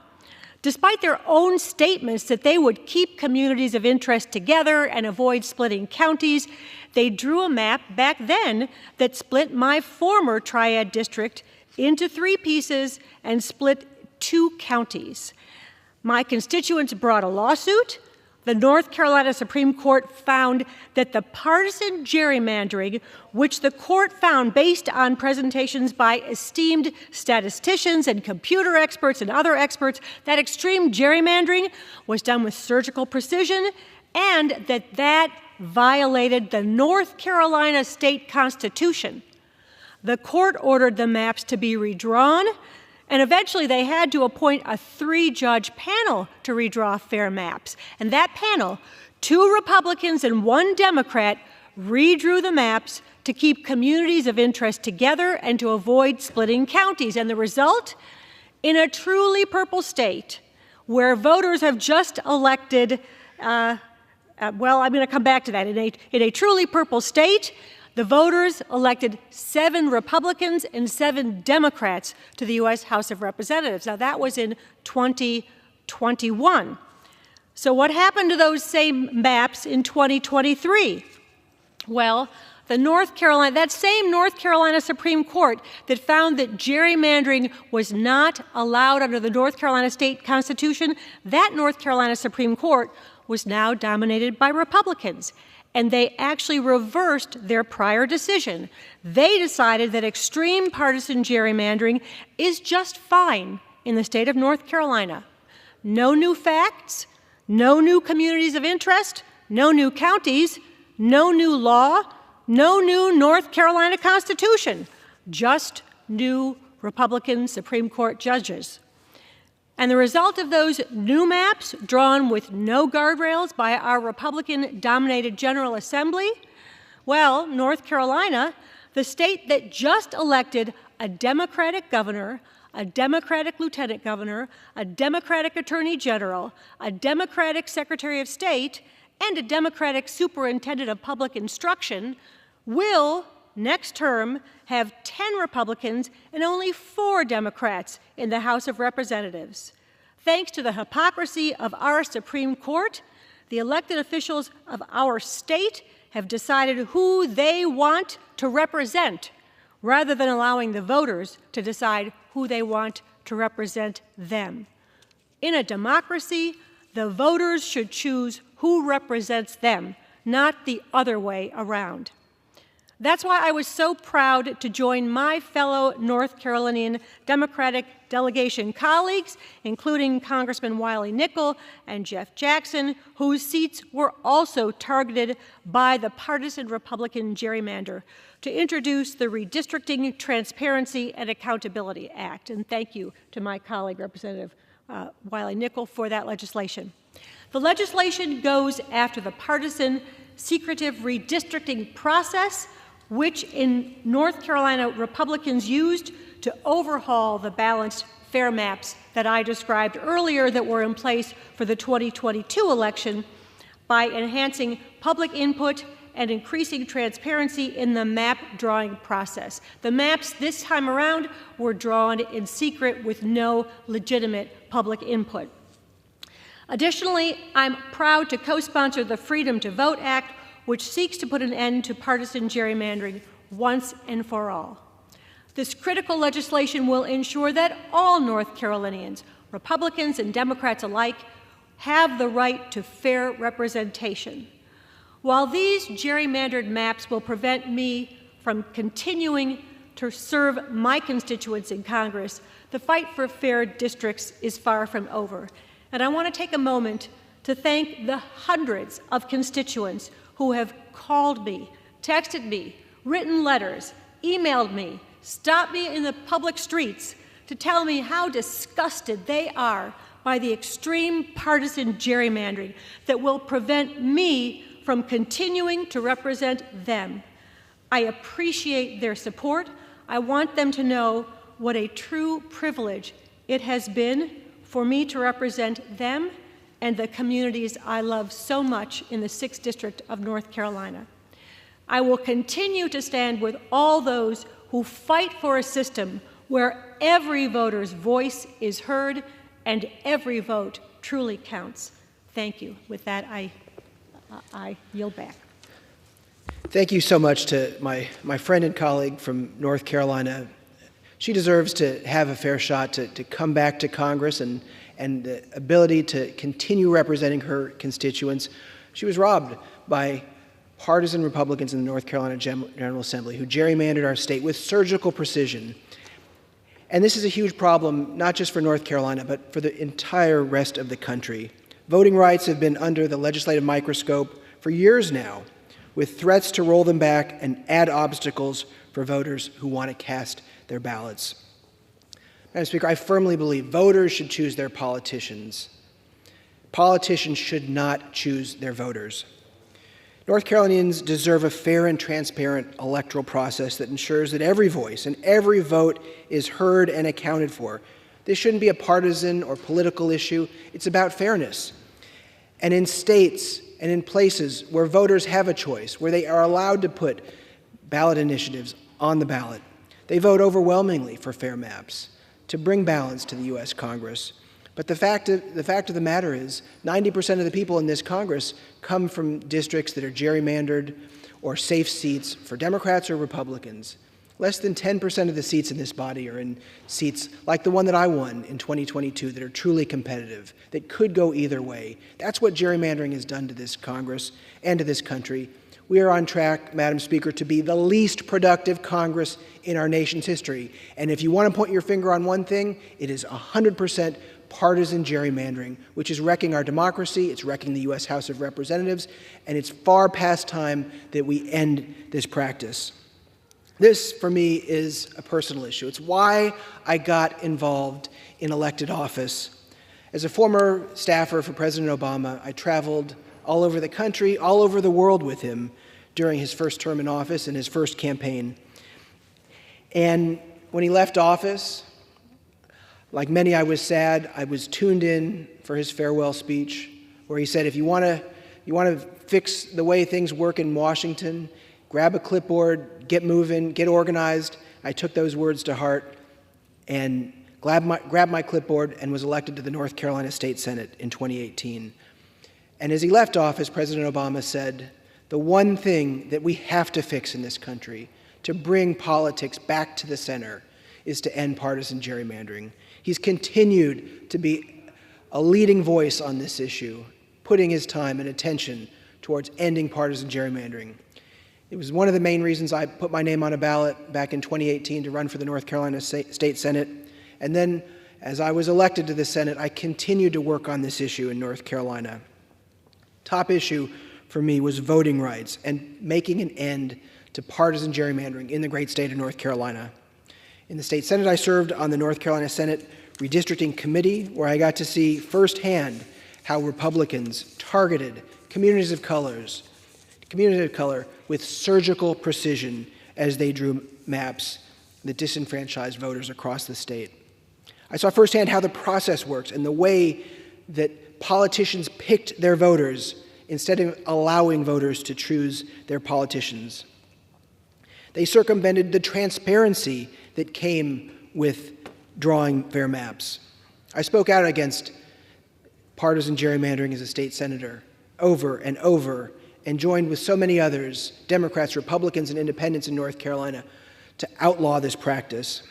Despite their own statements that they would keep communities of interest together and avoid splitting counties, they drew a map back then that split my former Triad district into 3 pieces and split 2 counties. My constituents brought a lawsuit. The North Carolina Supreme Court found that the partisan gerrymandering, which the court found based on presentations by esteemed statisticians and computer experts and other experts, that extreme gerrymandering was done with surgical precision, and that violated the North Carolina state constitution. The court ordered the maps to be redrawn, and eventually they had to appoint a 3-judge panel to redraw fair maps. And that panel, 2 Republicans and 1 Democrat, redrew the maps to keep communities of interest together and to avoid splitting counties. And the result? In a truly purple state, where voters have just elected, well, I'm going to come back to that. In a truly purple state, the voters elected 7 Republicans and 7 Democrats to the U.S. House of Representatives. Now, that was in 2021. So what happened to those same maps in 2023? Well, that same North Carolina Supreme Court that found that gerrymandering was not allowed under the North Carolina state constitution, that North Carolina Supreme Court was now dominated by Republicans. And they actually reversed their prior decision. They decided that extreme partisan gerrymandering is just fine in the state of North Carolina. No new facts, no new communities of interest, no new counties, no new law, no new North Carolina Constitution, just new Republican Supreme Court judges. And the result of those new maps, drawn with no guardrails by our Republican-dominated General Assembly, well, North Carolina, the state that just elected a Democratic governor, a Democratic lieutenant governor, a Democratic attorney general, a Democratic secretary of state, and a Democratic superintendent of public instruction, will, next term, have 10 Republicans and only 4 Democrats in the House of Representatives. Thanks to the hypocrisy of our Supreme Court, the elected officials of our state have decided who they want to represent, rather than allowing the voters to decide who they want to represent them. In a democracy, the voters should choose who represents them, not the other way around. That's why I was so proud to join my fellow North Carolinian Democratic delegation colleagues, including Congressman Wiley Nickel and Jeff Jackson, whose seats were also targeted by the partisan Republican gerrymander, to introduce the Redistricting, Transparency, and Accountability Act. And thank you to my colleague, Representative Wiley Nickel, for that legislation. The legislation goes after the partisan, secretive redistricting process which in North Carolina Republicans used to overhaul the balanced fair maps that I described earlier that were in place for the 2022 election by enhancing public input and increasing transparency in the map drawing process. The maps this time around were drawn in secret with no legitimate public input. Additionally, I'm proud to co-sponsor the Freedom to Vote Act, which seeks to put an end to partisan gerrymandering once and for all. This critical legislation will ensure that all North Carolinians, Republicans and Democrats alike, have the right to fair representation. While these gerrymandered maps will prevent me from continuing to serve my constituents in Congress, the fight for fair districts is far from over. And I want to take a moment to thank the hundreds of constituents who have called me, texted me, written letters, emailed me, stopped me in the public streets to tell me how disgusted they are by the extreme partisan gerrymandering that will prevent me from continuing to represent them. I appreciate their support. I want them to know what a true privilege it has been for me to represent them and the communities I love so much in the 6th District of North Carolina. I will continue to stand with all those who fight for a system where every voter's voice is heard and every vote truly counts. Thank you. With that, I yield back. Thank you so much to my friend and colleague from North Carolina. She deserves to have a fair shot to come back to Congress and the ability to continue representing her constituents. She was robbed by partisan Republicans in the North Carolina General Assembly who gerrymandered our state with surgical precision. And this is a huge problem, not just for North Carolina, but for the entire rest of the country. Voting rights have been under the legislative microscope for years now, with threats to roll them back and add obstacles for voters who want to cast their ballots. Madam Speaker, I firmly believe voters should choose their politicians. Politicians should not choose their voters. North Carolinians deserve a fair and transparent electoral process that ensures that every voice and every vote is heard and accounted for. This shouldn't be a partisan or political issue. It's about fairness. And in states and in places where voters have a choice, where they are allowed to put ballot initiatives on the ballot, they vote overwhelmingly for fair maps to bring balance to the U.S. Congress. But the fact of the matter is 90% of the people in this Congress come from districts that are gerrymandered or safe seats for Democrats or Republicans. Less than 10% of the seats in this body are in seats like the one that I won in 2022 that are truly competitive, that could go either way. That's what gerrymandering has done to this Congress and to this country. We are on track, Madam Speaker, to be the least productive Congress in our nation's history. And if you want to point your finger on one thing, it is 100% partisan gerrymandering, which is wrecking our democracy, it's wrecking the U.S. House of Representatives, and it's far past time that we end this practice. This, for me, is a personal issue. It's why I got involved in elected office. As a former staffer for President Obama, I traveled all over the country, all over the world with him during his first term in office and his first campaign. And when he left office, like many, I was sad. I was tuned in for his farewell speech, where he said, if you want to fix the way things work in Washington, grab a clipboard, get moving, get organized. I took those words to heart and grabbed my clipboard and was elected to the North Carolina State Senate in 2018. And as he left office, President Obama said, the one thing that we have to fix in this country to bring politics back to the center is to end partisan gerrymandering. He's continued to be a leading voice on this issue, putting his time and attention towards ending partisan gerrymandering. It was one of the main reasons I put my name on a ballot back in 2018 to run for the North Carolina State Senate. And then, as I was elected to the Senate, I continued to work on this issue in North Carolina. Top issue for me was voting rights and making an end to partisan gerrymandering in the great state of North Carolina. In the state Senate, I served on the North Carolina Senate Redistricting Committee, where I got to see firsthand how Republicans targeted communities of color with surgical precision as they drew maps that disenfranchised voters across the state. I saw firsthand how the process works and the way that politicians picked their voters instead of allowing voters to choose their politicians. They circumvented the transparency that came with drawing fair maps. I spoke out against partisan gerrymandering as a state senator over and over, and joined with so many others, Democrats, Republicans, and independents in North Carolina, to outlaw this practice.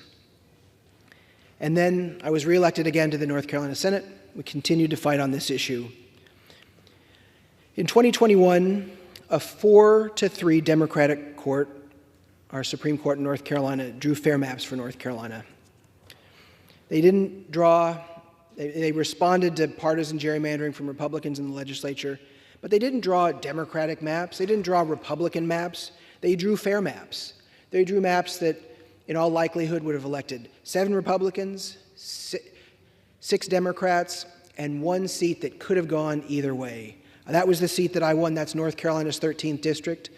And then I was reelected again to the North Carolina Senate. We continued to fight on this issue. In 2021, a 4-3 Democratic court, our Supreme Court in North Carolina, drew fair maps for North Carolina. They responded to partisan gerrymandering from Republicans in the legislature, but they didn't draw Democratic maps. They didn't draw Republican maps. They drew fair maps. They drew maps that, in all likelihood, would have elected 7 Republicans, 6 Democrats, and 1 seat that could have gone either way. That was the seat that I won. That's North Carolina's 13th district.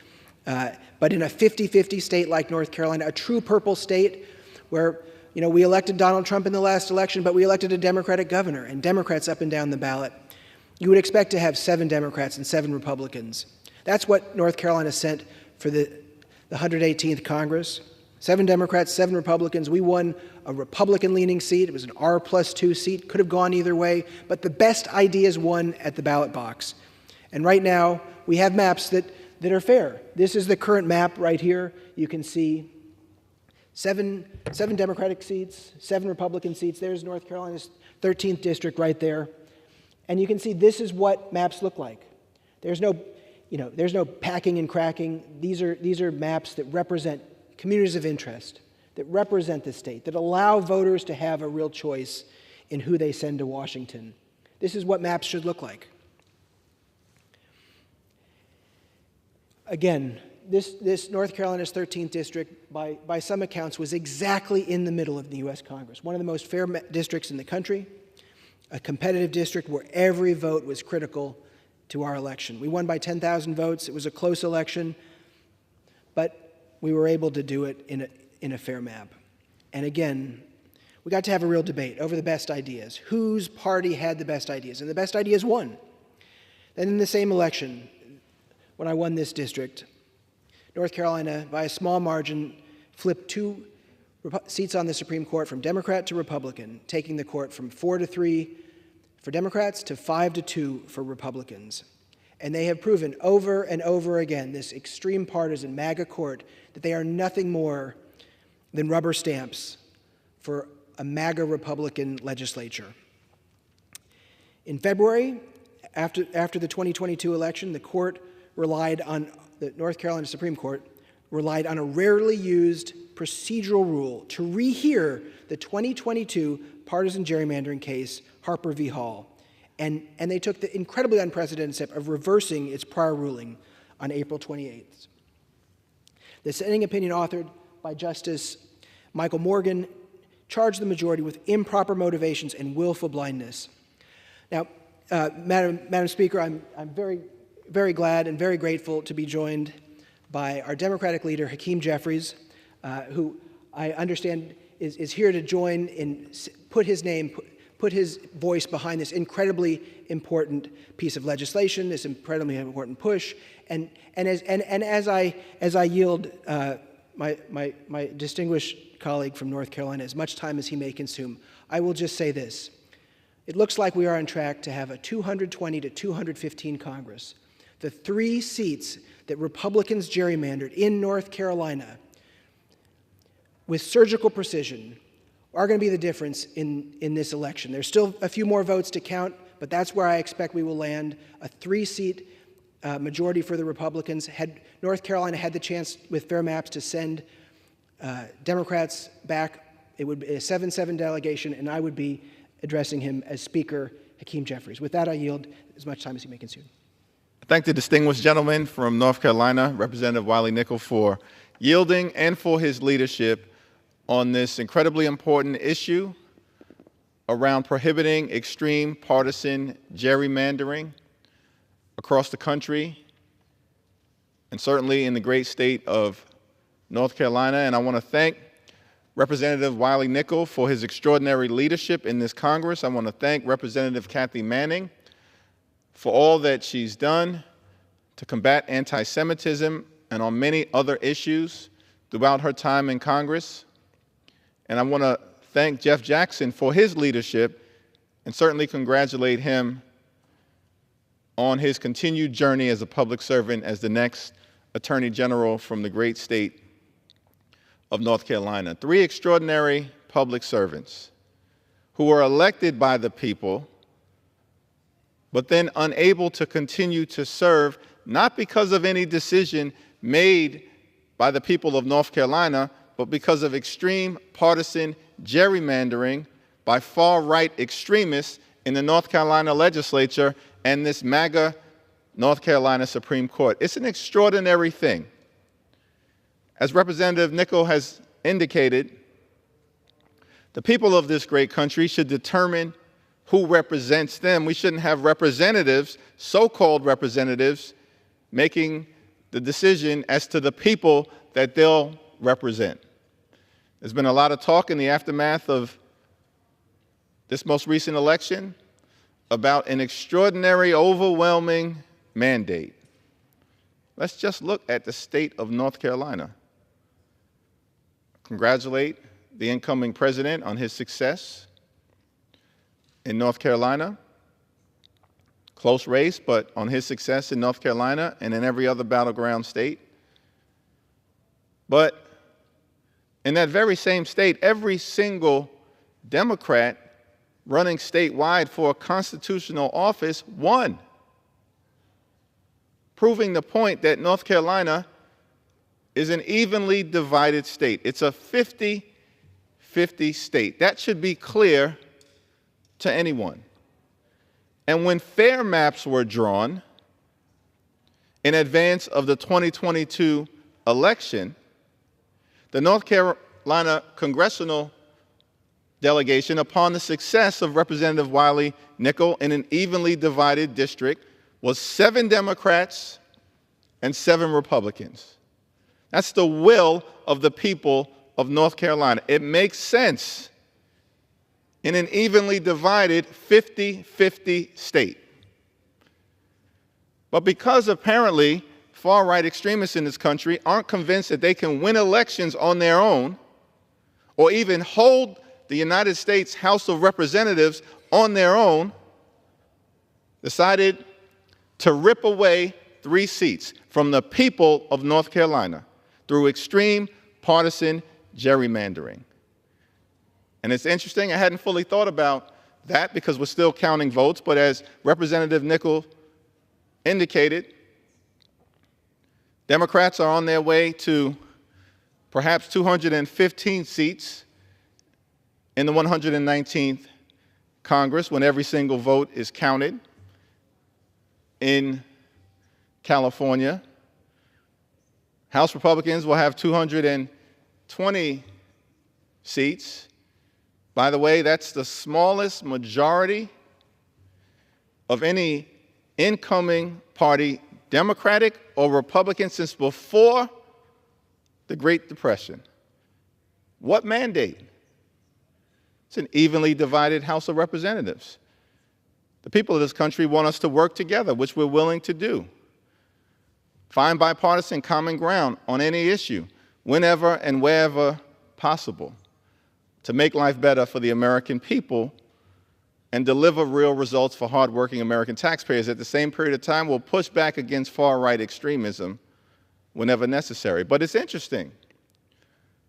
But in a 50-50 state like North Carolina, a true purple state where, we elected Donald Trump in the last election, but we elected a Democratic governor and Democrats up and down the ballot, you would expect to have 7 Democrats and 7 Republicans. That's what North Carolina sent for the 118th Congress. 7 Democrats, 7 Republicans. We won a Republican-leaning seat. It was an R+2 seat. Could have gone either way, but the best ideas won at the ballot box. And right now, we have maps that are fair. This is the current map right here. You can see seven Democratic seats, 7 Republican seats. There's North Carolina's 13th district right there. And you can see this is what maps look like. There's no packing and cracking. These are maps that represent communities of interest, that represent the state, that allow voters to have a real choice in who they send to Washington. This is what maps should look like. Again, this North Carolina's 13th district, by some accounts, was exactly in the middle of the U.S. Congress, one of the most fair districts in the country, a competitive district where every vote was critical to our election. We won by 10,000 votes. It was a close election, but we were able to do it in a fair map. And again, we got to have a real debate over the best ideas. Whose party had the best ideas? And the best ideas won. Then in the same election, when I won this district, North Carolina, by a small margin, flipped 2 seats on the Supreme Court from Democrat to Republican, taking the court from 4-3 for Democrats to 5-2 for Republicans. And they have proven over and over again, this extreme partisan MAGA court, that they are nothing more than rubber stamps for a MAGA Republican legislature. In February, after the 2022 election, the North Carolina Supreme Court relied on a rarely used procedural rule to rehear the 2022 partisan gerrymandering case, Harper v. Hall. And they took the incredibly unprecedented step of reversing its prior ruling on April 28th. The dissenting opinion authored by Justice Michael Morgan charged the majority with improper motivations and willful blindness. Now, Madam Speaker, I'm very, very glad and very grateful to be joined by our Democratic leader, Hakeem Jeffries, who I understand is here to join and put his voice behind this incredibly important piece of legislation, this incredibly important push. And as I yield my distinguished colleague from North Carolina as much time as he may consume, I will just say this. It looks like we are on track to have a 220 to 215 Congress. The 3 seats that Republicans gerrymandered in North Carolina with surgical precision are going to be the difference in this election. There's still a few more votes to count, but that's where I expect we will land. A 3-seat majority for the Republicans. Had North Carolina had the chance with fair maps to send Democrats back, it would be a 7-7 delegation, and I would be addressing him as Speaker Hakeem Jeffries. With that, I yield as much time as he may consume. I thank the distinguished gentleman from North Carolina, Representative Wiley Nickel, for yielding and for his leadership on this incredibly important issue around prohibiting extreme partisan gerrymandering across the country, and certainly in the great state of North Carolina. And I want to thank Representative Wiley Nickel for his extraordinary leadership in this Congress. I want to thank Representative Kathy Manning for all that she's done to combat anti-Semitism and on many other issues throughout her time in Congress. And I want to thank Jeff Jackson for his leadership and certainly congratulate him on his continued journey as a public servant as the next Attorney General from the great state of North Carolina. 3 extraordinary public servants who were elected by the people, but then unable to continue to serve, not because of any decision made by the people of North Carolina, but because of extreme partisan gerrymandering by far-right extremists in the North Carolina legislature and this MAGA North Carolina Supreme Court. It's an extraordinary thing. As Representative Nickel has indicated, the people of this great country should determine who represents them. We shouldn't have representatives, so-called representatives, making the decision as to the people that they'll represent. There's been a lot of talk in the aftermath of this most recent election about an extraordinary, overwhelming mandate. Let's just look at the state of North Carolina. congratulate the incoming president on his success in North Carolina. Close race, but on his success in North Carolina and in every other battleground state. But in that very same state, every single Democrat running statewide for a constitutional office won, proving the point that North Carolina is an evenly divided state. It's a 50-50 state. That should be clear to anyone. And when fair maps were drawn in advance of the 2022 election, the North Carolina congressional delegation, upon the success of Representative Wiley Nickel in an evenly divided district, was 7 Democrats and 7 Republicans. That's the will of the people of North Carolina. It makes sense in an evenly divided 50-50 state. But because apparently far-right extremists in this country aren't convinced that they can win elections on their own or even hold the United States House of Representatives on their own, decided to rip away 3 seats from the people of North Carolina through extreme partisan gerrymandering. And it's interesting, I hadn't fully thought about that because we're still counting votes, but as Representative Nickel indicated, Democrats are on their way to perhaps 215 seats in the 119th Congress when every single vote is counted. In California, House Republicans will have 220 seats. By the way, that's the smallest majority of any incoming party, Democratic or Republican, since before the Great Depression. What mandate? It's an evenly divided House of Representatives. The people of this country want us to work together, which we're willing to do. Find bipartisan common ground on any issue, whenever and wherever possible, to make life better for the American people and deliver real results for hardworking American taxpayers. At the same period of time, we'll push back against far-right extremism whenever necessary. But it's interesting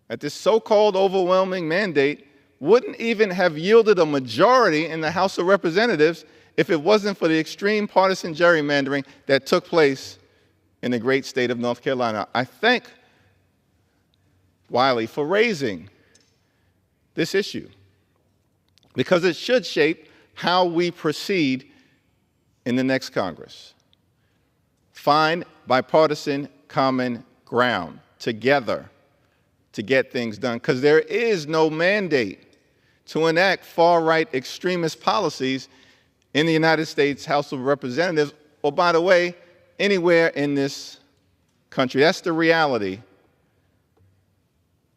that this so-called overwhelming mandate wouldn't even have yielded a majority in the House of Representatives if it wasn't for the extreme partisan gerrymandering that took place in the great state of North Carolina. I thank Wiley for raising this issue because it should shape how we proceed in the next Congress. Find bipartisan common ground together to get things done, because there is no mandate to enact far-right extremist policies in the United States House of Representatives, or, by the way, anywhere in this country. That's the reality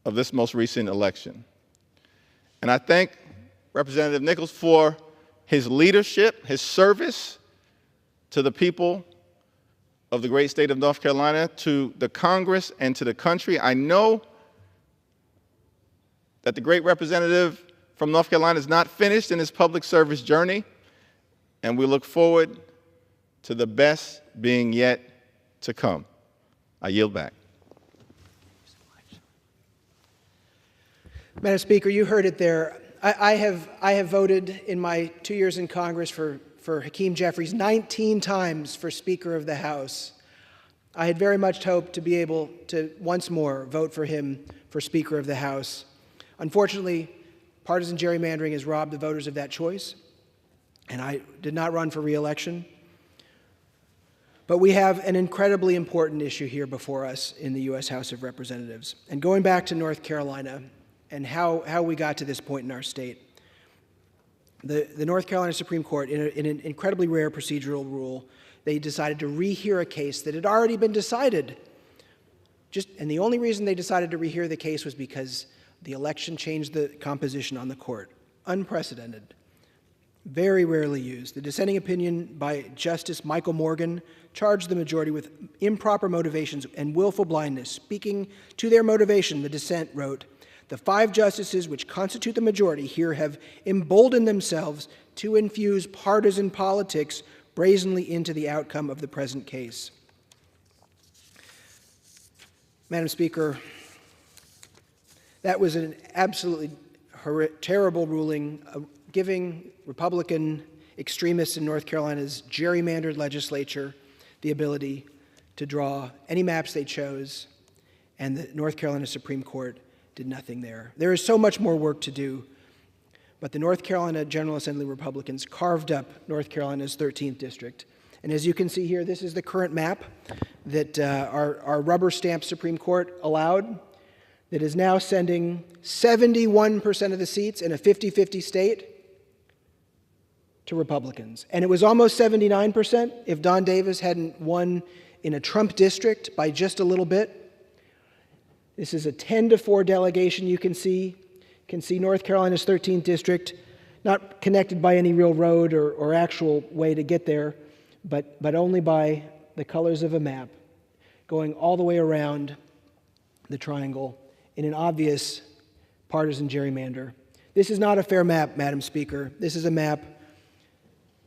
of this most recent election. And I thank Representative Nichols for his leadership, his service to the people of the great state of North Carolina, to the Congress, and to the country. I know that the great representative from North Carolina is not finished in his public service journey, and we look forward to the best being yet to come. I yield back. Madam Speaker, you heard it there. I have voted in my 2 years in Congress for Hakeem Jeffries 19 times for Speaker of the House. I had very much hoped to be able to once more vote for him for Speaker of the House. Unfortunately, partisan gerrymandering has robbed the voters of that choice, and I did not run for re-election. But we have an incredibly important issue here before us in the U.S. House of Representatives. And going back to North Carolina and how we got to this point in our state, the North Carolina Supreme Court, in an incredibly rare procedural rule, they decided to rehear a case that had already been decided. And the only reason they decided to rehear the case was because the election changed the composition on the court. Unprecedented. Very rarely used. The dissenting opinion by Justice Michael Morgan charged the majority with improper motivations and willful blindness. Speaking to their motivation, the dissent wrote, The 5 justices which constitute the majority here have emboldened themselves to infuse partisan politics brazenly into the outcome of the present case. Madam Speaker, that was an absolutely terrible ruling, giving Republican extremists in North Carolina's gerrymandered legislature the ability to draw any maps they chose, and the North Carolina Supreme Court did nothing there. There is so much more work to do, but the North Carolina General Assembly Republicans carved up North Carolina's 13th district. And as you can see here, this is the current map that our rubber stamp Supreme Court allowed, that is now sending 71% of the seats in a 50-50 state to Republicans. And it was almost 79% if Don Davis hadn't won in a Trump district by just a little bit. This is a 10-4 delegation you can see. You can see North Carolina's 13th district, not connected by any real road or actual way to get there, but only by the colors of a map, going all the way around the triangle in an obvious partisan gerrymander. This is not a fair map, Madam Speaker. This is a map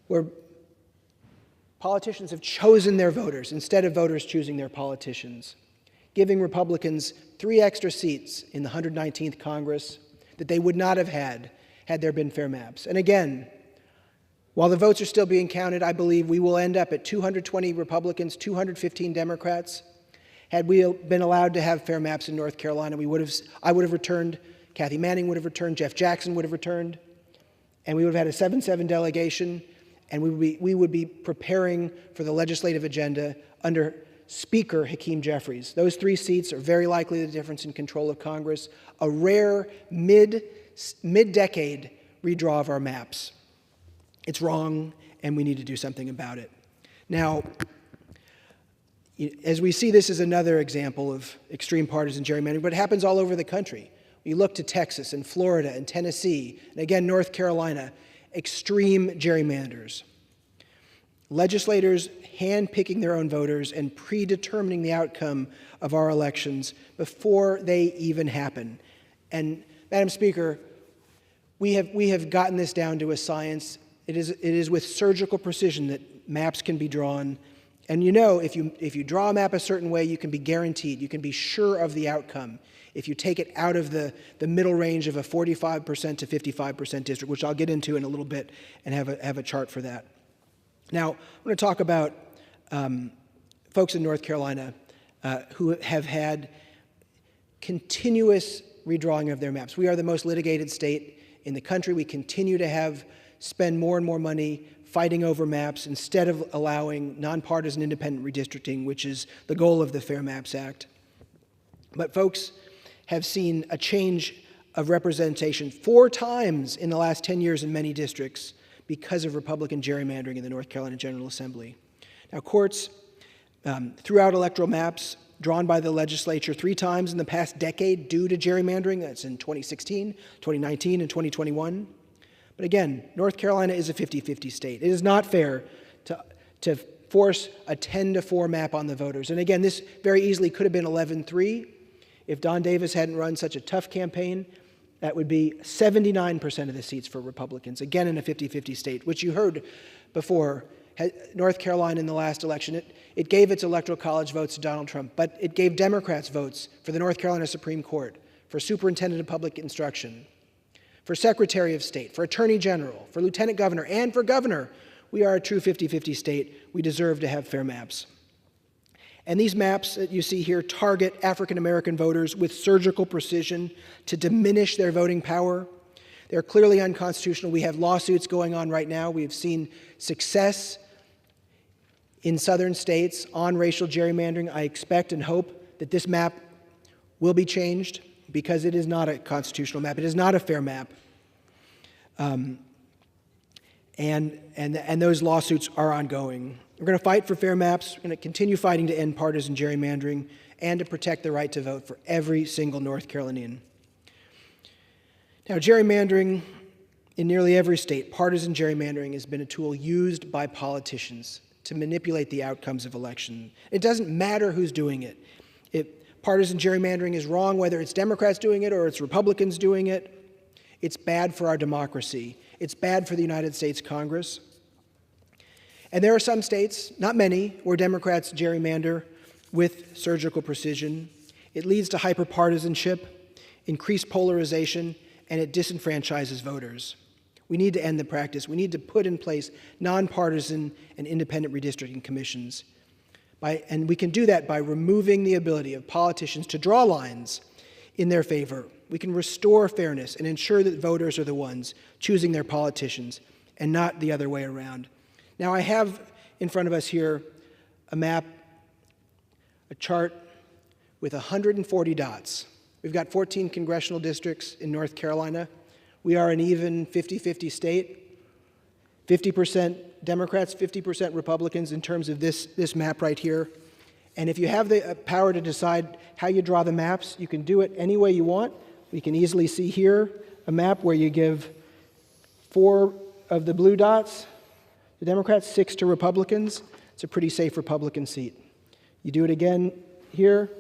where politicians have chosen their voters instead of voters choosing their politicians, giving Republicans 3 extra seats in the 119th Congress that they would not have had there been fair maps. And again, while the votes are still being counted, I believe we will end up at 220 Republicans, 215 Democrats. Had we been allowed to have fair maps in North Carolina, I would have returned, Kathy Manning would have returned, Jeff Jackson would have returned, and we would have had a 7-7 delegation, and we would be preparing for the legislative agenda under Speaker Hakeem Jeffries. Those 3 seats are very likely the difference in control of Congress, a rare mid-decade redraw of our maps. It's wrong, and we need to do something about it. Now, as we see, this is another example of extreme partisan gerrymandering, but it happens all over the country. We look to Texas and Florida and Tennessee, and again, North Carolina, extreme gerrymanders. Legislators handpicking their own voters and predetermining the outcome of our elections before they even happen. And Madam Speaker, we have gotten this down to a science. It is with surgical precision that maps can be drawn. And you know, if you draw a map a certain way, you can be guaranteed, you can be sure of the outcome. If you take it out of the middle range of a 45% to 55% district, which I'll get into in a little bit and have a chart for that. Now, I'm going to talk about folks in North Carolina who have had continuous redrawing of their maps. We are the most litigated state in the country. We continue to spend more and more money fighting over maps instead of allowing nonpartisan independent redistricting, which is the goal of the Fair Maps Act. But folks have seen a change of representation 4 times in the last 10 years in many districts because of Republican gerrymandering in the North Carolina General Assembly. Now, courts threw out electoral maps drawn by the legislature 3 times in the past decade due to gerrymandering. That's in 2016, 2019, and 2021. But again, North Carolina is a 50-50 state. It is not fair to force a 10-4 map on the voters. And again, this very easily could have been 11-3. If Don Davis hadn't run such a tough campaign, that would be 79% of the seats for Republicans, again in a 50-50 state, which you heard before. North Carolina in the last election, it gave its electoral college votes to Donald Trump, but it gave Democrats votes for the North Carolina Supreme Court, for Superintendent of Public Instruction, for Secretary of State, for Attorney General, for Lieutenant Governor, and for Governor. We are a true 50-50 state. We deserve to have fair maps. And these maps that you see here target African American voters with surgical precision to diminish their voting power. They're clearly unconstitutional. We have lawsuits going on right now. We have seen success in southern states on racial gerrymandering. I expect and hope that this map will be changed because it is not a constitutional map. It is not a fair map. And those lawsuits are ongoing. We're going to fight for fair maps. We're going to continue fighting to end partisan gerrymandering and to protect the right to vote for every single North Carolinian. Now, gerrymandering in nearly every state, partisan gerrymandering has been a tool used by politicians to manipulate the outcomes of elections. It doesn't matter who's doing it. Partisan gerrymandering is wrong, whether it's Democrats doing it or it's Republicans doing it. It's bad for our democracy. It's bad for the United States Congress. And there are some states, not many, where Democrats gerrymander with surgical precision. It leads to hyperpartisanship, increased polarization, and it disenfranchises voters. We need to end the practice. We need to put in place nonpartisan and independent redistricting commissions. And we can do that by removing the ability of politicians to draw lines in their favor. We can restore fairness and ensure that voters are the ones choosing their politicians and not the other way around. Now, I have in front of us here a map, a chart with 140 dots. We've got 14 congressional districts in North Carolina. We are an even 50-50 state. 50% Democrats, 50% Republicans in terms of this map right here. And if you have the power to decide how you draw the maps, you can do it any way you want. We can easily see here a map where you give 4 of the blue dots to Democrats, 6 to Republicans. It's a pretty safe Republican seat. You do it again here,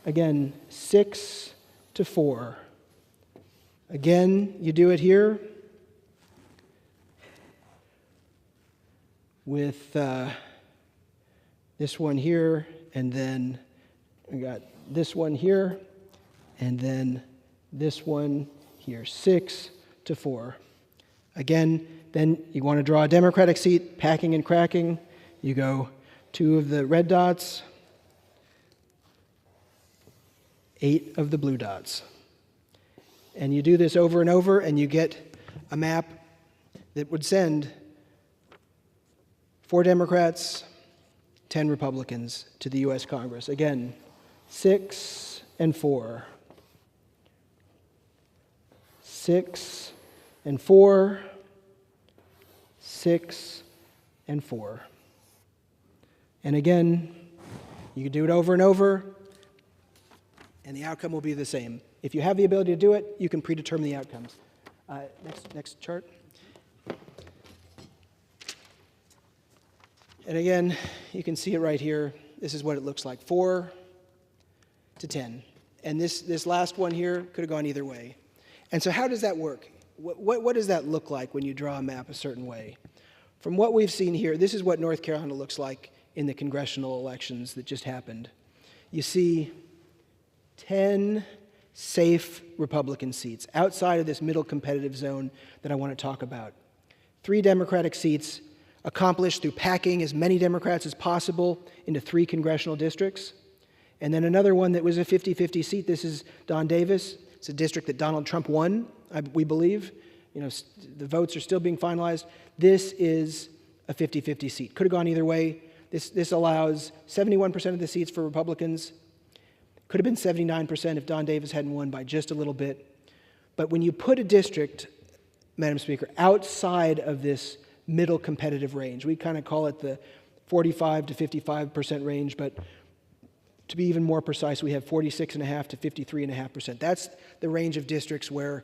again, 6 to 4. Again, you do it here with this one here, and then we got this one here, and then this one here, 6 to 4. Again, then you want to draw a Democratic seat, packing and cracking. You go 2 of the red dots, 8 of the blue dots. And you do this over and over, and you get a map that would send 4 Democrats, 10 Republicans to the U.S. Congress. Again, 6 and 4. 6 and 4. 6 and 4. And again, you can do it over and over, and the outcome will be the same. If you have the ability to do it, you can predetermine the outcomes. Next chart. And again, you can see it right here. This is what it looks like, 4 to 10. And this last one here could have gone either way. And so how does that work? What does that look like when you draw a map a certain way? From what we've seen here, this is what North Carolina looks like in the congressional elections that just happened. You see 10 safe Republican seats outside of this middle competitive zone that I want to talk about. 3 Democratic seats accomplished through packing as many Democrats as possible into 3 congressional districts. And then another one that was a 50-50 seat. This is Don Davis. It's a district that Donald Trump won, we believe. You know, the votes are still being finalized. This is a 50-50 seat. Could have gone either way. This allows 71% of the seats for Republicans. Could have been 79% if Don Davis hadn't won by just a little bit. But when you put a district, Madam Speaker, outside of this middle competitive range, we kind of call it the 45 to 55% range, but to be even more precise, we have 46.5% to 53.5%. That's the range of districts where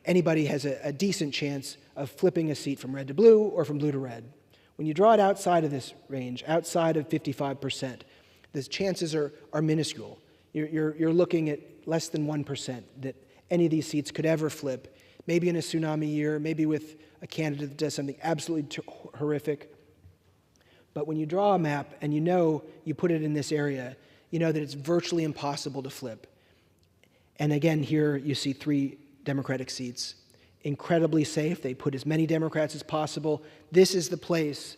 anybody has a decent chance of flipping a seat from red to blue or from blue to red. When you draw it outside of this range, outside of 55%, the chances are minuscule. You're looking at less than 1% that any of these seats could ever flip, maybe in a tsunami year, maybe with a candidate that does something absolutely horrific. But when you draw a map and you put it in this area, you know that it's virtually impossible to flip. And again, here you see 3 Democratic seats. Incredibly safe. They put as many Democrats as possible. This is the place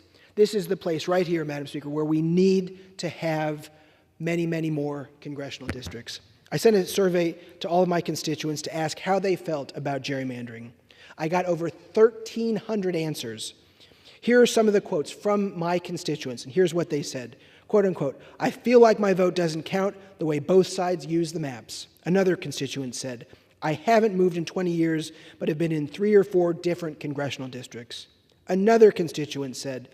right here, Madam Speaker, where we need to have many, many more congressional districts. I sent a survey to all of my constituents to ask how they felt about gerrymandering. I got over 1,300 answers. Here are some of the quotes from my constituents, and here's what they said. Quote unquote, "I feel like my vote doesn't count the way both sides use the maps." Another constituent said, "I haven't moved in 20 years, but have been in 3 or 4 different congressional districts." Another constituent said,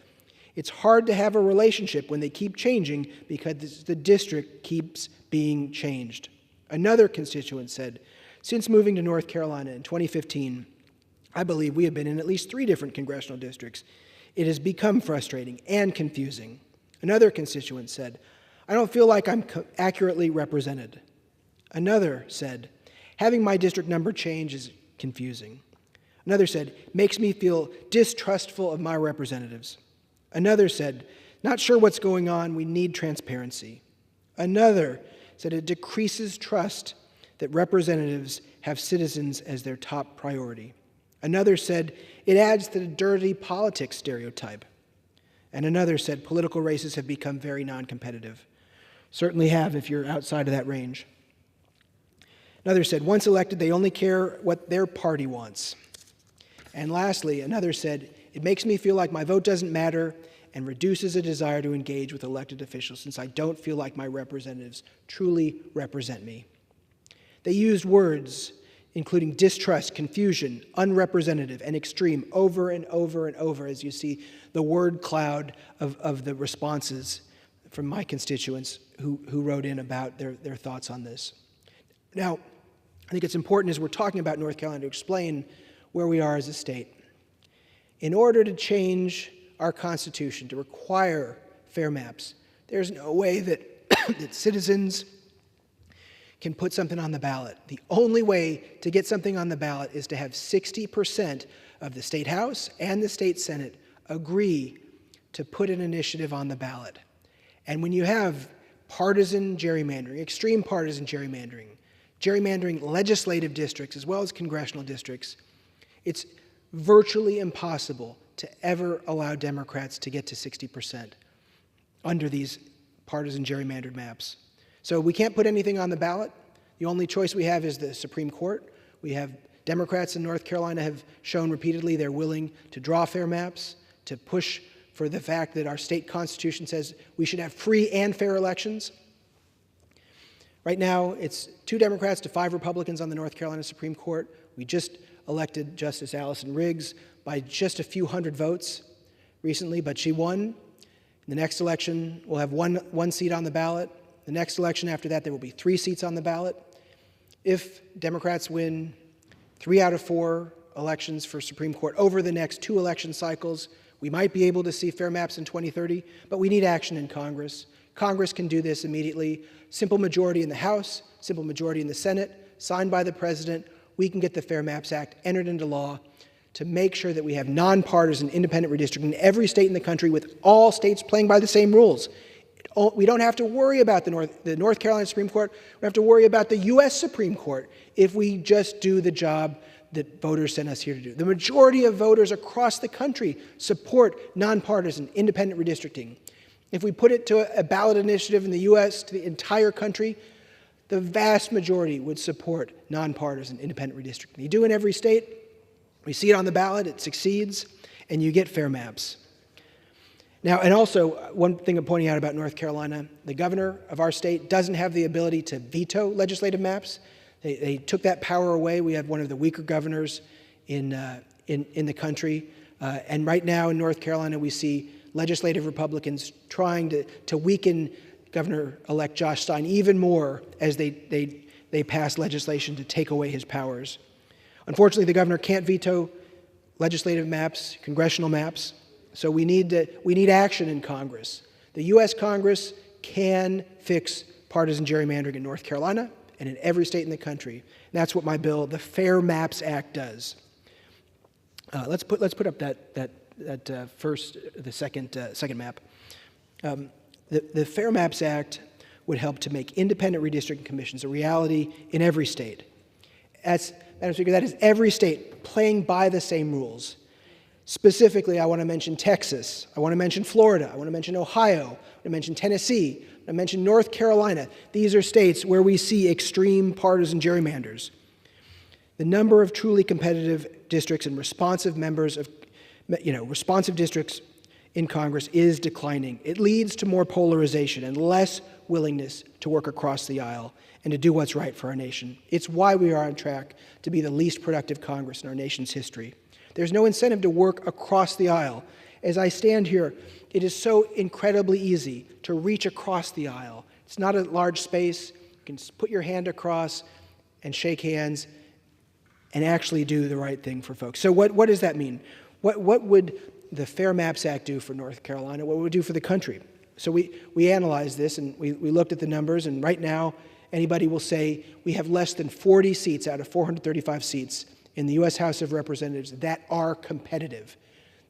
"It's hard to have a relationship when they keep changing because the district keeps being changed." Another constituent said, "Since moving to North Carolina in 2015, I believe we have been in at least 3 different congressional districts. It has become frustrating and confusing." Another constituent said, I don't feel like I'm accurately represented. Another said, having my district number change is confusing. Another said, makes me feel distrustful of my representatives. Another said, not sure what's going on, we need transparency. Another said it decreases trust that representatives have citizens as their top priority. Another said it adds to the dirty politics stereotype. And another said political races have become very non-competitive. Certainly have if you're outside of that range. Another said once elected, they only care what their party wants. And lastly, another said, it makes me feel like my vote doesn't matter and reduces a desire to engage with elected officials since I don't feel like my representatives truly represent me. They used words including distrust, confusion, unrepresentative, and extreme over and over and over as you see the word cloud of the responses from my constituents who wrote in about their thoughts on this. Now, I think it's important as we're talking about North Carolina to explain where we are as a state. In order to change our Constitution to require fair maps, there's no way that, that citizens can put something on the ballot. The only way to get something on the ballot is to have 60% of the State House and the State Senate agree to put an initiative on the ballot. And when you have partisan gerrymandering, extreme partisan gerrymandering, gerrymandering legislative districts as well as congressional districts, it's virtually impossible to ever allow Democrats to get to 60% under these partisan gerrymandered maps. So we can't put anything on the ballot. The only choice we have is the Supreme Court. We have Democrats in North Carolina have shown repeatedly they're willing to draw fair maps, to push for the fact that our state constitution says we should have free and fair elections. Right now, it's 2 Democrats to 5 Republicans on the North Carolina Supreme Court. We just elected Justice Allison Riggs by just a few hundred votes recently, but she won. In the next election, we'll have one seat on the ballot. The next election after that, there will be 3 seats on the ballot. If Democrats win 3 out of 4 elections for Supreme Court over the next 2 election cycles, we might be able to see fair maps in 2030, but we need action in Congress. Congress can do this immediately. Simple majority in the House, simple majority in the Senate, signed by the President. We can get the Fair Maps Act entered into law to make sure that we have nonpartisan independent redistricting in every state in the country with all states playing by the same rules. We don't have to worry about the North Carolina Supreme Court. We don't have to worry about the U.S. Supreme Court if we just do the job that voters sent us here to do. The majority of voters across the country support nonpartisan independent redistricting. If we put it to a ballot initiative in the U.S. to the entire country, the vast majority would support nonpartisan independent redistricting. You do in every state, we see it on the ballot, it succeeds, and you get fair maps. Now, and also, one thing I'm pointing out about North Carolina, the governor of our state doesn't have the ability to veto legislative maps. They took that power away. We have one of the weaker governors in the country. And right now in North Carolina, we see legislative Republicans trying to weaken Governor-elect Josh Stein even more as they pass legislation to take away his powers. Unfortunately, the governor can't veto legislative maps, congressional maps, so we need action in Congress. The U.S. Congress can fix partisan gerrymandering in North Carolina and in every state in the country. And that's what my bill, the Fair Maps Act, does. Let's put up the second map. The Fair Maps Act would help to make independent redistricting commissions a reality in every state. Madam Speaker, that is every state playing by the same rules. Specifically, I want to mention Texas. I want to mention Florida. I want to mention Ohio. I want to mention Tennessee. I want to mention North Carolina. These are states where we see extreme partisan gerrymanders. The number of truly competitive districts and responsive members of, responsive districts in Congress is declining. It leads to more polarization and less willingness to work across the aisle and to do what's right for our nation. It's why we are on track to be the least productive Congress in our nation's history. There's no incentive to work across the aisle. As I stand here, it is so incredibly easy to reach across the aisle. It's not a large space. You can put your hand across and shake hands and actually do the right thing for folks. So what does that mean? What would the Fair Maps Act do for North Carolina? What would it do for the country? So we analyzed this, and we looked at the numbers, and right now, anybody will say we have less than 40 seats out of 435 seats in the U.S. House of Representatives that are competitive.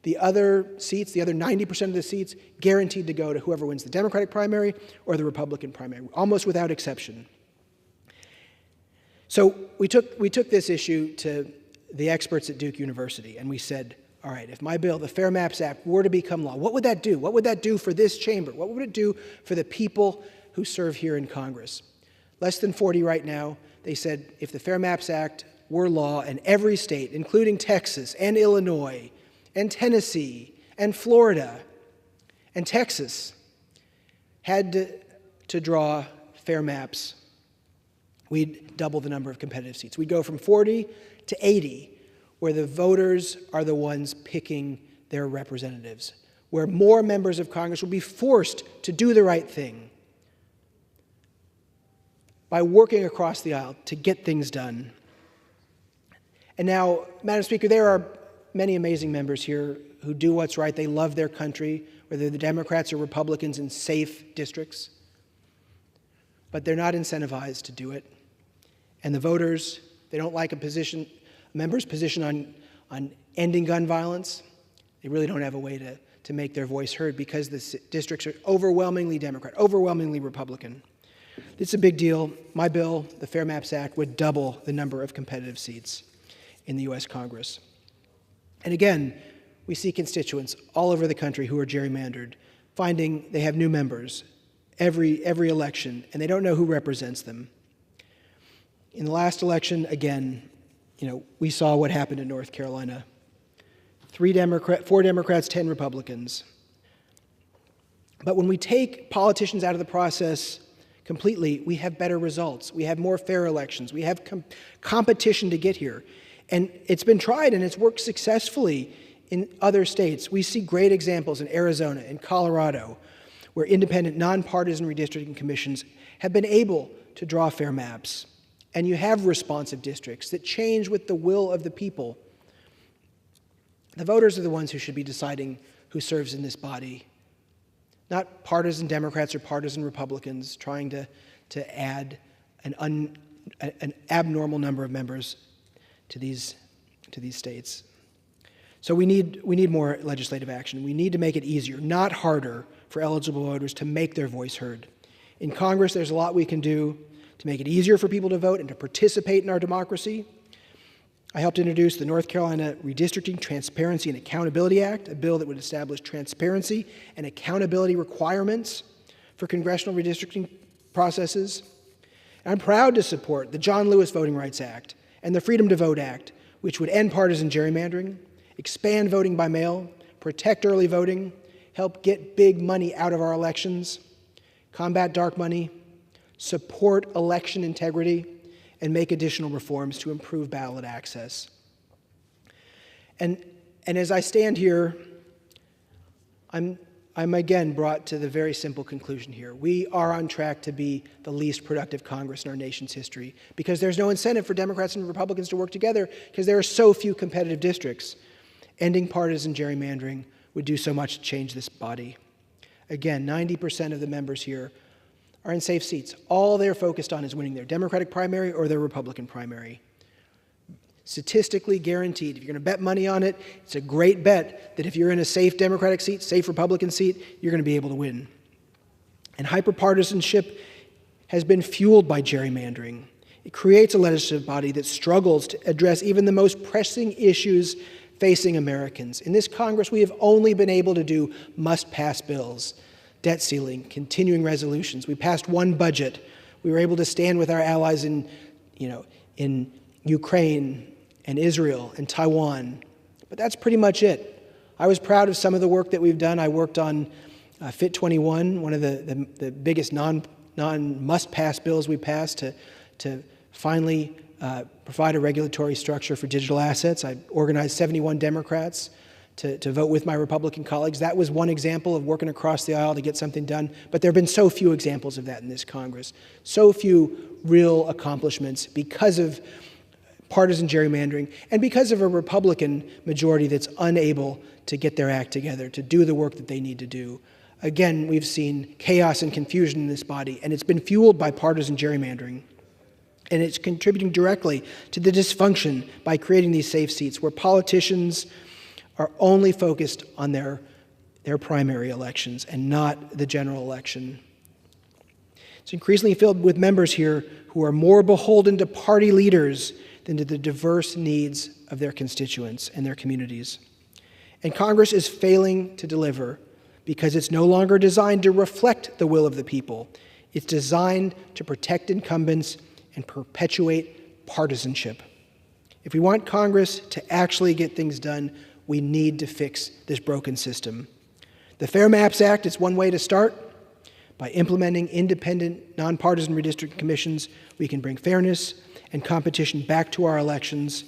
The other seats, the other 90% of the seats, guaranteed to go to whoever wins the Democratic primary or the Republican primary, almost without exception. So we took this issue to the experts at Duke University, and we said, all right, if my bill, the Fair Maps Act, were to become law, what would that do? What would that do for this chamber? What would it do for the people who serve here in Congress? Less than 40 right now. They said if the Fair Maps Act were law in every state, including Texas and Illinois and Tennessee and Florida and Texas, had to draw fair maps, we'd double the number of competitive seats. We'd go from 40 to 80, where the voters are the ones picking their representatives, where more members of Congress will be forced to do the right thing by working across the aisle to get things done. And now, Madam Speaker, there are many amazing members here who do what's right. They love their country, whether the Democrats or Republicans in safe districts. But they're not incentivized to do it. And the voters, they don't like a member's position on ending gun violence. They really don't have a way to make their voice heard because the districts are overwhelmingly Democrat, overwhelmingly Republican. It's a big deal. My bill, the Fair Maps Act, would double the number of competitive seats in the U.S. Congress. And again, we see constituents all over the country who are gerrymandered, finding they have new members every election, and they don't know who represents them. In the last election, again, we saw what happened in North Carolina. 4 Democrats, 10 Republicans. But when we take politicians out of the process completely, we have better results. We have more fair elections. We have competition to get here. And it's been tried, and it's worked successfully in other states. We see great examples in Arizona and Colorado, where independent, nonpartisan redistricting commissions have been able to draw fair maps. And you have responsive districts that change with the will of the people. The voters are the ones who should be deciding who serves in this body, not partisan Democrats or partisan Republicans trying to add an abnormal number of members to these states. So we need more legislative action. We need to make it easier, not harder, for eligible voters to make their voice heard. In Congress, there's a lot we can do to make it easier for people to vote and to participate in our democracy. I helped introduce the North Carolina Redistricting Transparency and Accountability Act, a bill that would establish transparency and accountability requirements for congressional redistricting processes. And I'm proud to support the John Lewis Voting Rights Act and the Freedom to Vote Act, which would end partisan gerrymandering, expand voting by mail, protect early voting, help get big money out of our elections, combat dark money, support election integrity, and make additional reforms to improve ballot access. And as I stand here, I'm again brought to the very simple conclusion here. We are on track to be the least productive Congress in our nation's history because there's no incentive for Democrats and Republicans to work together because there are so few competitive districts. Ending partisan gerrymandering would do so much to change this body. Again, 90% of the members here are in safe seats. All they're focused on is winning their Democratic primary or their Republican primary. Statistically guaranteed. If you're going to bet money on it, it's a great bet that if you're in a safe Democratic seat, safe Republican seat, you're going to be able to win. And hyperpartisanship has been fueled by gerrymandering. It creates a legislative body that struggles to address even the most pressing issues facing Americans. In this Congress, we have only been able to do must-pass bills, debt ceiling, continuing resolutions. We passed one budget. We were able to stand with our allies in Ukraine and Israel and Taiwan. But that's pretty much it. I was proud of some of the work that we've done. I worked on Fit 21, one of the biggest non-must-pass bills we passed to finally provide a regulatory structure for digital assets. I organized 71 Democrats to vote with my Republican colleagues. That was one example of working across the aisle to get something done, but there have been so few examples of that in this Congress. So few real accomplishments because of partisan gerrymandering and because of a Republican majority that's unable to get their act together, to do the work that they need to do. Again, we've seen chaos and confusion in this body, and it's been fueled by partisan gerrymandering. And it's contributing directly to the dysfunction by creating these safe seats where politicians are only focused on their primary elections and not the general election. It's increasingly filled with members here who are more beholden to party leaders than to the diverse needs of their constituents and their communities. And Congress is failing to deliver because it's no longer designed to reflect the will of the people. It's designed to protect incumbents and perpetuate partisanship. If we want Congress to actually get things done, we need to fix this broken system. The Fair Maps Act is one way to start. By implementing independent, nonpartisan redistricting commissions, we can bring fairness and competition back to our elections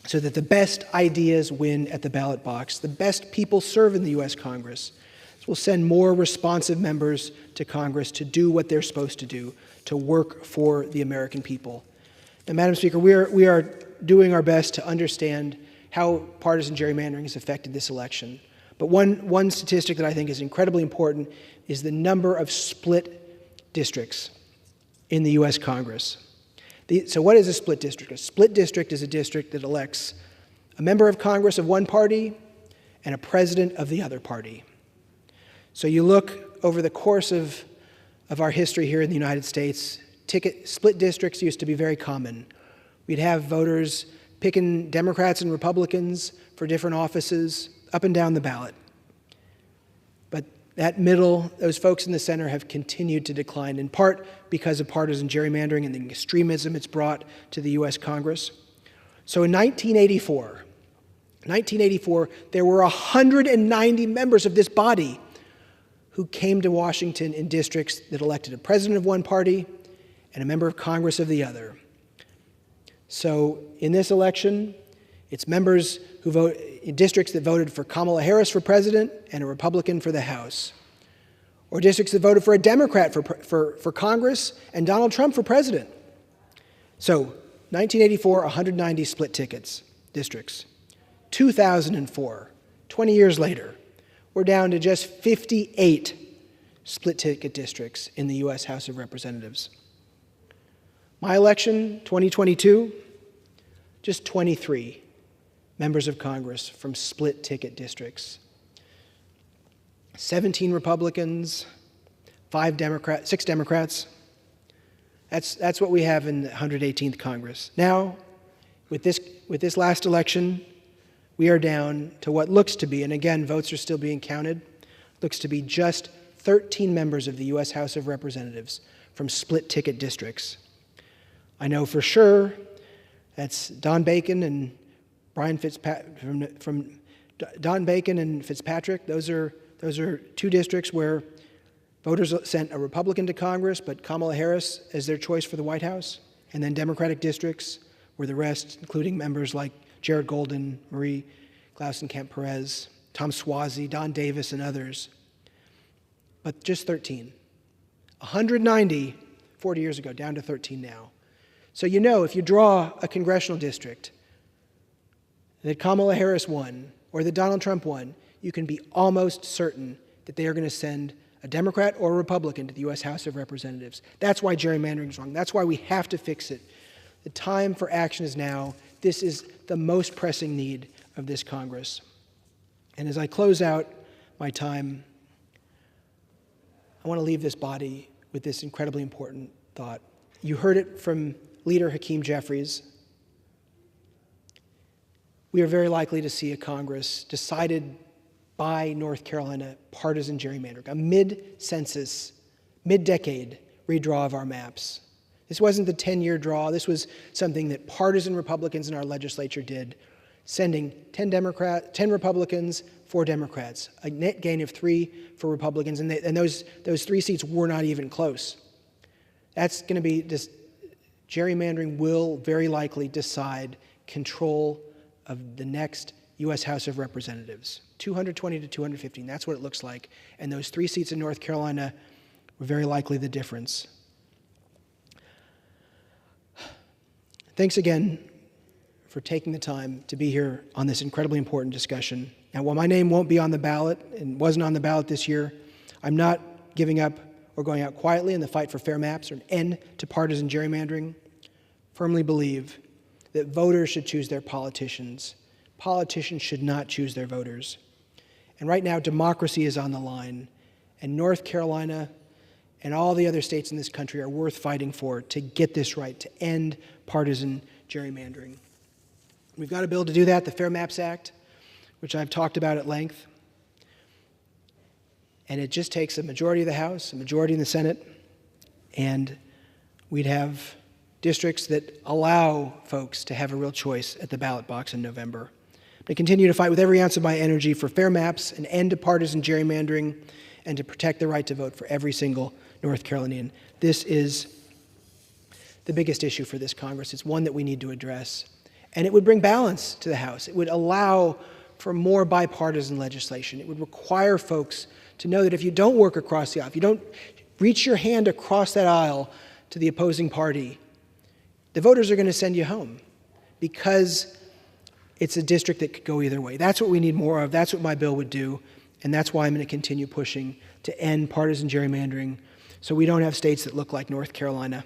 so that the best ideas win at the ballot box. The best people serve in the U.S. Congress. So we'll send more responsive members to Congress to do what they're supposed to do, to work for the American people. And Madam Speaker, we are doing our best to understand how partisan gerrymandering has affected this election. But one statistic that I think is incredibly important is the number of split districts in the U.S. Congress. So what is a split district? A split district is a district that elects a member of Congress of one party and a president of the other party. So you look over the course of our history here in the United States, split districts used to be very common. We'd have voters picking Democrats and Republicans for different offices up and down the ballot. But that middle, those folks in the center have continued to decline, in part because of partisan gerrymandering and the extremism it's brought to the U.S. Congress. So in 1984, there were 190 members of this body who came to Washington in districts that elected a president of one party and a member of Congress of the other. So in this election, it's members who vote in districts that voted for Kamala Harris for president and a Republican for the House, or districts that voted for a Democrat for Congress and Donald Trump for president. So 1984, 190 split tickets districts. 2004, 20 years later, we're down to just 58 split ticket districts in the U.S. House of Representatives. My election, 2022, just 23 members of Congress from split ticket districts. 17 Republicans, 6 Democrats. That's what we have in the 118th Congress. Now, with this last election, we are down to what looks to be, and again, votes are still being counted, looks to be just 13 members of the U.S. House of Representatives from split ticket districts. I know for sure that's Don Bacon and Brian Fitzpatrick. From Don Bacon and Fitzpatrick, those are two districts where voters sent a Republican to Congress, but Kamala Harris as their choice for the White House, and then Democratic districts where the rest, including members like Jared Golden, Marie Klausenkamp-Perez, Tom Suozzi, Don Davis, and others. But just 13. 190 40 years ago, down to 13 now. So you know, if you draw a congressional district that Kamala Harris won or that Donald Trump won, you can be almost certain that they are going to send a Democrat or a Republican to the U.S. House of Representatives. That's why gerrymandering is wrong. That's why we have to fix it. The time for action is now. This is the most pressing need of this Congress. And as I close out my time, I want to leave this body with this incredibly important thought. You heard it from Leader Hakeem Jeffries. We are very likely to see a Congress decided by North Carolina partisan gerrymandering, a mid-census, mid-decade redraw of our maps. This wasn't the 10-year draw. This was something that partisan Republicans in our legislature did, sending 10 Republicans, 4 Democrats, a net gain of 3 for Republicans, and those 3 seats were not even close. That's going to be just gerrymandering will very likely decide control of the next U.S. House of Representatives, 220 to 215. That's what it looks like. And those 3 seats in North Carolina were very likely the difference. Thanks again for taking the time to be here on this incredibly important discussion. Now, while my name won't be on the ballot and wasn't on the ballot this year, I'm not giving up or going out quietly in the fight for fair maps or an end to partisan gerrymandering. Firmly believe that voters should choose their politicians. Politicians should not choose their voters. And right now, democracy is on the line, and North Carolina and all the other states in this country are worth fighting for to get this right, to end partisan gerrymandering. We've got a bill to do that, the Fair Maps Act, which I've talked about at length. And it just takes a majority of the House, a majority in the Senate, and we'd have districts that allow folks to have a real choice at the ballot box in November. To continue to fight with every ounce of my energy for fair maps, an end to partisan gerrymandering, and to protect the right to vote for every single North Carolinian. This is the biggest issue for this Congress. It's one that we need to address. And it would bring balance to the House. It would allow for more bipartisan legislation. It would require folks to know that if you don't work across the aisle, if you don't reach your hand across that aisle to the opposing party, the voters are going to send you home because it's a district that could go either way. That's what we need more of. That's what my bill would do. And that's why I'm going to continue pushing to end partisan gerrymandering so we don't have states that look like North Carolina.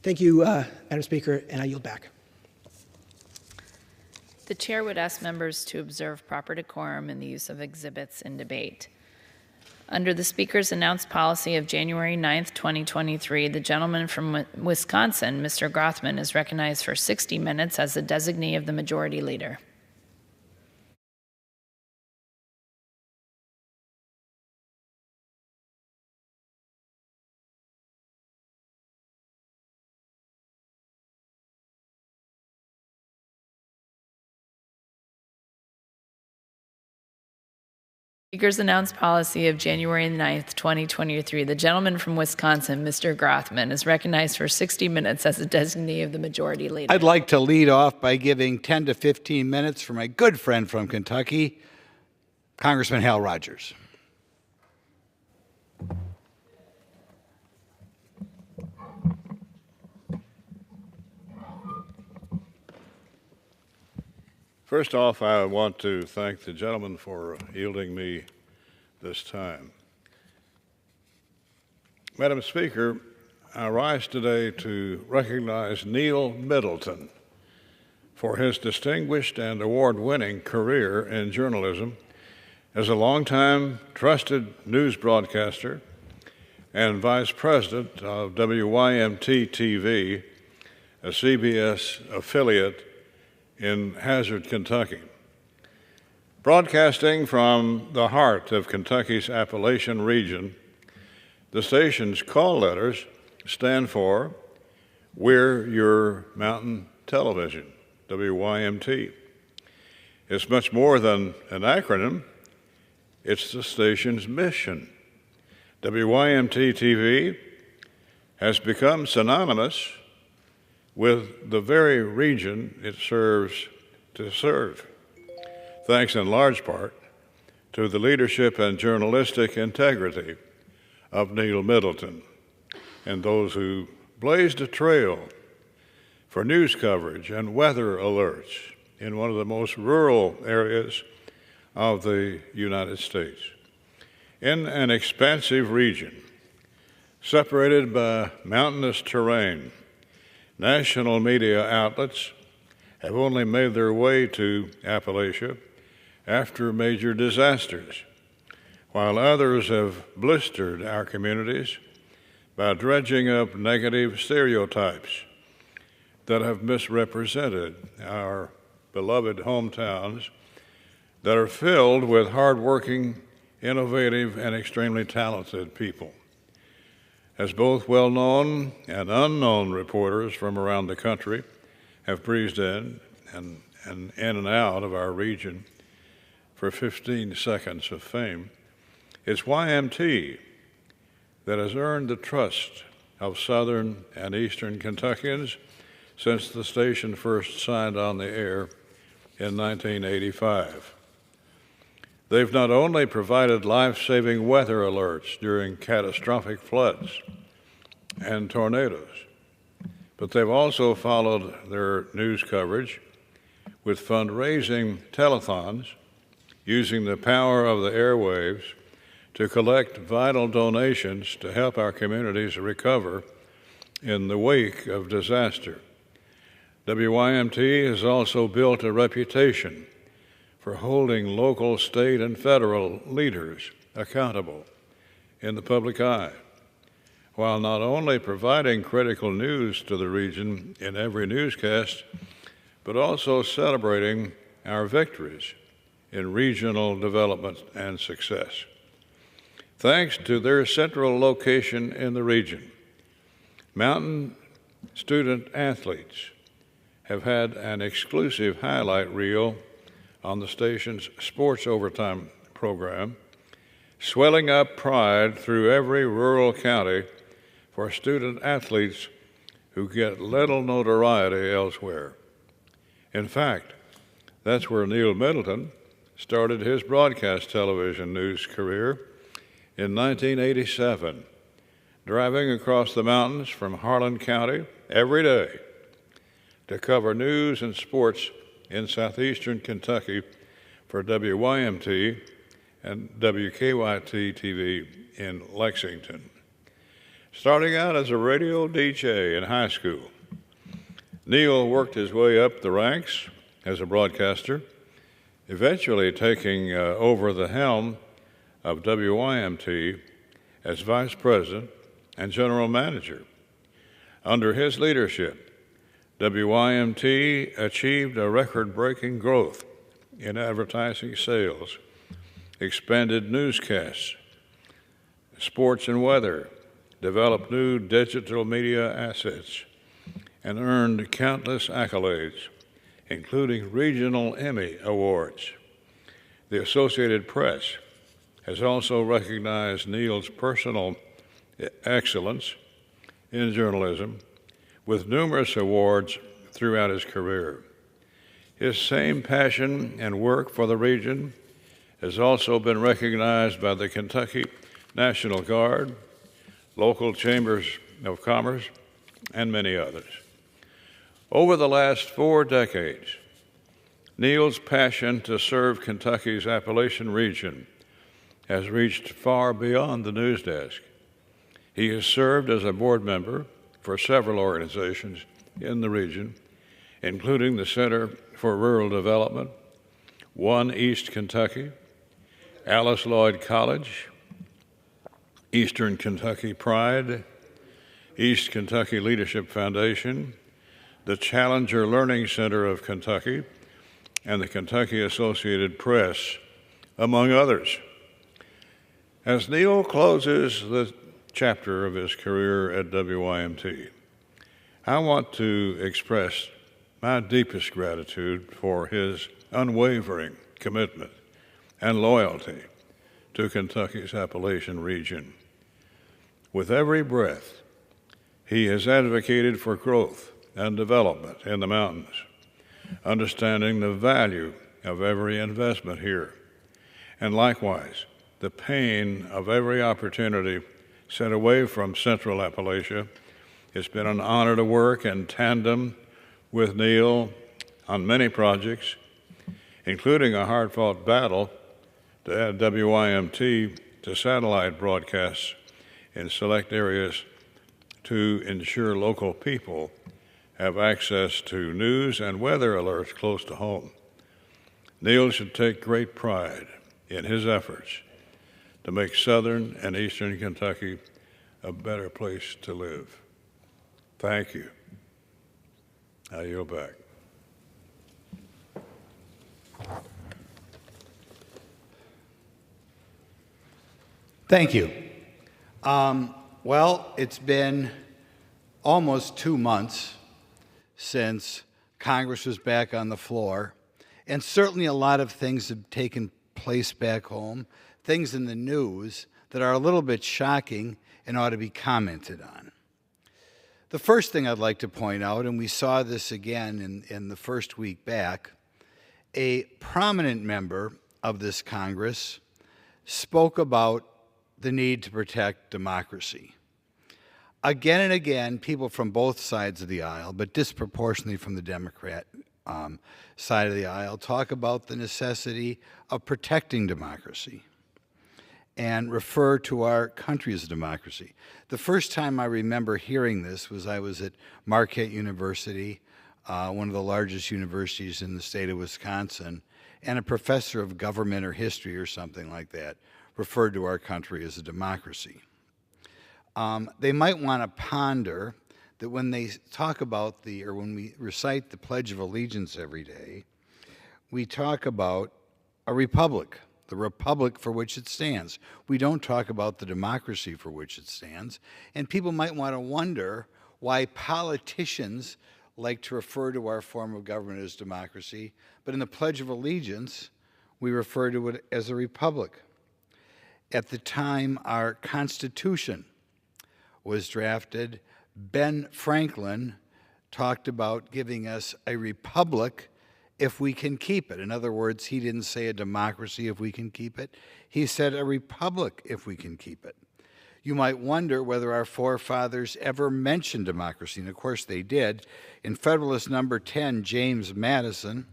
Thank you, Madam Speaker, and I yield back. The chair would ask members to observe proper decorum in the use of exhibits in debate. Under the Speaker's announced policy of January 9th, 2023, the gentleman from Wisconsin, Mr. Grothman, is recognized for 60 minutes as the designee of the Majority Leader. Speaker's announced policy of January 9th, 2023. The gentleman from Wisconsin, Mr. Grothman, is recognized for 60 minutes as the designee of the Majority Leader. I'd like to lead off by giving 10 to 15 minutes for my good friend from Kentucky, Congressman Hal Rogers. First off, I want to thank the gentleman for yielding me this time. Madam Speaker, I rise today to recognize Neil Middleton for his distinguished and award-winning career in journalism as a longtime trusted news broadcaster and vice president of WYMT-TV, a CBS affiliate in Hazard, Kentucky. Broadcasting from the heart of Kentucky's Appalachian region, the station's call letters stand for We're Your Mountain Television, WYMT. It's much more than an acronym. It's the station's mission. WYMT-TV has become synonymous with the very region it serves to serve, thanks in large part to the leadership and journalistic integrity of Neil Middleton and those who blazed a trail for news coverage and weather alerts in one of the most rural areas of the United States. In an expansive region separated by mountainous terrain, national media outlets have only made their way to Appalachia after major disasters, while others have blistered our communities by dredging up negative stereotypes that have misrepresented our beloved hometowns that are filled with hardworking, innovative, and extremely talented people. As both well-known and unknown reporters from around the country have breezed in and out of our region for 15 seconds of fame, it's YMT that has earned the trust of Southern and Eastern Kentuckians since the station first signed on the air in 1985. They've not only provided life-saving weather alerts during catastrophic floods and tornadoes, but they've also followed their news coverage with fundraising telethons using the power of the airwaves to collect vital donations to help our communities recover in the wake of disaster. WYMT has also built a reputation for holding local, state, and federal leaders accountable in the public eye, while not only providing critical news to the region in every newscast, but also celebrating our victories in regional development and success. Thanks to their central location in the region, Mountain student athletes have had an exclusive highlight reel on the station's Sports Overtime program, swelling up pride through every rural county for student athletes who get little notoriety elsewhere. In fact, that's where Neil Middleton started his broadcast television news career in 1987, driving across the mountains from Harlan County every day to cover news and sports in southeastern Kentucky for WYMT and WKYT TV in Lexington. Starting out as a radio DJ in high school, Neil worked his way up the ranks as a broadcaster, eventually taking over the helm of WYMT as vice president and general manager. Under his leadership, WYMT achieved a record-breaking growth in advertising sales, expanded newscasts, sports and weather, developed new digital media assets, and earned countless accolades, including regional Emmy Awards. The Associated Press has also recognized Neil's personal excellence in journalism with numerous awards throughout his career. His same passion and work for the region has also been recognized by the Kentucky National Guard, local chambers of commerce, and many others. Over the last 4 decades, Neil's passion to serve Kentucky's Appalachian region has reached far beyond the news desk. He has served as a board member for several organizations in the region, including the Center for Rural Development, One East Kentucky, Alice Lloyd College, Eastern Kentucky Pride, East Kentucky Leadership Foundation, the Challenger Learning Center of Kentucky, and the Kentucky Associated Press, among others. As Neil closes the chapter of his career at WYMT, I want to express my deepest gratitude for his unwavering commitment and loyalty to Kentucky's Appalachian region. With every breath, he has advocated for growth and development in the mountains, understanding the value of every investment here, and likewise, the pain of every opportunity sent away from Central Appalachia. It's been an honor to work in tandem with Neil on many projects, including a hard-fought battle to add WYMT to satellite broadcasts in select areas to ensure local people have access to news and weather alerts close to home. Neil should take great pride in his efforts to make southern and eastern Kentucky a better place to live. Thank you. I yield back. Thank you. Well, it's been almost 2 months since Congress was back on the floor, and certainly a lot of things have taken place back home, things in the news that are a little bit shocking and ought to be commented on. The first thing I'd like to point out, and we saw this again in the first week back, a prominent member of this Congress spoke about the need to protect democracy. Again and again, people from both sides of the aisle, but disproportionately from the Democrat side of the aisle, talk about the necessity of protecting democracy and refer to our country as a democracy. The first time I remember hearing this was I was at Marquette University, one of the largest universities in the state of Wisconsin, and a professor of government or history or something like that referred to our country as a democracy. They might want to ponder that when they talk about or when we recite the Pledge of Allegiance every day, we talk about a republic, the republic for which it stands. We don't talk about the democracy for which it stands. And people might want to wonder why politicians like to refer to our form of government as democracy, but in the Pledge of Allegiance, we refer to it as a republic. At the time our Constitution was drafted, Ben Franklin talked about giving us a republic if we can keep it. In other words, he didn't say a democracy if we can keep it. He said a republic if we can keep it. You might wonder whether our forefathers ever mentioned democracy, and of course they did. In Federalist Number 10, James Madison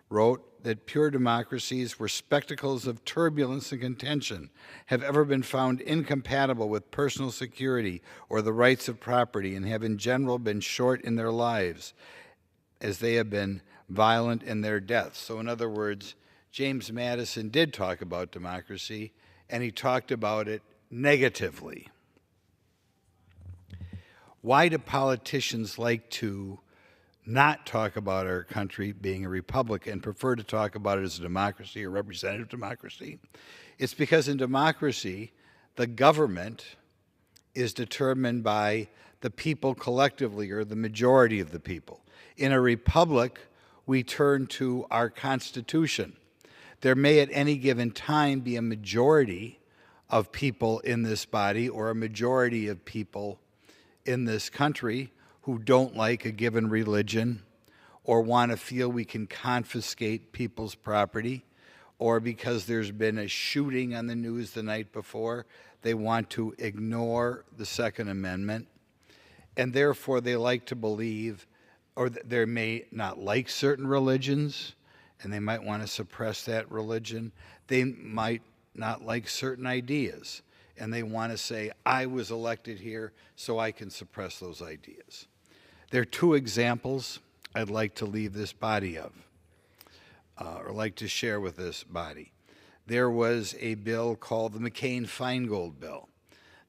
wrote that pure democracies, where spectacles of turbulence and contention have ever been found incompatible with personal security or the rights of property, and have in general been short in their lives, as they have been violent in their deaths. So in other words, James Madison did talk about democracy, and he talked about it negatively. Why do politicians like to not talk about our country being a republic and prefer to talk about it as a democracy or representative democracy? It's because in democracy, the government is determined by the people collectively, or the majority of the people. In a republic, we turn to our Constitution. There may at any given time be a majority of people in this body, or a majority of people in this country, who don't like a given religion, or want to feel we can confiscate people's property, or because there's been a shooting on the news the night before, they want to ignore the Second Amendment, and therefore they like to believe, or they may not like certain religions, and they might want to suppress that religion. They might not like certain ideas, and they want to say, I was elected here, so I can suppress those ideas. There are two examples I'd like to leave this body of, or like to share with this body. There was a bill called the McCain-Feingold bill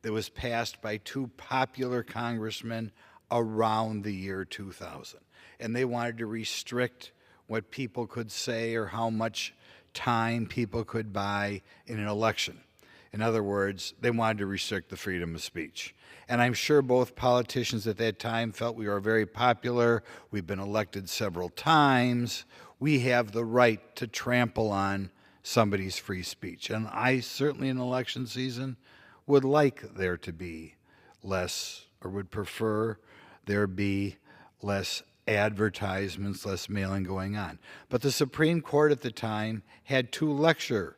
that was passed by two popular congressmen around the year 2000. And they wanted to restrict what people could say or how much time people could buy in an election. In other words, they wanted to restrict the freedom of speech. And I'm sure both politicians at that time felt we are very popular. We've been elected several times. We have the right to trample on somebody's free speech. And I certainly in election season would like there to be less, or would prefer there be less advertisements, less mailing going on. But the Supreme Court at the time had to lecture,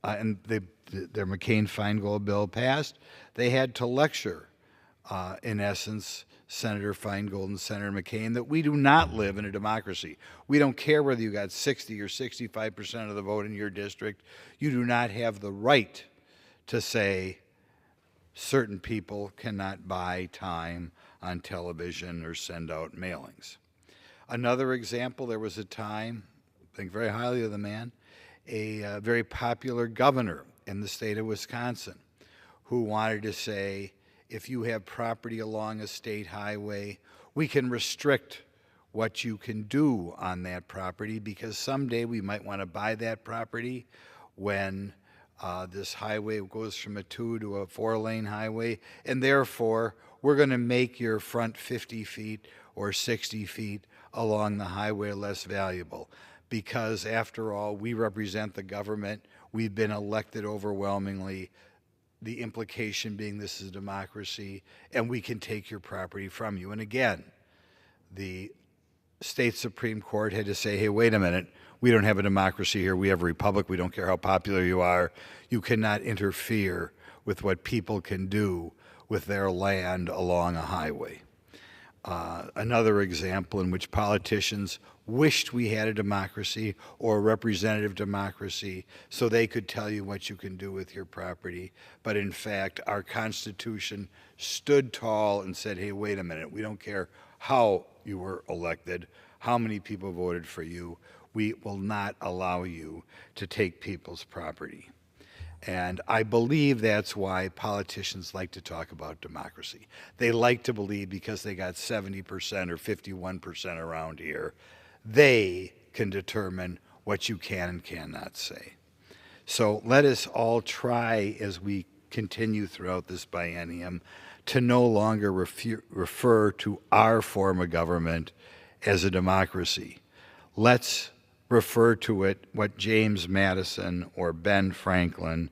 and their McCain-Feingold bill passed. They had to lecture, in essence, Senator Feingold and Senator McCain, that we do not live in a democracy. We don't care whether you got 60 or 65% of the vote in your district. You do not have the right to say certain people cannot buy time on television or send out mailings. Another example, there was a time, I think very highly of the man, a very popular governor in the state of Wisconsin who wanted to say, if you have property along a state highway, we can restrict what you can do on that property, because someday we might want to buy that property when this highway goes from a 2 to a 4-lane highway, and therefore we're going to make your front 50 feet or 60 feet along the highway less valuable, because after all, we represent the government. We've been elected overwhelmingly, the implication being this is a democracy, and we can take your property from you. And again, the state Supreme Court had to say, hey, wait a minute, we don't have a democracy here, we have a republic, we don't care how popular you are, you cannot interfere with what people can do with their land along a highway. Another example in which politicians wished we had a democracy or a representative democracy so they could tell you what you can do with your property. But in fact, our Constitution stood tall and said, hey, wait a minute, we don't care how you were elected, how many people voted for you, we will not allow you to take people's property. And I believe that's why politicians like to talk about democracy. They like to believe because they got 70% or 51% around here, they can determine what you can and cannot say. So let us all try, as we continue throughout this biennium, to no longer refer to our form of government as a democracy. Let's refer to it what James Madison or Ben Franklin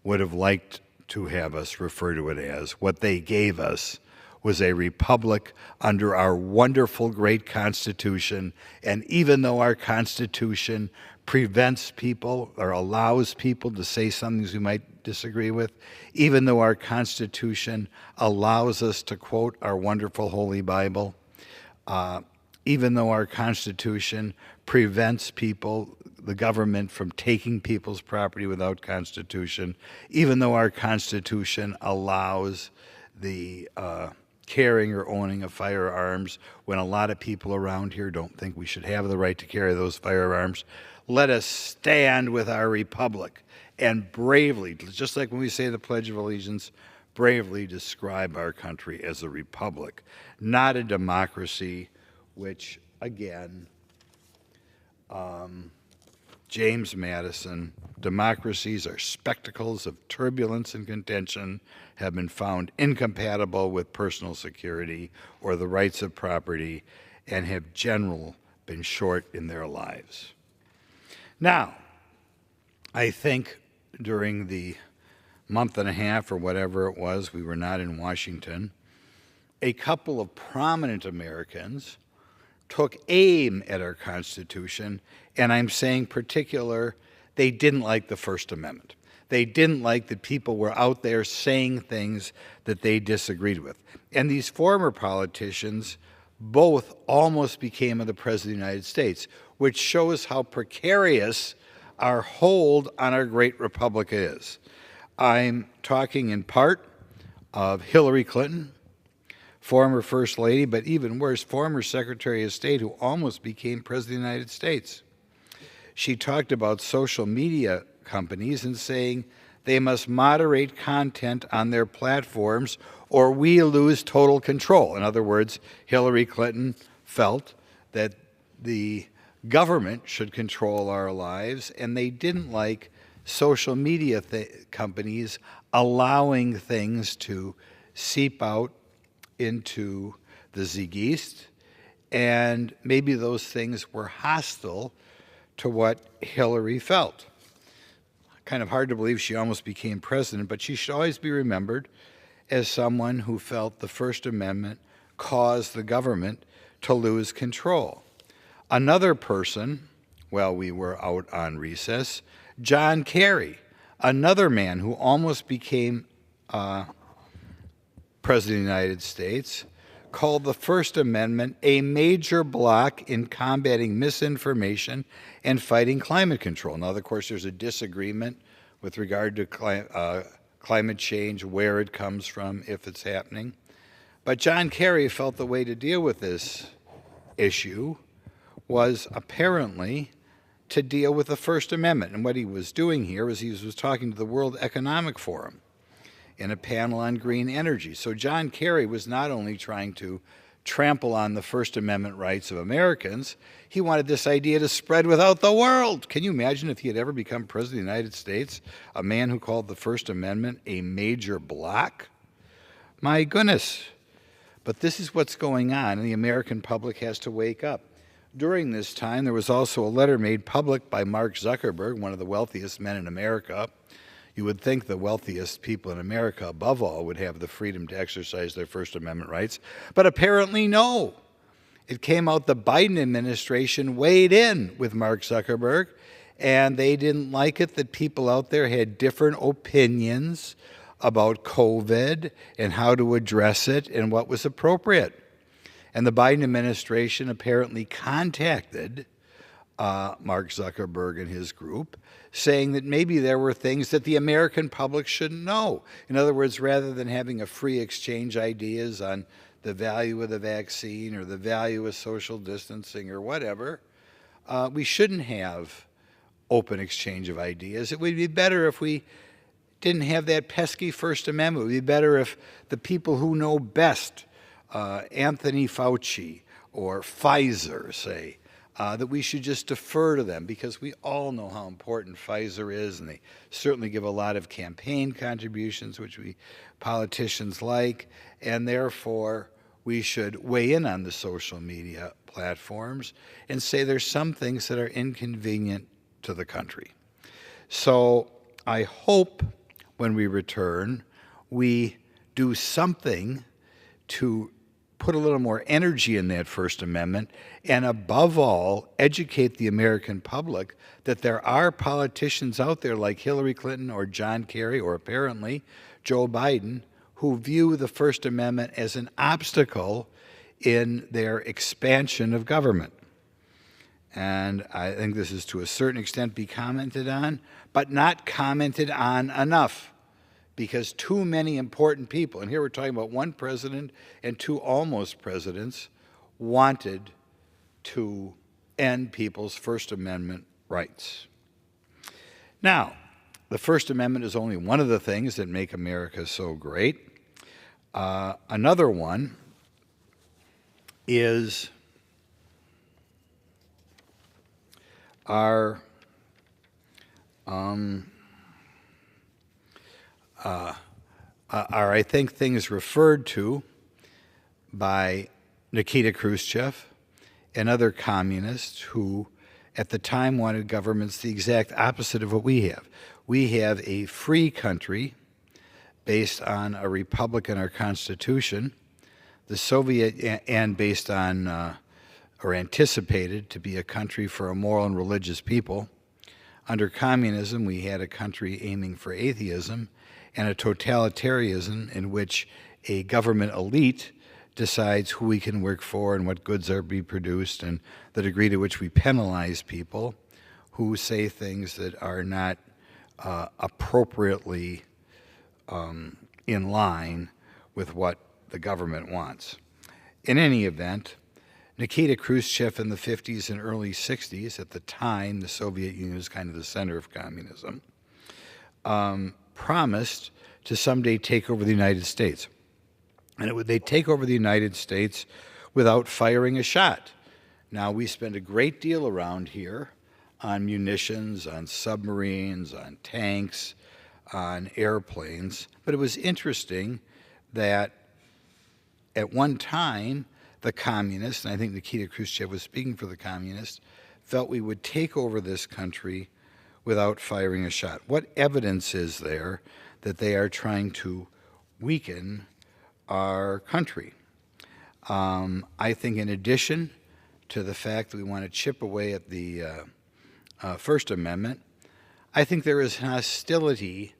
would have liked to have us refer to it as. What they gave us was a republic under our wonderful great Constitution, and even though our Constitution prevents people or allows people to say some things we might disagree with, even though our Constitution allows us to quote our wonderful Holy Bible, even though our Constitution prevents people, the government, from taking people's property without Constitution, even though our Constitution allows the carrying or owning of firearms when a lot of people around here don't think we should have the right to carry those firearms, let us stand with our republic and bravely, just like when we say the Pledge of Allegiance, bravely describe our country as a republic, not a democracy, which, again, James Madison, democracies are spectacles of turbulence and contention, have been found incompatible with personal security or the rights of property, and have generally been short in their lives. Now, I think during the month and a half or whatever it was, we were not in Washington, a couple of prominent Americans took aim at our Constitution, and I'm saying particular, they didn't like the First Amendment. They didn't like that people were out there saying things that they disagreed with. And these former politicians both almost became the President of the United States, which shows how precarious our hold on our great republic is. I'm talking in part of Hillary Clinton, former First Lady, but even worse, former Secretary of State who almost became President of the United States. She talked about social media companies and saying they must moderate content on their platforms or we lose total control. In other words, Hillary Clinton felt that the government should control our lives, and they didn't like social media companies allowing things to seep out into the Zeitgeist, and maybe those things were hostile to what Hillary felt. Kind of hard to believe she almost became president, but she should always be remembered as someone who felt the First Amendment caused the government to lose control. Another person, while we were out on recess, John Kerry, another man who almost became President of the United States, called the First Amendment a major block in combating misinformation and fighting climate control. Now, of course, there's a disagreement with regard to climate change, where it comes from, if it's happening. But John Kerry felt the way to deal with this issue was apparently to deal with the First Amendment. And what he was doing here was he was talking to the World Economic Forum in a panel on green energy. So John Kerry was not only trying to trample on the First Amendment rights of Americans, he wanted this idea to spread without the world. Can you imagine if he had ever become President of the United States, a man who called the First Amendment a major block? My goodness. But this is what's going on, and the American public has to wake up. During this time, there was also a letter made public by Mark Zuckerberg, one of the wealthiest men in America. You would think the wealthiest people in America, above all, would have the freedom to exercise their First Amendment rights, but apparently no. it came out the Biden administration weighed in with Mark Zuckerberg, and they didn't like it that people out there had different opinions about COVID and how to address it and what was appropriate. And the Biden administration apparently contacted Mark Zuckerberg and his group, saying that maybe there were things that the American public shouldn't know. In other words, rather than having a free exchange ideas on the value of the vaccine or the value of social distancing or whatever, we shouldn't have open exchange of ideas. It would be better if we didn't have that pesky First Amendment. It would be better if the people who know best, Anthony Fauci or Pfizer, say, that we should just defer to them, because we all know how important Pfizer is, and they certainly give a lot of campaign contributions, which we politicians like, and therefore we should weigh in on the social media platforms and say there's some things that are inconvenient to the country. So I hope when we return, we do something to put a little more energy in that First Amendment, and above all, educate the American public that there are politicians out there like Hillary Clinton or John Kerry or apparently Joe Biden who view the First Amendment as an obstacle in their expansion of government. And I think this is to a certain extent be commented on, but not commented on enough, because too many important people, and here we're talking about one president and two almost presidents, wanted to end people's First Amendment rights. Now, the First Amendment is only one of the things that make America so great. Another one is our I think things referred to by Nikita Khrushchev and other communists who at the time wanted governments the exact opposite of what we have. We have a free country based on a republic in our Constitution, the Soviet, and based on or anticipated to be a country for a moral and religious people. Under communism, we had a country aiming for atheism and a totalitarianism in which a government elite decides who we can work for and what goods are to be produced, and the degree to which we penalize people who say things that are not appropriately in line with what the government wants. In any event, Nikita Khrushchev in the 50s and early 60s, at the time the Soviet Union was kind of the center of communism, promised to someday take over the United States. And they'd take over the United States without firing a shot. Now, we spend a great deal around here on munitions, on submarines, on tanks, on airplanes, but it was interesting that at one time, the communists, and I think Nikita Khrushchev was speaking for the communists, felt we would take over this country without firing a shot. What evidence is there that they are trying to weaken our country? I think in addition to the fact that we want to chip away at the First Amendment, I think there is hostility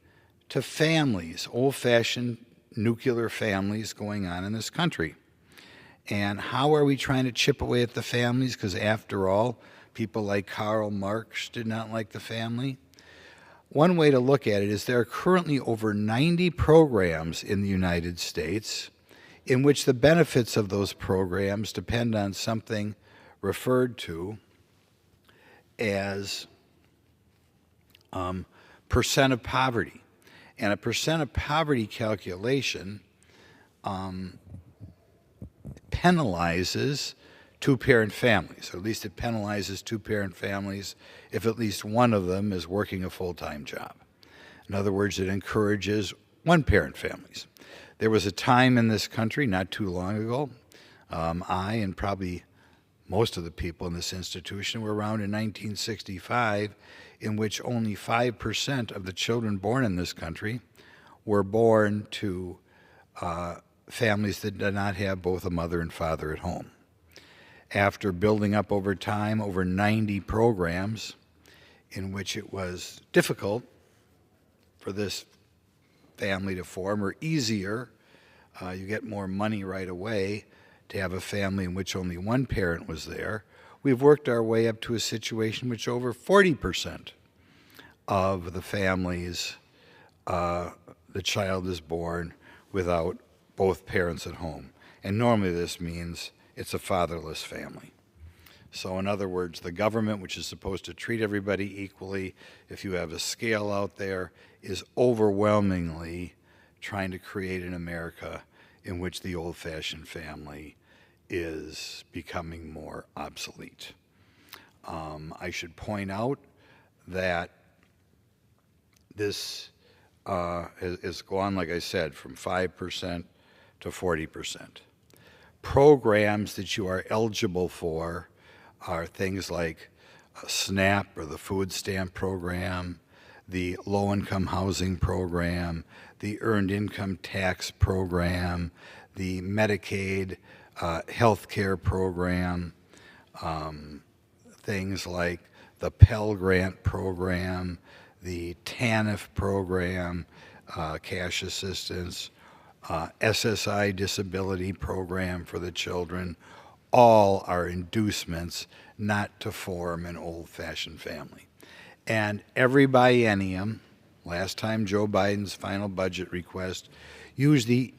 to families, old-fashioned nuclear families going on in this country. And how are we trying to chip away at the families? Because after all, people like Karl Marx did not like the family. One way to look at it is there are currently over 90 programs in the United States in which the benefits of those programs depend on something referred to as percent of poverty. And a percent of poverty calculation penalizes two-parent families, or at least it penalizes two-parent families if at least one of them is working a full-time job. In other words, it encourages one-parent families. There was a time in this country not too long ago, I and probably most of the people in this institution were around in 1965, in which only 5% of the children born in this country were born to families that did not have both a mother and father at home. after building up over time over 90 programs in which it was difficult for this family to form, or easier, you get more money right away to have a family in which only one parent was there. We've worked our way up to a situation in which over 40% of the families, the child is born without both parents at home. And normally this means it's a fatherless family. So in other words, the government, which is supposed to treat everybody equally, if you have a scale out there, is overwhelmingly trying to create an America in which the old-fashioned family is becoming more obsolete. I should point out that this has gone, like I said, from 5% to 40%. Programs that you are eligible for are things like SNAP, or the food stamp program, the low-income housing program, the earned income tax program, the Medicaid health care program, things like the Pell Grant program, the TANF program, cash assistance, SSI disability program for the children, all are inducements not to form an old-fashioned family. And every biennium, last time Joe Biden's final budget request, usually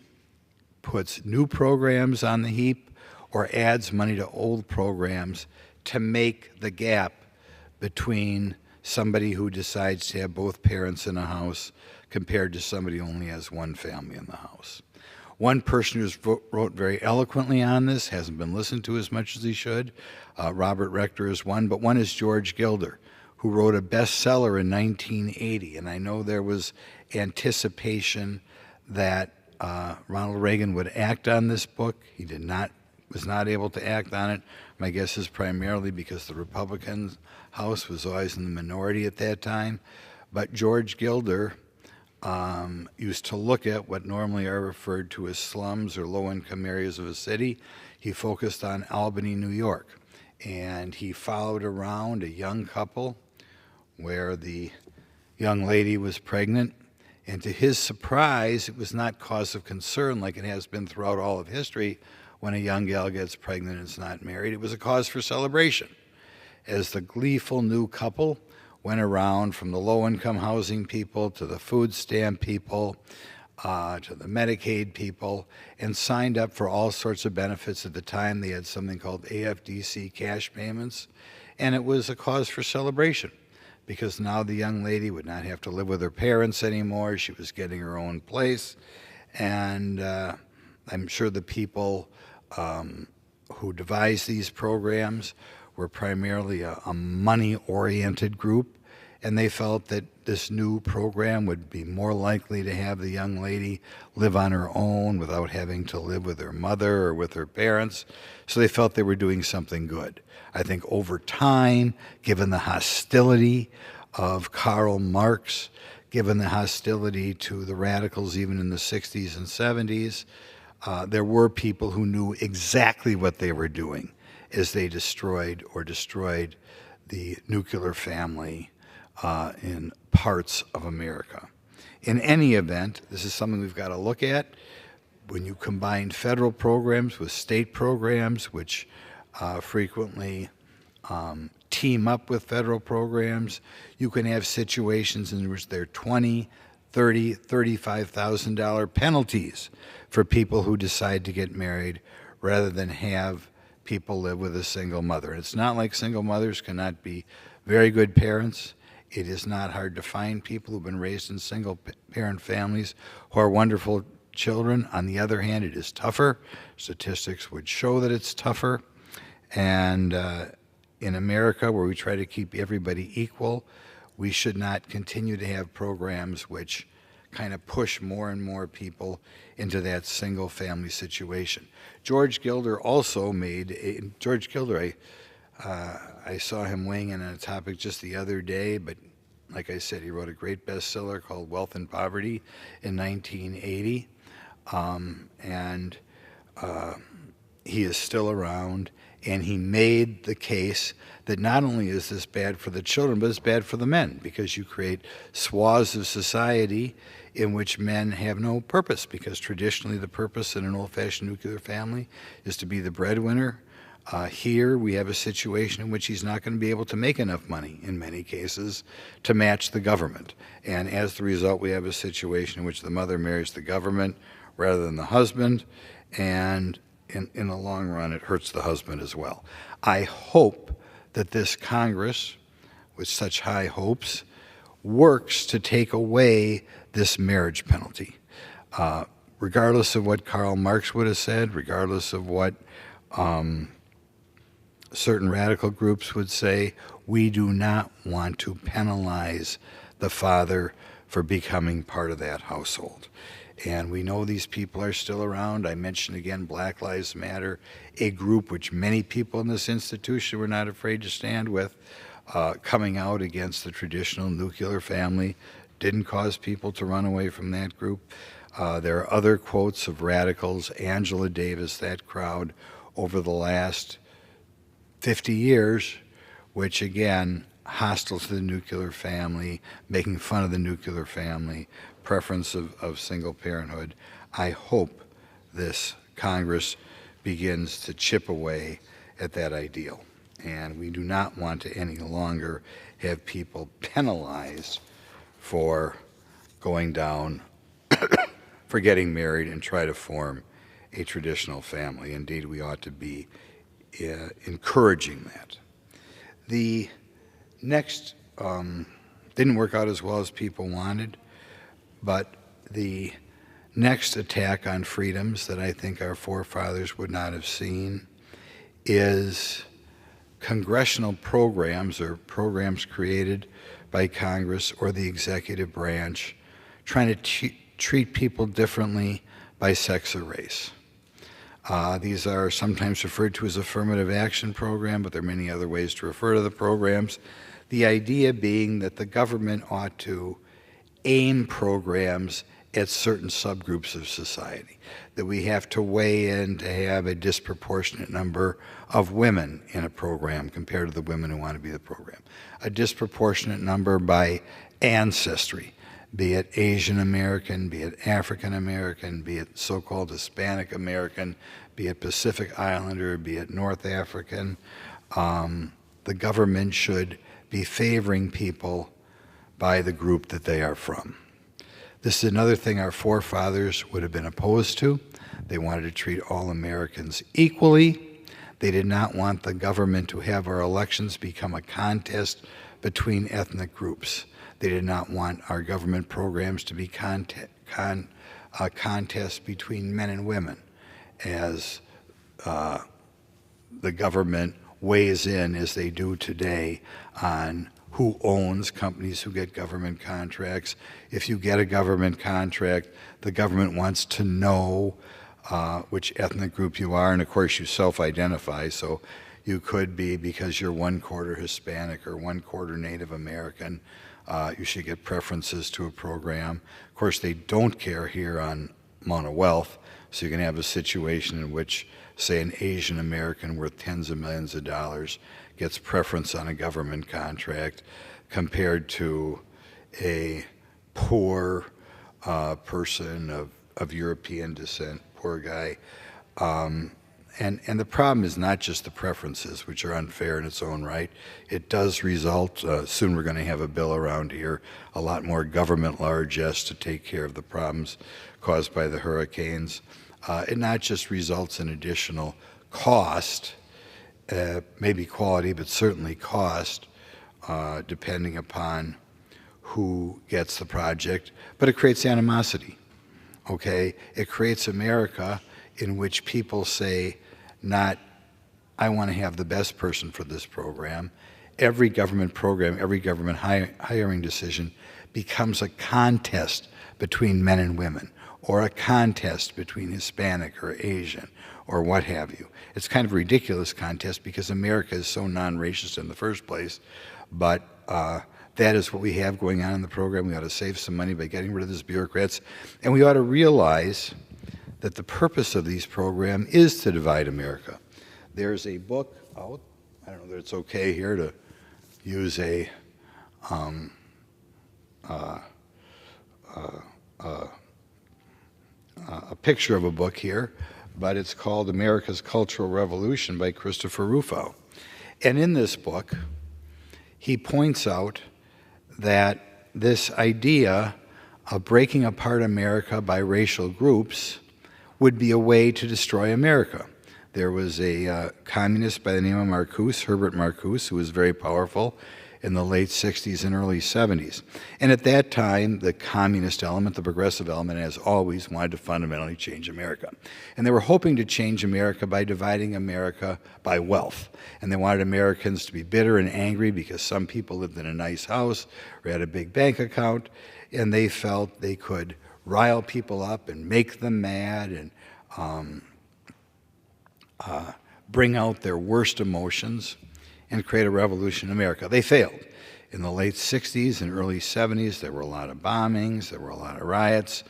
puts new programs on the heap or adds money to old programs to make the gap between somebody who decides to have both parents in a house compared to somebody who only has one family in the house. One person who's wrote very eloquently on this, hasn't been listened to as much as he should. Robert Rector is one, but one is George Gilder, who wrote a bestseller in 1980. And I know there was anticipation that Ronald Reagan would act on this book. He was not able to act on it. My guess is primarily because the Republican House was always in the minority at that time. But George Gilder used to look at what normally are referred to as slums or low-income areas of a city. He focused on Albany, New York, and he followed around a young couple where the young lady was pregnant, and to his surprise, it was not cause of concern like it has been throughout all of history when a young gal gets pregnant and is not married. It was a cause for celebration, as the gleeful new couple went around from the low-income housing people to the food stamp people to the Medicaid people and signed up for all sorts of benefits. At the time, they had something called AFDC cash payments, and it was a cause for celebration because now the young lady would not have to live with her parents anymore. She was getting her own place, and I'm sure the people who devised these programs were primarily a money-oriented group, and they felt that this new program would be more likely to have the young lady live on her own without having to live with her mother or with her parents. So they felt they were doing something good. I think over time, given the hostility of Karl Marx, given the hostility to the radicals even in the 60s and 70s, there were people who knew exactly what they were doing as they destroyed the nuclear family in parts of America. In any event, this is something we've got to look at. When you combine federal programs with state programs, which frequently team up with federal programs, you can have situations in which there are $20,000, $30,000, $35,000 penalties for people who decide to get married rather than have people live with a single mother. It's not like single mothers cannot be very good parents. It is not hard to find people who've been raised in single parent families who are wonderful children. On the other hand, it is tougher. Statistics would show that it's tougher. And in America, where we try to keep everybody equal, we should not continue to have programs which kind of push more and more people into that single family situation. George Gilder also made, George Gilder, I saw him weighing in on a topic just the other day, but like I said, he wrote a great bestseller called Wealth and Poverty in 1980, and he is still around, And he made the case that not only is this bad for the children, but it's bad for the men, because you create swaths of society in which men have no purpose, because traditionally the purpose in an old-fashioned nuclear family is to be the breadwinner. Here we have a situation in which he's not going to be able to make enough money, in many cases, to match the government. And as the result, we have a situation in which the mother marries the government rather than the husband, and in the long run, it hurts the husband as well. I hope that this Congress, with such high hopes, works to take away this marriage penalty. Regardless of what Karl Marx would have said, regardless of what certain radical groups would say, we do not want to penalize the father for becoming part of that household. And we know these people are still around. I mentioned again Black Lives Matter, a group which many people in this institution were not afraid to stand with, coming out against the traditional nuclear family, didn't cause people to run away from that group. There are other quotes of radicals, Angela Davis, that crowd, over the last 50 years, which again, hostile to the nuclear family, making fun of the nuclear family, preference of single parenthood. I hope this Congress begins to chip away at that ideal. And we do not want to any longer have people penalized for going down, for getting married and try to form a traditional family. Indeed, we ought to be encouraging that. The next didn't work out as well as people wanted, but the next attack on freedoms that I think our forefathers would not have seen is congressional programs or programs created by Congress or the executive branch trying to treat people differently by sex or race. These are sometimes referred to as affirmative action program, but there are many other ways to refer to the programs. The idea being that the government ought to aim programs at certain subgroups of society, that we have to weigh in to have a disproportionate number of women in a program compared to the women who want to be the program, a disproportionate number by ancestry, be it Asian American, be it African American, be it so-called Hispanic American, be it Pacific Islander, be it North African. The government should be favoring people by the group that they are from. This is another thing our forefathers would have been opposed to. They wanted to treat all Americans equally. They did not want the government to have our elections become a contest between ethnic groups. They did not want our government programs to be a contest between men and women, as the government weighs in, as they do today, on who owns companies who get government contracts. If you get a government contract, the government wants to know which ethnic group you are, and of course you self-identify, so you could be, because you're 1/4 Hispanic or 1/4 Native American, you should get preferences to a program. Of course, they don't care here on amount of wealth, so you can have a situation in which, say, an Asian American worth tens of millions of dollars gets preference on a government contract compared to a poor person of European descent, poor guy. And the problem is not just the preferences, which are unfair in its own right. It does result, soon we're going to have a bill around here, a lot more government largesse to take care of the problems caused by the hurricanes. It not just results in additional cost, maybe quality, but certainly cost, depending upon who gets the project, but it creates animosity, okay? It creates America in which people say, not, I want to have the best person for this program. Every government program, every government hiring decision becomes a contest between men and women, or a contest between Hispanic or Asian, or what have you. It's kind of a ridiculous contest because America is so non-racist in the first place, but that is what we have going on in the program. We ought to save some money by getting rid of these bureaucrats, and we ought to realize that the purpose of these programs is to divide America. there's a book out. I don't know that it's okay here to use a picture of a book here, but it's called America's Cultural Revolution by Christopher Rufo. And in this book, he points out that this idea of breaking apart America by racial groups would be a way to destroy America. There was a communist by the name of Marcuse, Herbert Marcuse, who was very powerful in the late 60s and early 70s. And at that time, the communist element, the progressive element, as always, wanted to fundamentally change America. And they were hoping to change America by dividing America by wealth. And they wanted Americans to be bitter and angry because some people lived in a nice house or had a big bank account, and they felt they could rile people up and make them mad and bring out their worst emotions and create a revolution in America. They failed. In the late 60s and early 70s, there were a lot of bombings, there were a lot of riots,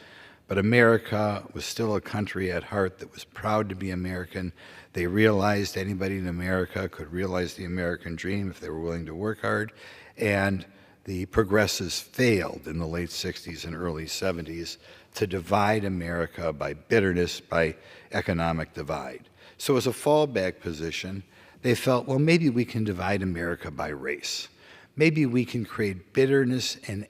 but America was still a country at heart that was proud to be American. They realized anybody in America could realize the American dream if they were willing to work hard, and the progressives failed in the late 60s and early 70s to divide America by bitterness, by economic divide. So as a fallback position, they felt, well, maybe we can divide America by race. Maybe we can create bitterness and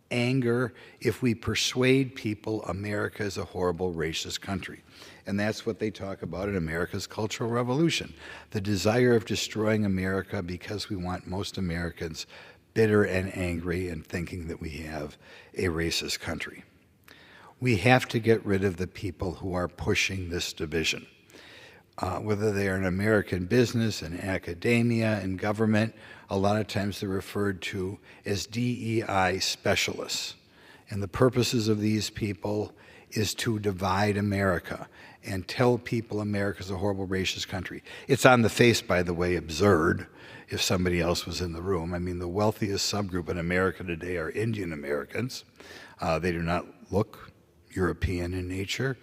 anger if we persuade people America is a horrible racist country. And that's what they talk about in America's Cultural Revolution, the desire of destroying America because we want most Americans bitter and angry and thinking that we have a racist country. We have to get rid of the people who are pushing this division. Whether they are in American business and academia and government, a lot of times they're referred to as DEI specialists. And the purposes of these people is to divide America and tell people America's a horrible racist country. It's on the face, by the way, absurd if somebody else was in the room. I mean, the wealthiest subgroup in America today are Indian Americans. They do not look European in nature.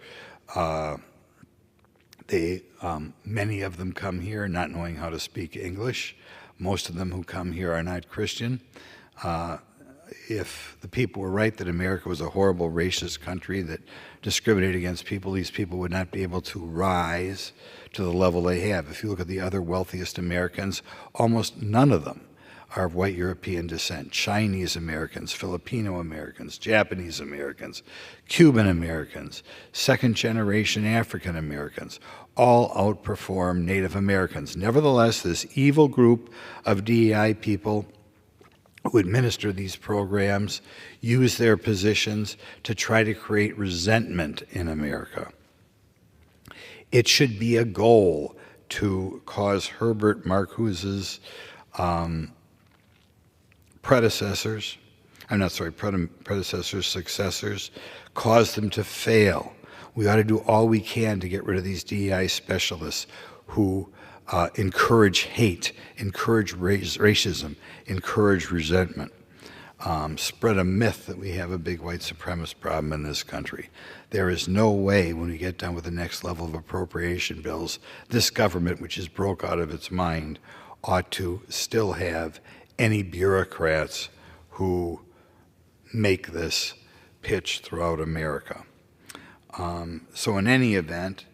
Many of them come here not knowing how to speak English. Most of them who come here are not Christian. If the people were right that America was a horrible racist country that discriminated against people, these people would not be able to rise to the level they have. If you look at the other wealthiest Americans, almost none of them are of white European descent. Chinese Americans, Filipino Americans, Japanese Americans, Cuban Americans, second-generation African Americans, all outperform Native Americans. Nevertheless, this evil group of DEI people who administer these programs use their positions to try to create resentment in America. It should be a goal to cause Herbert Marcuse's predecessors, successors, cause them to fail. We ought to do all we can to get rid of these DEI specialists who encourage hate, encourage racism, encourage resentment, spread a myth that we have a big white supremacist problem in this country. There is no way when we get done with the next level of appropriation bills, this government, which is broke out of its mind, ought to still have any bureaucrats who make this pitch throughout America. So in any event,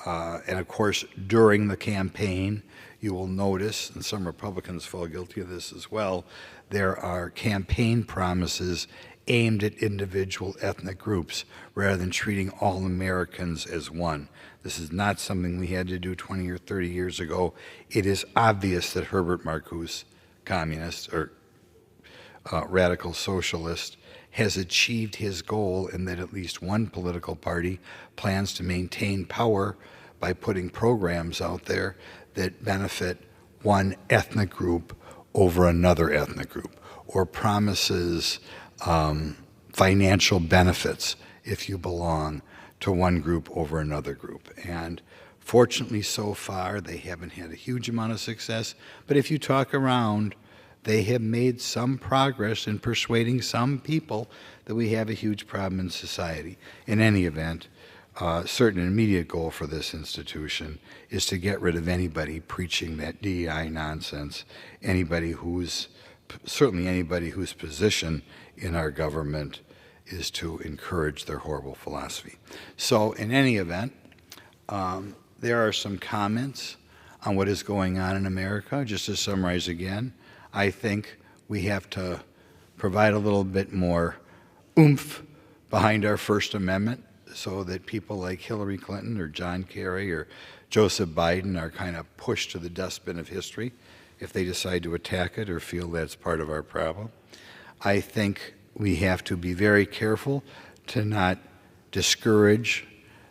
and of course during the campaign, you will notice, and some Republicans fall guilty of this as well, there are campaign promises aimed at individual ethnic groups rather than treating all Americans as one. This is not something we had to do 20 or 30 years ago. It is obvious that Herbert Marcuse, communist or radical socialist, has achieved his goal in that at least one political party plans to maintain power by putting programs out there that benefit one ethnic group over another ethnic group, or promises financial benefits if you belong to one group over another group. And fortunately, so far, they haven't had a huge amount of success, but if you talk around, they have made some progress in persuading some people that we have a huge problem in society. In any event, certain immediate goal for this institution is to get rid of anybody preaching that DEI nonsense, certainly anybody whose position in our government is to encourage their horrible philosophy. So in any event, there are some comments on what is going on in America. Just to summarize again, I think we have to provide a little bit more oomph behind our First Amendment so that people like Hillary Clinton or John Kerry or Joseph Biden are kind of pushed to the dustbin of history if they decide to attack it or feel that's part of our problem. I think we have to be very careful to not discourage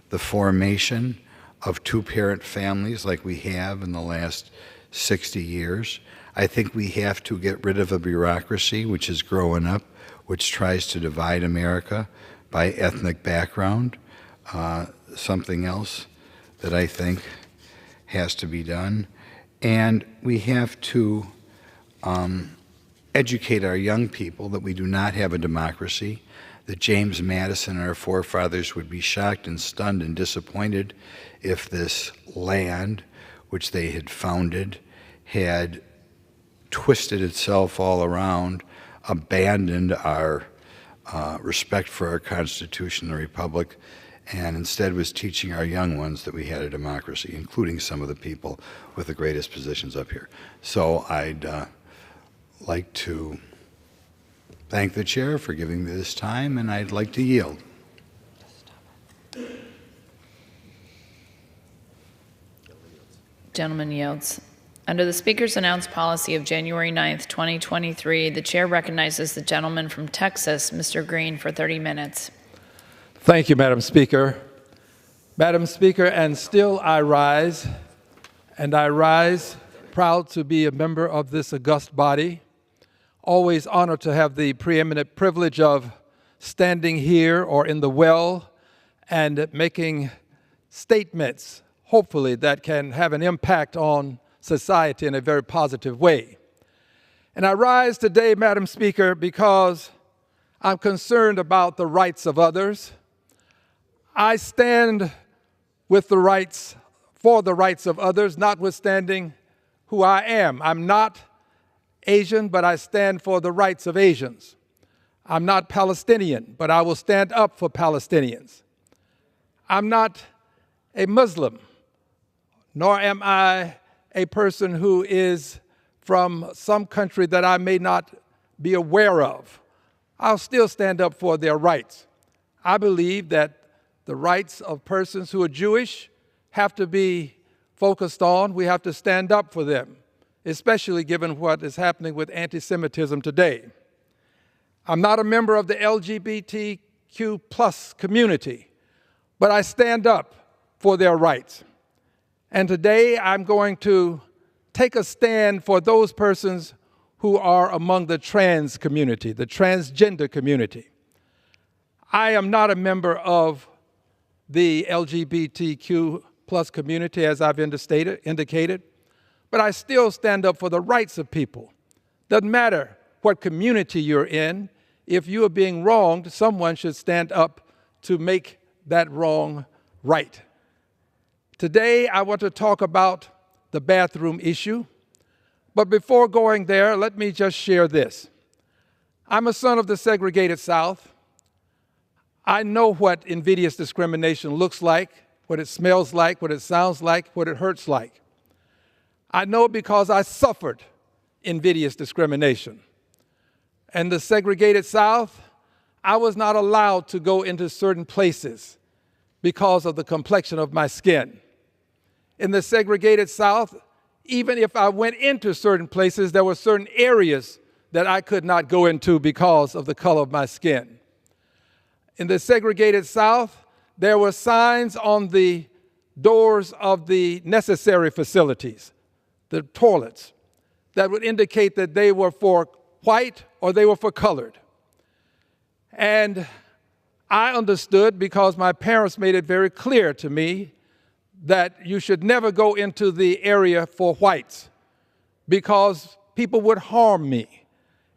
the formation of two-parent families like we have in the last 60 years. I think we have to get rid of a bureaucracy which is growing up, which tries to divide America by ethnic background. Something else that I think has to be done. And we have to educate our young people that we do not have a democracy, that James Madison and our forefathers would be shocked and stunned and disappointed if this land, which they had founded, had twisted itself all around, abandoned our respect for our Constitution and Republic, and instead was teaching our young ones that we had a democracy, including some of the people with the greatest positions up here. So I'd like to thank the chair for giving me this time, and I'd like to yield. Gentleman yields. Under the Speaker's announced policy of January 9th, 2023, the chair recognizes the gentleman from Texas, Mr. Green, for 30 minutes. Thank you, Madam Speaker. Madam Speaker, and still I rise, and I rise proud to be a member of this august body, always honored to have the preeminent privilege of standing here or in the well and making statements, hopefully, that can have an impact on society in a very positive way. And I rise today, Madam Speaker, because I'm concerned about the rights of others. I stand with the rights, for the rights of others, notwithstanding who I am. I'm not Asian, but I stand for the rights of Asians. I'm not Palestinian, but I will stand up for Palestinians. I'm not a Muslim, nor am I a person who is from some country that I may not be aware of. I'll still stand up for their rights. I believe that the rights of persons who are Jewish have to be focused on. We have to stand up for them, especially given what is happening with anti-Semitism today. I'm not a member of the LGBTQ plus community, but I stand up for their rights. And today I'm going to take a stand for those persons who are among the trans community, the transgender community. I am not a member of the LGBTQ plus community, as I've indicated, but I still stand up for the rights of people. Doesn't matter what community you're in. If you are being wronged, someone should stand up to make that wrong right. Today, I want to talk about the bathroom issue. But before going there, let me just share this. I'm a son of the segregated South. I know what invidious discrimination looks like, what it smells like, what it sounds like, what it hurts like. I know because I suffered invidious discrimination. In the segregated South, I was not allowed to go into certain places because of the complexion of my skin. In the segregated South, even if I went into certain places, there were certain areas that I could not go into because of the color of my skin. In the segregated South, there were signs on the doors of the necessary facilities, the toilets, that would indicate that they were for white or they were for colored. And I understood, because my parents made it very clear to me, that you should never go into the area for whites because people would harm me.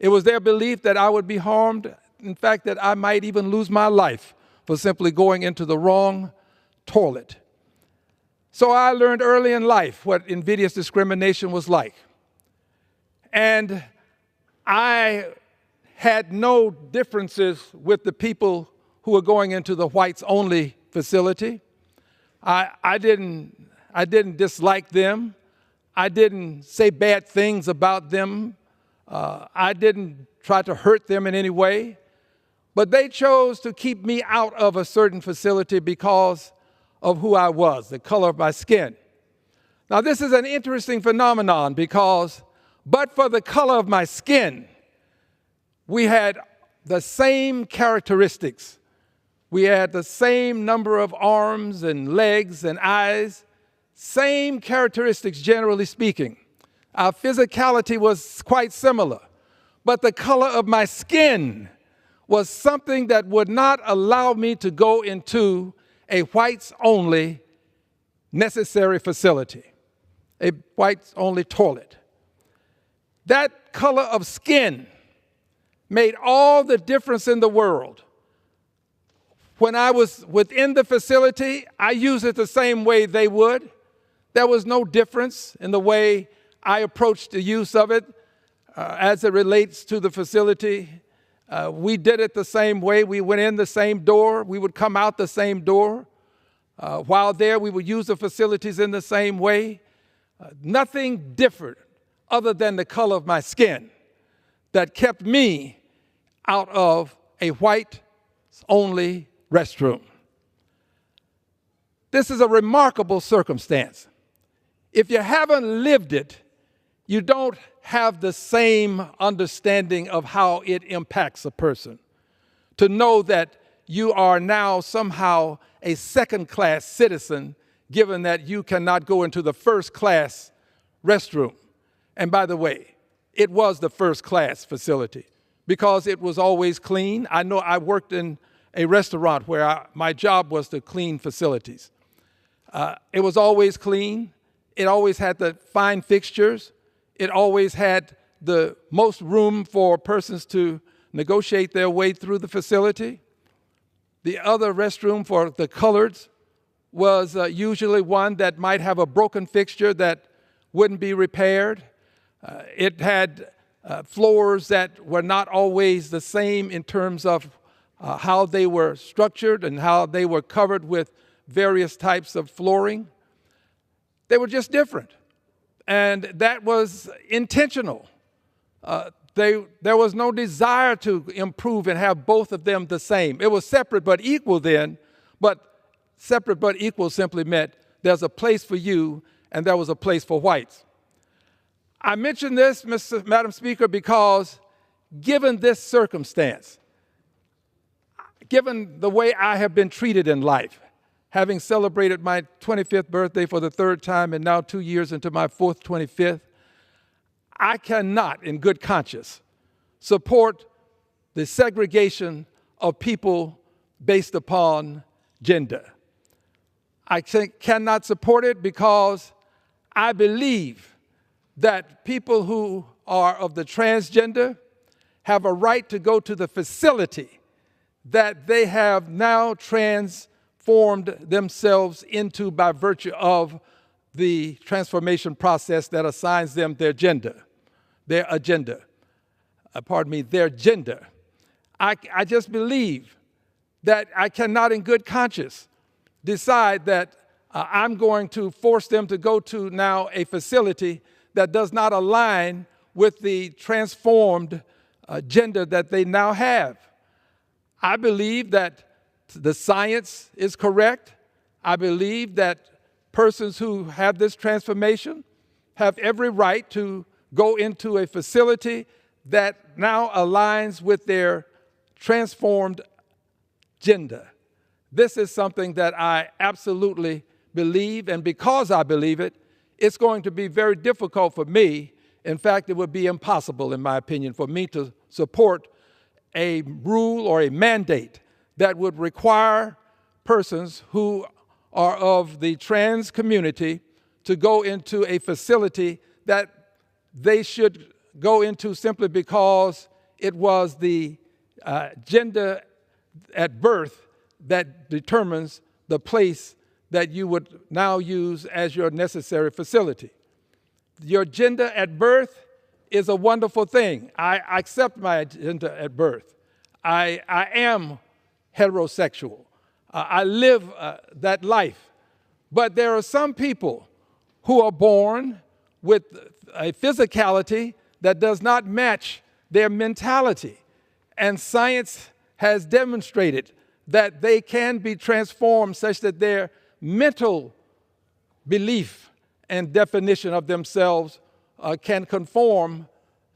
It was their belief that I would be harmed, in fact, that I might even lose my life for simply going into the wrong toilet. So I learned early in life what invidious discrimination was like. And I had no differences with the people who were going into the whites-only facility. I didn't dislike them. I didn't say bad things about them. I didn't try to hurt them in any way. But they chose to keep me out of a certain facility because of who I was, the color of my skin. Now, this is an interesting phenomenon because, but for the color of my skin, we had the same characteristics. We had the same number of arms and legs and eyes, same characteristics, generally speaking. Our physicality was quite similar, but the color of my skin was something that would not allow me to go into a whites-only necessary facility, a whites-only toilet. That color of skin made all the difference in the world. When I was within the facility, I used it the same way they would. There was no difference in the way I approached the use of it as it relates to the facility. We did it the same way. We went in the same door. We would come out the same door. While there, we would use the facilities in the same way. Nothing different other than the color of my skin that kept me out of a white-only restroom. This is a remarkable circumstance. If you haven't lived it, you don't have the same understanding of how it impacts a person. To know that you are now somehow a second-class citizen, given that you cannot go into the first-class restroom. And by the way, it was the first-class facility because it was always clean. I know I worked in a restaurant where my job was to clean facilities. It was always clean. It always had the fine fixtures. It always had the most room for persons to negotiate their way through the facility. The other restroom for the coloreds was usually one that might have a broken fixture that wouldn't be repaired. It had floors that were not always the same in terms of how they were structured and how they were covered with various types of flooring. They were just different. And that was intentional. There was no desire to improve and have both of them the same. It was separate but equal then, but separate but equal simply meant there's a place for you and there was a place for whites. I mention this, Madam Speaker, because given this circumstance, given the way I have been treated in life, having celebrated my 25th birthday for the third time and now 2 years into my fourth 25th, I cannot, in good conscience, support the segregation of people based upon gender. I cannot support it because I believe that people who are of the transgender have a right to go to the facility that they have now transformed themselves into by virtue of the transformation process that assigns them their gender, their agenda. Their gender. I just believe that I cannot in good conscience decide that I'm going to force them to go to now a facility that does not align with the transformed gender that they now have. I believe that the science is correct. I believe that persons who have this transformation have every right to go into a facility that now aligns with their transformed gender. This is something that I absolutely believe, and because I believe it, it's going to be very difficult for me. In fact, it would be impossible, in my opinion, for me to support a rule or a mandate that would require persons who are of the trans community to go into a facility that they should go into simply because it was the gender at birth that determines the place that you would now use as your necessary facility. Your gender at birth is a wonderful thing. I accept my gender at birth. I am heterosexual. I live that life. But there are some people who are born with a physicality that does not match their mentality. And science has demonstrated that they can be transformed such that their mental belief and definition of themselves can conform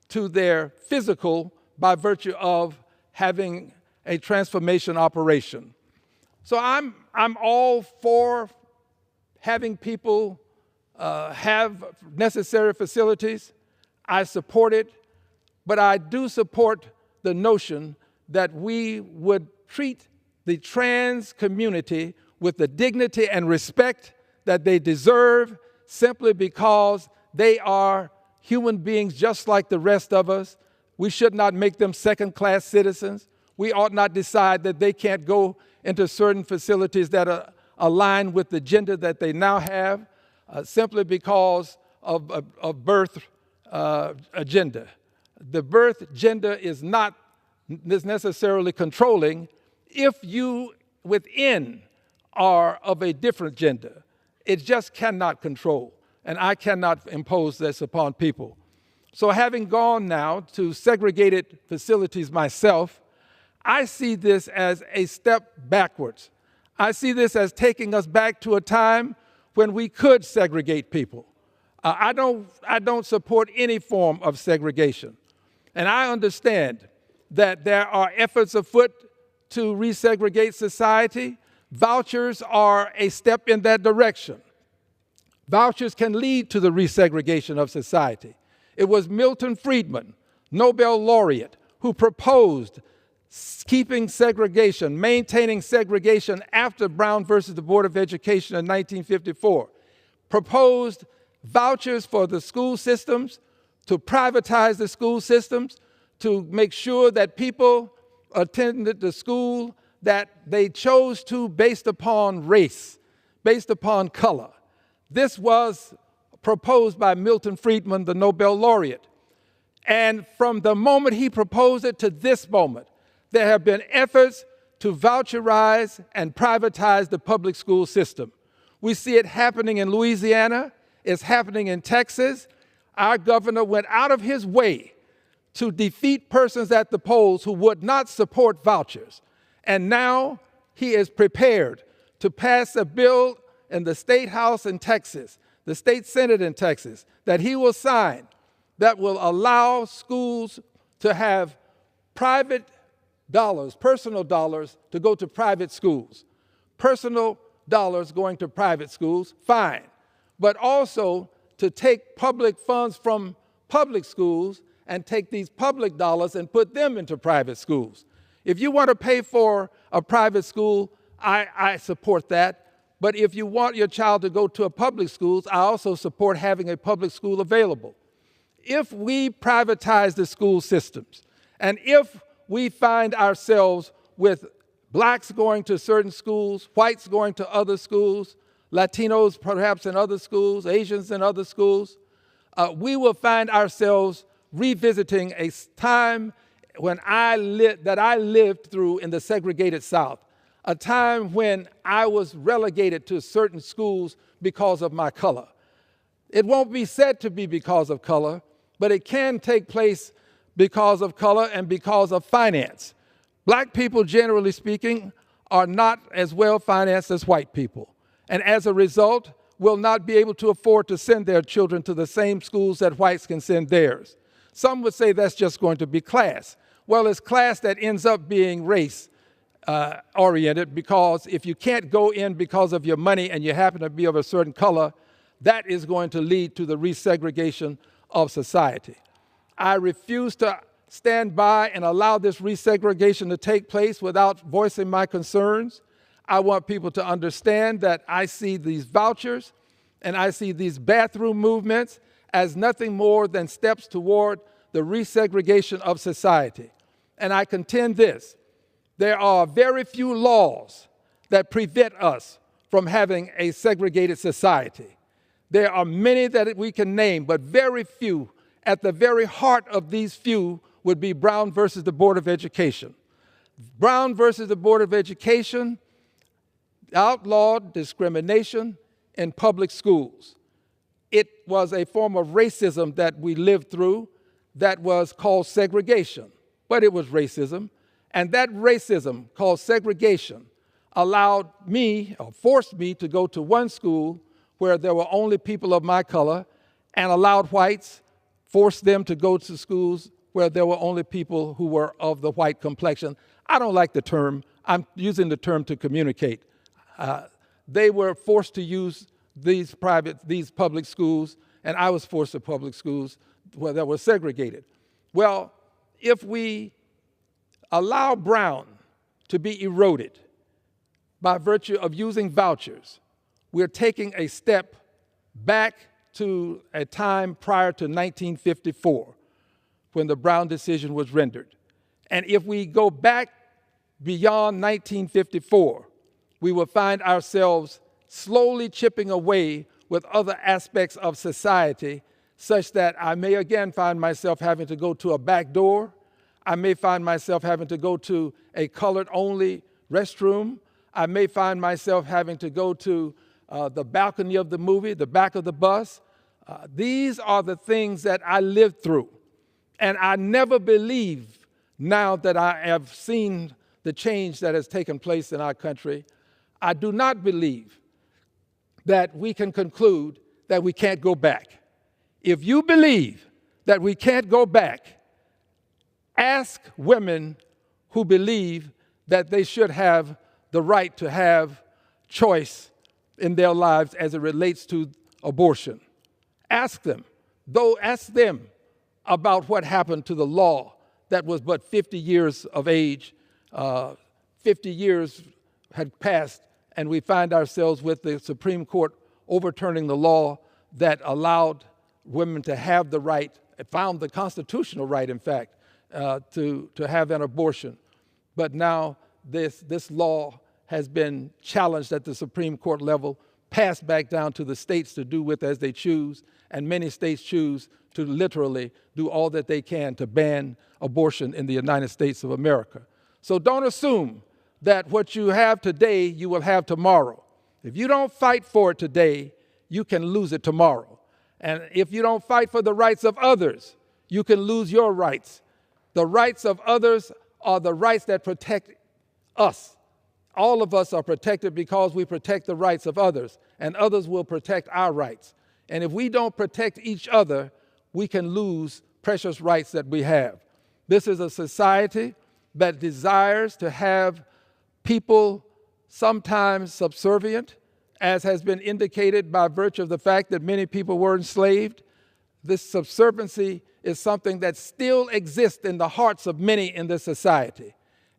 to their physical by virtue of having a transformation operation. So I'm all for having people have necessary facilities. I support it, but I do support the notion that we would treat the trans community with the dignity and respect that they deserve simply because they are human beings just like the rest of us. We should not make them second-class citizens. We ought not decide that they can't go into certain facilities that are aligned with the gender that they now have simply because of birth agenda. The birth gender is not necessarily controlling if you within are of a different gender. It just cannot control, and I cannot impose this upon people. So having gone now to segregated facilities myself, I see this as a step backwards. I see this as taking us back to a time when we could segregate people. I don't support any form of segregation. And I understand that there are efforts afoot to resegregate society. Vouchers are a step in that direction. Vouchers can lead to the resegregation of society. It was Milton Friedman, Nobel laureate, who proposed keeping segregation, maintaining segregation after Brown versus the Board of Education in 1954, proposed vouchers for the school systems, to privatize the school systems, to make sure that people attended the school that they chose to based upon race, based upon color. This was proposed by Milton Friedman, the Nobel laureate. And from the moment he proposed it to this moment, there have been efforts to voucherize and privatize the public school system. We see it happening in Louisiana. It's happening in Texas. Our governor went out of his way to defeat persons at the polls who would not support vouchers. And now he is prepared to pass a bill in the State House in Texas, the State Senate in Texas, that he will sign that will allow schools to have private dollars, personal dollars, to go to private schools. Personal dollars going to private schools, fine. But also to take public funds from public schools and take these public dollars and put them into private schools. If you want to pay for a private school, I support that. But if you want your child to go to a public school, I also support having a public school available. If we privatize the school systems, and if we find ourselves with blacks going to certain schools, whites going to other schools, Latinos perhaps in other schools, Asians in other schools, we will find ourselves revisiting a time when that I lived through in the segregated South, a time when I was relegated to certain schools because of my color. It won't be said to be because of color, but it can take place because of color and because of finance. Black people, generally speaking, are not as well financed as white people, and as a result, will not be able to afford to send their children to the same schools that whites can send theirs. Some would say that's just going to be class. Well, it's class that ends up being race oriented, because if you can't go in because of your money and you happen to be of a certain color, that is going to lead to the resegregation of society. I refuse to stand by and allow this resegregation to take place without voicing my concerns. I want people to understand that I see these vouchers and I see these bathroom movements as nothing more than steps toward the resegregation of society. And I contend this: there are very few laws that prevent us from having a segregated society. There are many that we can name, but very few. At the very heart of these few would be Brown versus the Board of Education. Brown versus the Board of Education outlawed discrimination in public schools. It was a form of racism that we lived through that was called segregation, but it was racism. And that racism called segregation allowed me, or forced me, to go to one school where there were only people of my color, and allowed whites, forced them to go to schools where there were only people who were of the white complexion. I don't like the term. I'm using the term to communicate. They were forced to use these public schools, and I was forced to public schools where that were segregated. Well, if we allow Brown to be eroded by virtue of using vouchers, we're taking a step back to a time prior to 1954 when the Brown decision was rendered. And if we go back beyond 1954, we will find ourselves slowly chipping away with other aspects of society, such that I may again find myself having to go to a back door. I may find myself having to go to a colored-only restroom. I may find myself having to go to the balcony of the movie, the back of the bus. These are the things that I lived through. And I never believe, now that I have seen the change that has taken place in our country, I do not believe that we can conclude that we can't go back. If you believe that we can't go back, ask women who believe that they should have the right to have choice in their lives as it relates to abortion. Ask them, ask them about what happened to the law that was but 50 years of age. 50 years had passed, and we find ourselves with the Supreme Court overturning the law that allowed women to have the right, found the constitutional right, in fact, to have an abortion. But now this law has been challenged at the Supreme Court level, passed back down to the states to do with as they choose, and many states choose to literally do all that they can to ban abortion in the United States of America. So don't assume that what you have today, you will have tomorrow. If you don't fight for it today, you can lose it tomorrow. And if you don't fight for the rights of others, you can lose your rights. The rights of others are the rights that protect us. All of us are protected because we protect the rights of others, and others will protect our rights. And if we don't protect each other, we can lose precious rights that we have. This is a society that desires to have people sometimes subservient, as has been indicated by virtue of the fact that many people were enslaved. This subserviency is something that still exists in the hearts of many in this society.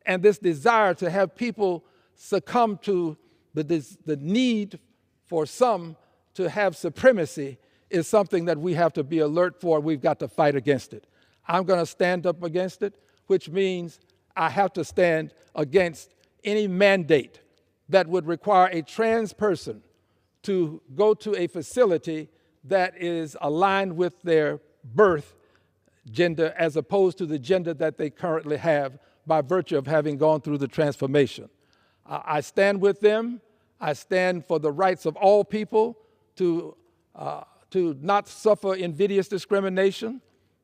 And this desire to have people succumb to the need for some to have supremacy is something that we have to be alert for. We've got to fight against it. I'm going to stand up against it, which means I have to stand against any mandate that would require a trans person to go to a facility that is aligned with their birth gender as opposed to the gender that they currently have by virtue of having gone through the transformation. I stand with them. I stand for the rights of all people to not suffer invidious discrimination.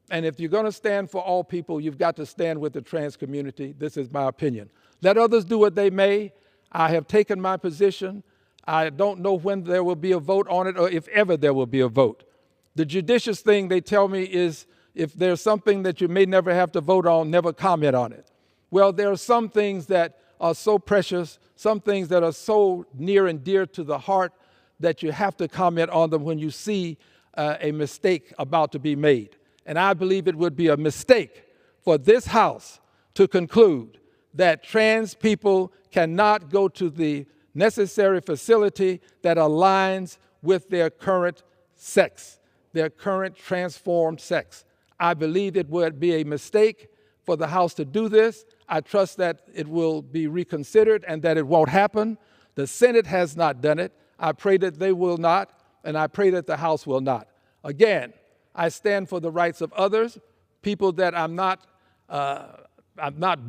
And if you're going to stand for all people, you've got to stand with the trans community. This is my opinion. Let others do what they may. I have taken my position. I don't know when there will be a vote on it or if ever there will be a vote. The judicious thing they tell me is if there's something that you may never have to vote on, never comment on it. Well, there are some things that are so precious, some things that are so near and dear to the heart that you have to comment on them when you see a mistake about to be made. And I believe it would be a mistake for this House to conclude that trans people cannot go to the necessary facility that aligns with their current sex, their current transformed sex. I believe it would be a mistake for the House to do this. I trust that it will be reconsidered and that it won't happen. The Senate has not done it. I pray that they will not, and I pray that the House will not. Again, I stand for the rights of others, people that I'm not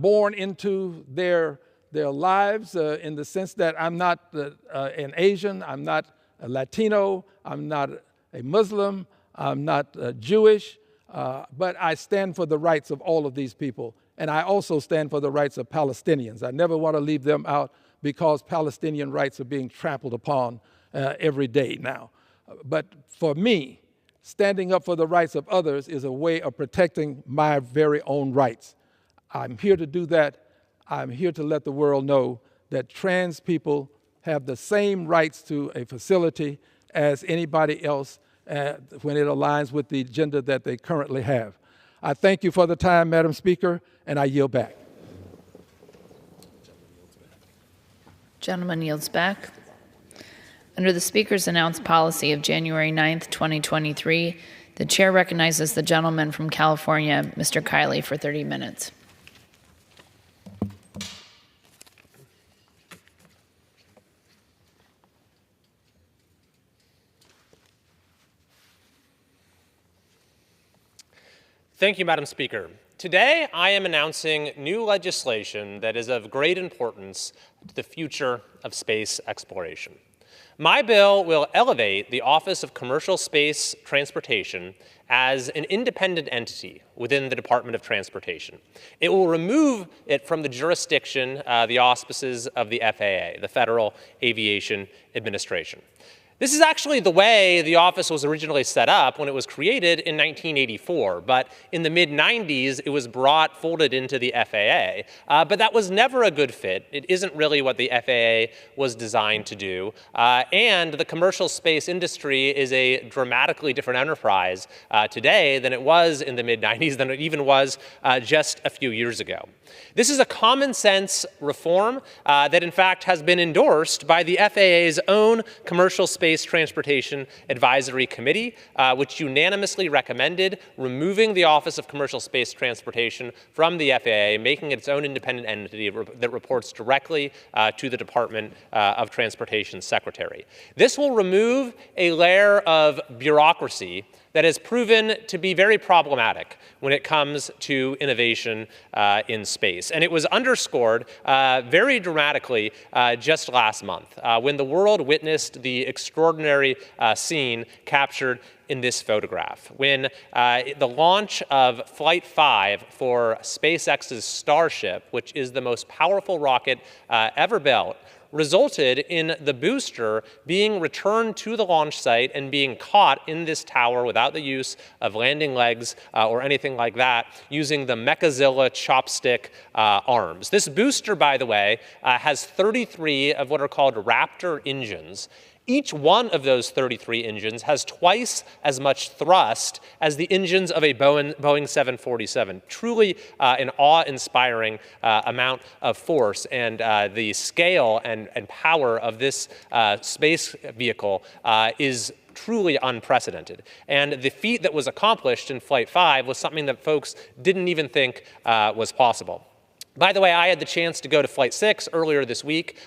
born into their lives in the sense that I'm not an Asian, I'm not a Latino, I'm not a Muslim, I'm not Jewish, but I stand for the rights of all of these people. And I also stand for the rights of Palestinians. I never want to leave them out because Palestinian rights are being trampled upon every day now. But for me, standing up for the rights of others is a way of protecting my very own rights. I'm here to do that. I'm here to let the world know that trans people have the same rights to a facility as anybody else when it aligns with the gender that they currently have. I thank you for the time, Madam Speaker, and I yield back. Gentleman yields back. Under the Speaker's announced policy of January 9th, 2023, the Chair recognizes the gentleman from California, Mr. Kiley, for 30 minutes. Thank you, Madam Speaker. Today, I am announcing new legislation that is of great importance to the future of space exploration. My bill will elevate the Office of Commercial Space Transportation as an independent entity within the Department of Transportation. It will remove it from the jurisdiction, the auspices of the FAA, the Federal Aviation Administration. This is actually the way the office was originally set up when it was created in 1984, but in the mid-90s, it was folded into the FAA. But that was never a good fit. It isn't really what the FAA was designed to do. And the commercial space industry is a dramatically different enterprise today than it was in the mid-90s, than it even was just a few years ago. This is a common sense reform that in fact has been endorsed by the FAA's own Commercial Space Transportation Advisory Committee, which unanimously recommended removing the Office of Commercial Space Transportation from the FAA, making it its own independent entity that reports directly to the Department of Transportation Secretary. This will remove a layer of bureaucracy that has proven to be very problematic when it comes to innovation in space. And it was underscored very dramatically just last month when the world witnessed the extraordinary scene captured in this photograph, when the launch of Flight 5 for SpaceX's Starship, which is the most powerful rocket ever built, resulted in the booster being returned to the launch site and being caught in this tower without the use of landing legs or anything like that, using the Mechazilla chopstick arms. This booster, by the way, has 33 of what are called Raptor engines. Each one of those 33 engines has twice as much thrust as the engines of a Boeing 747. Truly an awe-inspiring amount of force, and the scale and power of this space vehicle is truly unprecedented. And the feat that was accomplished in Flight 5 was something that folks didn't even think was possible. By the way, I had the chance to go to Flight 6 earlier this week,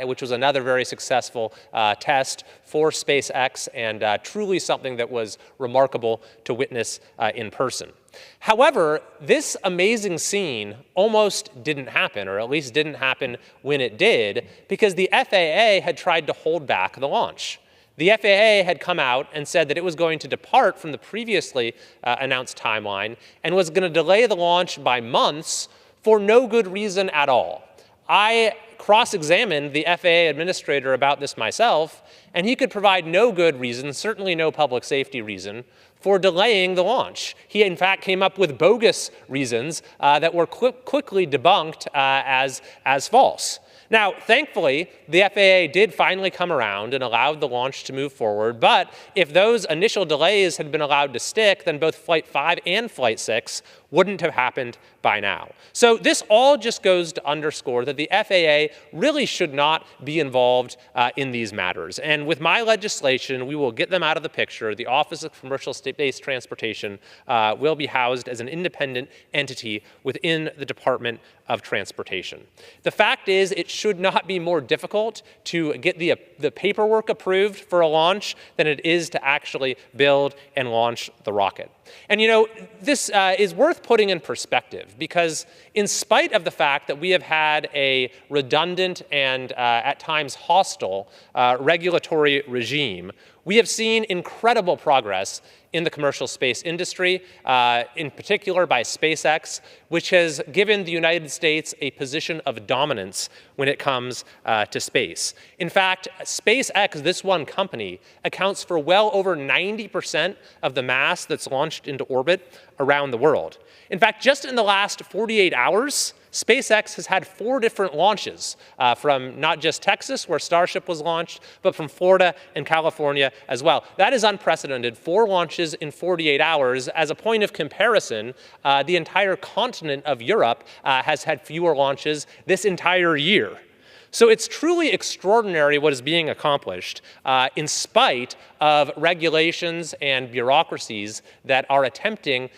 which was another very successful test for SpaceX, and truly something that was remarkable to witness in person. However, this amazing scene almost didn't happen, or at least didn't happen when it did, because the FAA had tried to hold back the launch. The FAA had come out and said that it was going to depart from the previously announced timeline and was going to delay the launch by months for no good reason at all. I cross-examined the FAA administrator about this myself, and he could provide no good reason, certainly no public safety reason, for delaying the launch. He, in fact, came up with bogus reasons that were quickly debunked as false. Now, thankfully, the FAA did finally come around and allowed the launch to move forward, but if those initial delays had been allowed to stick, then both Flight 5 and Flight 6 wouldn't have happened by now. So this all just goes to underscore that the FAA really should not be involved in these matters. And with my legislation, we will get them out of the picture. The Office of Commercial Space Transportation will be housed as an independent entity within the Department of Transportation. The fact is, it should not be more difficult to get the paperwork approved for a launch than it is to actually build and launch the rocket. And you know, this is worth putting in perspective, because in spite of the fact that we have had a redundant and at times hostile regulatory regime, we have seen incredible progress in the commercial space industry, in particular by SpaceX, which has given the United States a position of dominance when it comes to space. In fact, SpaceX, this one company, accounts for well over 90% of the mass that's launched into orbit around the world. In fact, just in the last 48 hours, SpaceX has had 4 different launches from not just Texas, where Starship was launched, but from Florida and California as well. That is unprecedented, 4 launches in 48 hours. As a point of comparison, the entire continent of Europe has had fewer launches this entire year. So it's truly extraordinary what is being accomplished in spite of regulations and bureaucracies that are attempting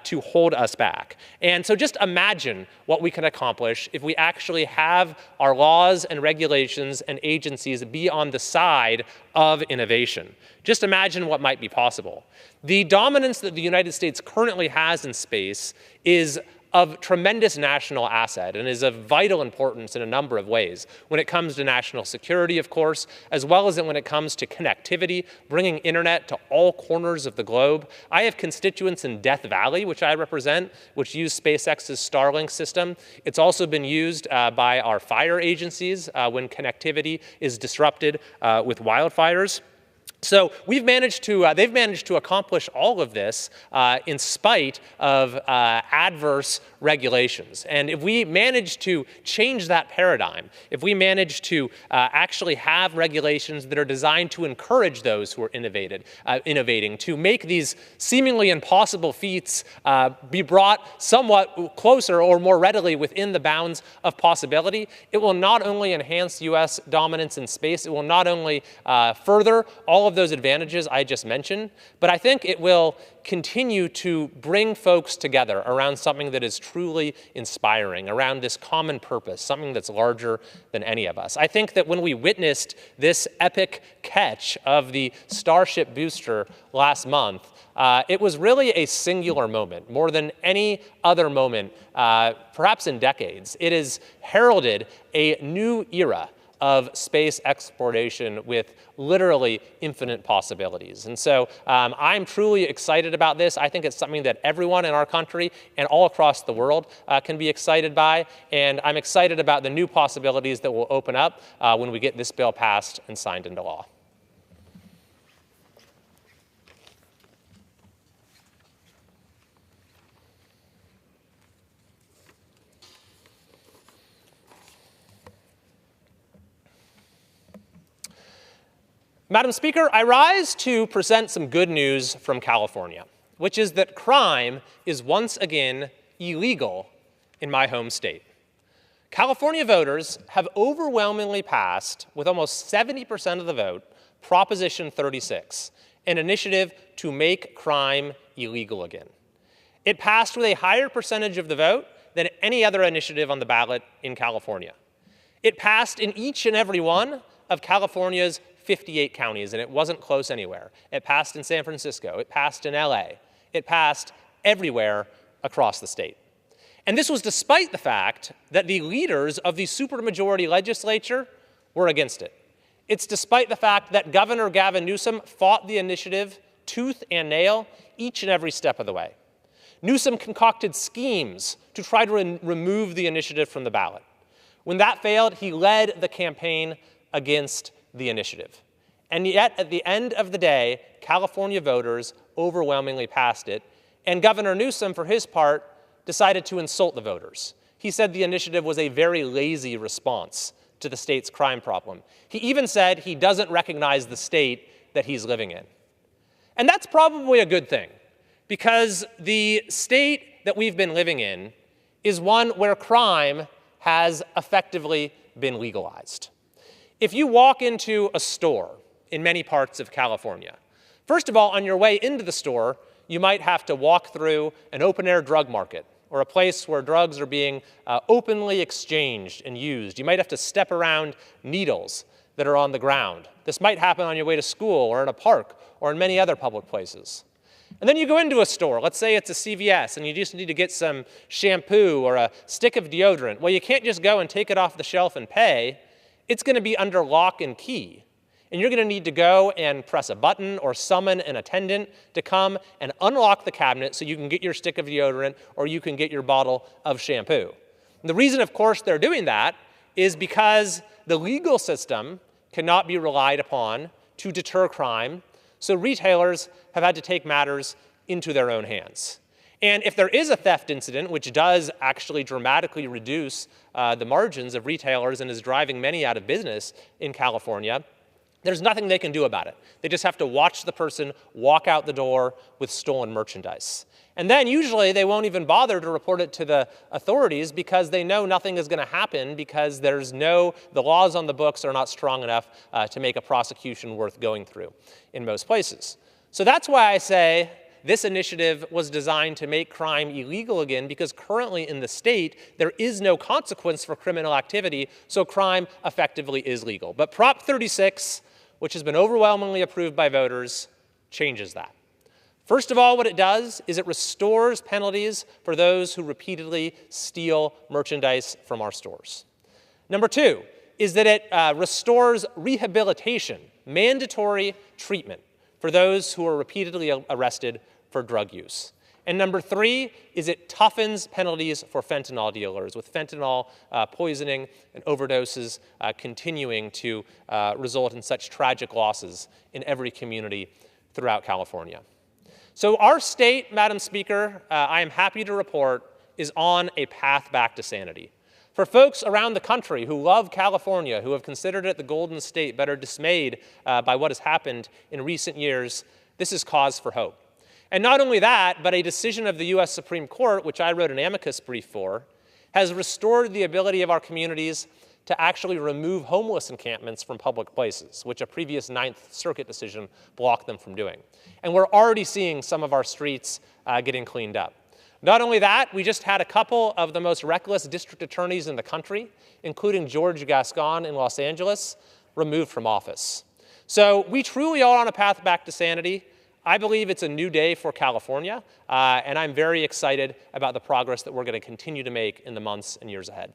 to hold us back. And so just imagine what we can accomplish if we actually have our laws and regulations and agencies be on the side of innovation. Just imagine what might be possible. The dominance that the United States currently has in space is of tremendous national asset and is of vital importance in a number of ways. When it comes to national security, of course, as well as when it comes to connectivity, bringing internet to all corners of the globe. I have constituents in Death Valley, which I represent, which use SpaceX's Starlink system. It's also been used by our fire agencies when connectivity is disrupted with wildfires. So they've managed to accomplish all of this in spite of adverse regulations. And if we manage to change that paradigm, if we manage to actually have regulations that are designed to encourage those who are innovating, to make these seemingly impossible feats be brought somewhat closer or more readily within the bounds of possibility, it will not only enhance U.S. dominance in space, it will not only further all of those advantages I just mentioned, but I think it will continue to bring folks together around something that is truly inspiring, around this common purpose, something that's larger than any of us. I think that when we witnessed this epic catch of the Starship booster last month, it was really a singular moment, more than any other moment, perhaps in decades. It has heralded a new era of space exploration with literally infinite possibilities. And so I'm truly excited about this. I think it's something that everyone in our country and all across the world can be excited by. And I'm excited about the new possibilities that will open up when we get this bill passed and signed into law. Madam Speaker, I rise to present some good news from California, which is that crime is once again illegal in my home state. California voters have overwhelmingly passed, with almost 70% of the vote, Proposition 36, an initiative to make crime illegal again. It passed with a higher percentage of the vote than any other initiative on the ballot in California. It passed in each and every one of California's 58 counties, and it wasn't close anywhere. It passed in San Francisco. It passed in LA. It passed everywhere across the state. And this was despite the fact that the leaders of the supermajority legislature were against it. It's despite the fact that Governor Gavin Newsom fought the initiative tooth and nail each and every step of the way. Newsom concocted schemes to try to remove the initiative from the ballot. When that failed, he led the campaign against the initiative. And yet, at the end of the day, California voters overwhelmingly passed it, and Governor Newsom, for his part, decided to insult the voters. He said the initiative was a very lazy response to the state's crime problem. He even said he doesn't recognize the state that he's living in. And that's probably a good thing, because the state that we've been living in is one where crime has effectively been legalized. If you walk into a store in many parts of California, first of all, on your way into the store, you might have to walk through an open-air drug market or a place where drugs are being openly exchanged and used. You might have to step around needles that are on the ground. This might happen on your way to school or in a park or in many other public places. And then you go into a store, let's say it's a CVS, and you just need to get some shampoo or a stick of deodorant. Well, you can't just go and take it off the shelf and pay. It's going to be under lock and key. And you're going to need to go and press a button or summon an attendant to come and unlock the cabinet so you can get your stick of deodorant or you can get your bottle of shampoo. And the reason, of course, they're doing that is because the legal system cannot be relied upon to deter crime, so retailers have had to take matters into their own hands. And if there is a theft incident, which does actually dramatically reduce the margins of retailers and is driving many out of business in California, there's nothing they can do about it. They just have to watch the person walk out the door with stolen merchandise. And then usually they won't even bother to report it to the authorities because they know nothing is going to happen because the laws on the books are not strong enough to make a prosecution worth going through in most places. So that's why I say this initiative was designed to make crime illegal again, because currently in the state, there is no consequence for criminal activity, so crime effectively is legal. But Prop 36, which has been overwhelmingly approved by voters, changes that. First of all, what it does is it restores penalties for those who repeatedly steal merchandise from our stores. Number two is that it restores rehabilitation, mandatory treatment for those who are repeatedly arrested for drug use. And number three is it toughens penalties for fentanyl dealers, with fentanyl poisoning and overdoses continuing to result in such tragic losses in every community throughout California. So our state, Madam Speaker, I am happy to report, is on a path back to sanity. For folks around the country who love California, who have considered it the Golden State, but are dismayed by what has happened in recent years, this is cause for hope. And not only that, but a decision of the U.S. Supreme Court, which I wrote an amicus brief for, has restored the ability of our communities to actually remove homeless encampments from public places, which a previous Ninth Circuit decision blocked them from doing. And we're already seeing some of our streets getting cleaned up. Not only that, we just had a couple of the most reckless district attorneys in the country, including George Gascon in Los Angeles, removed from office. So we truly are on a path back to sanity. I believe it's a new day for California, and I'm very excited about the progress that we're going to continue to make in the months and years ahead.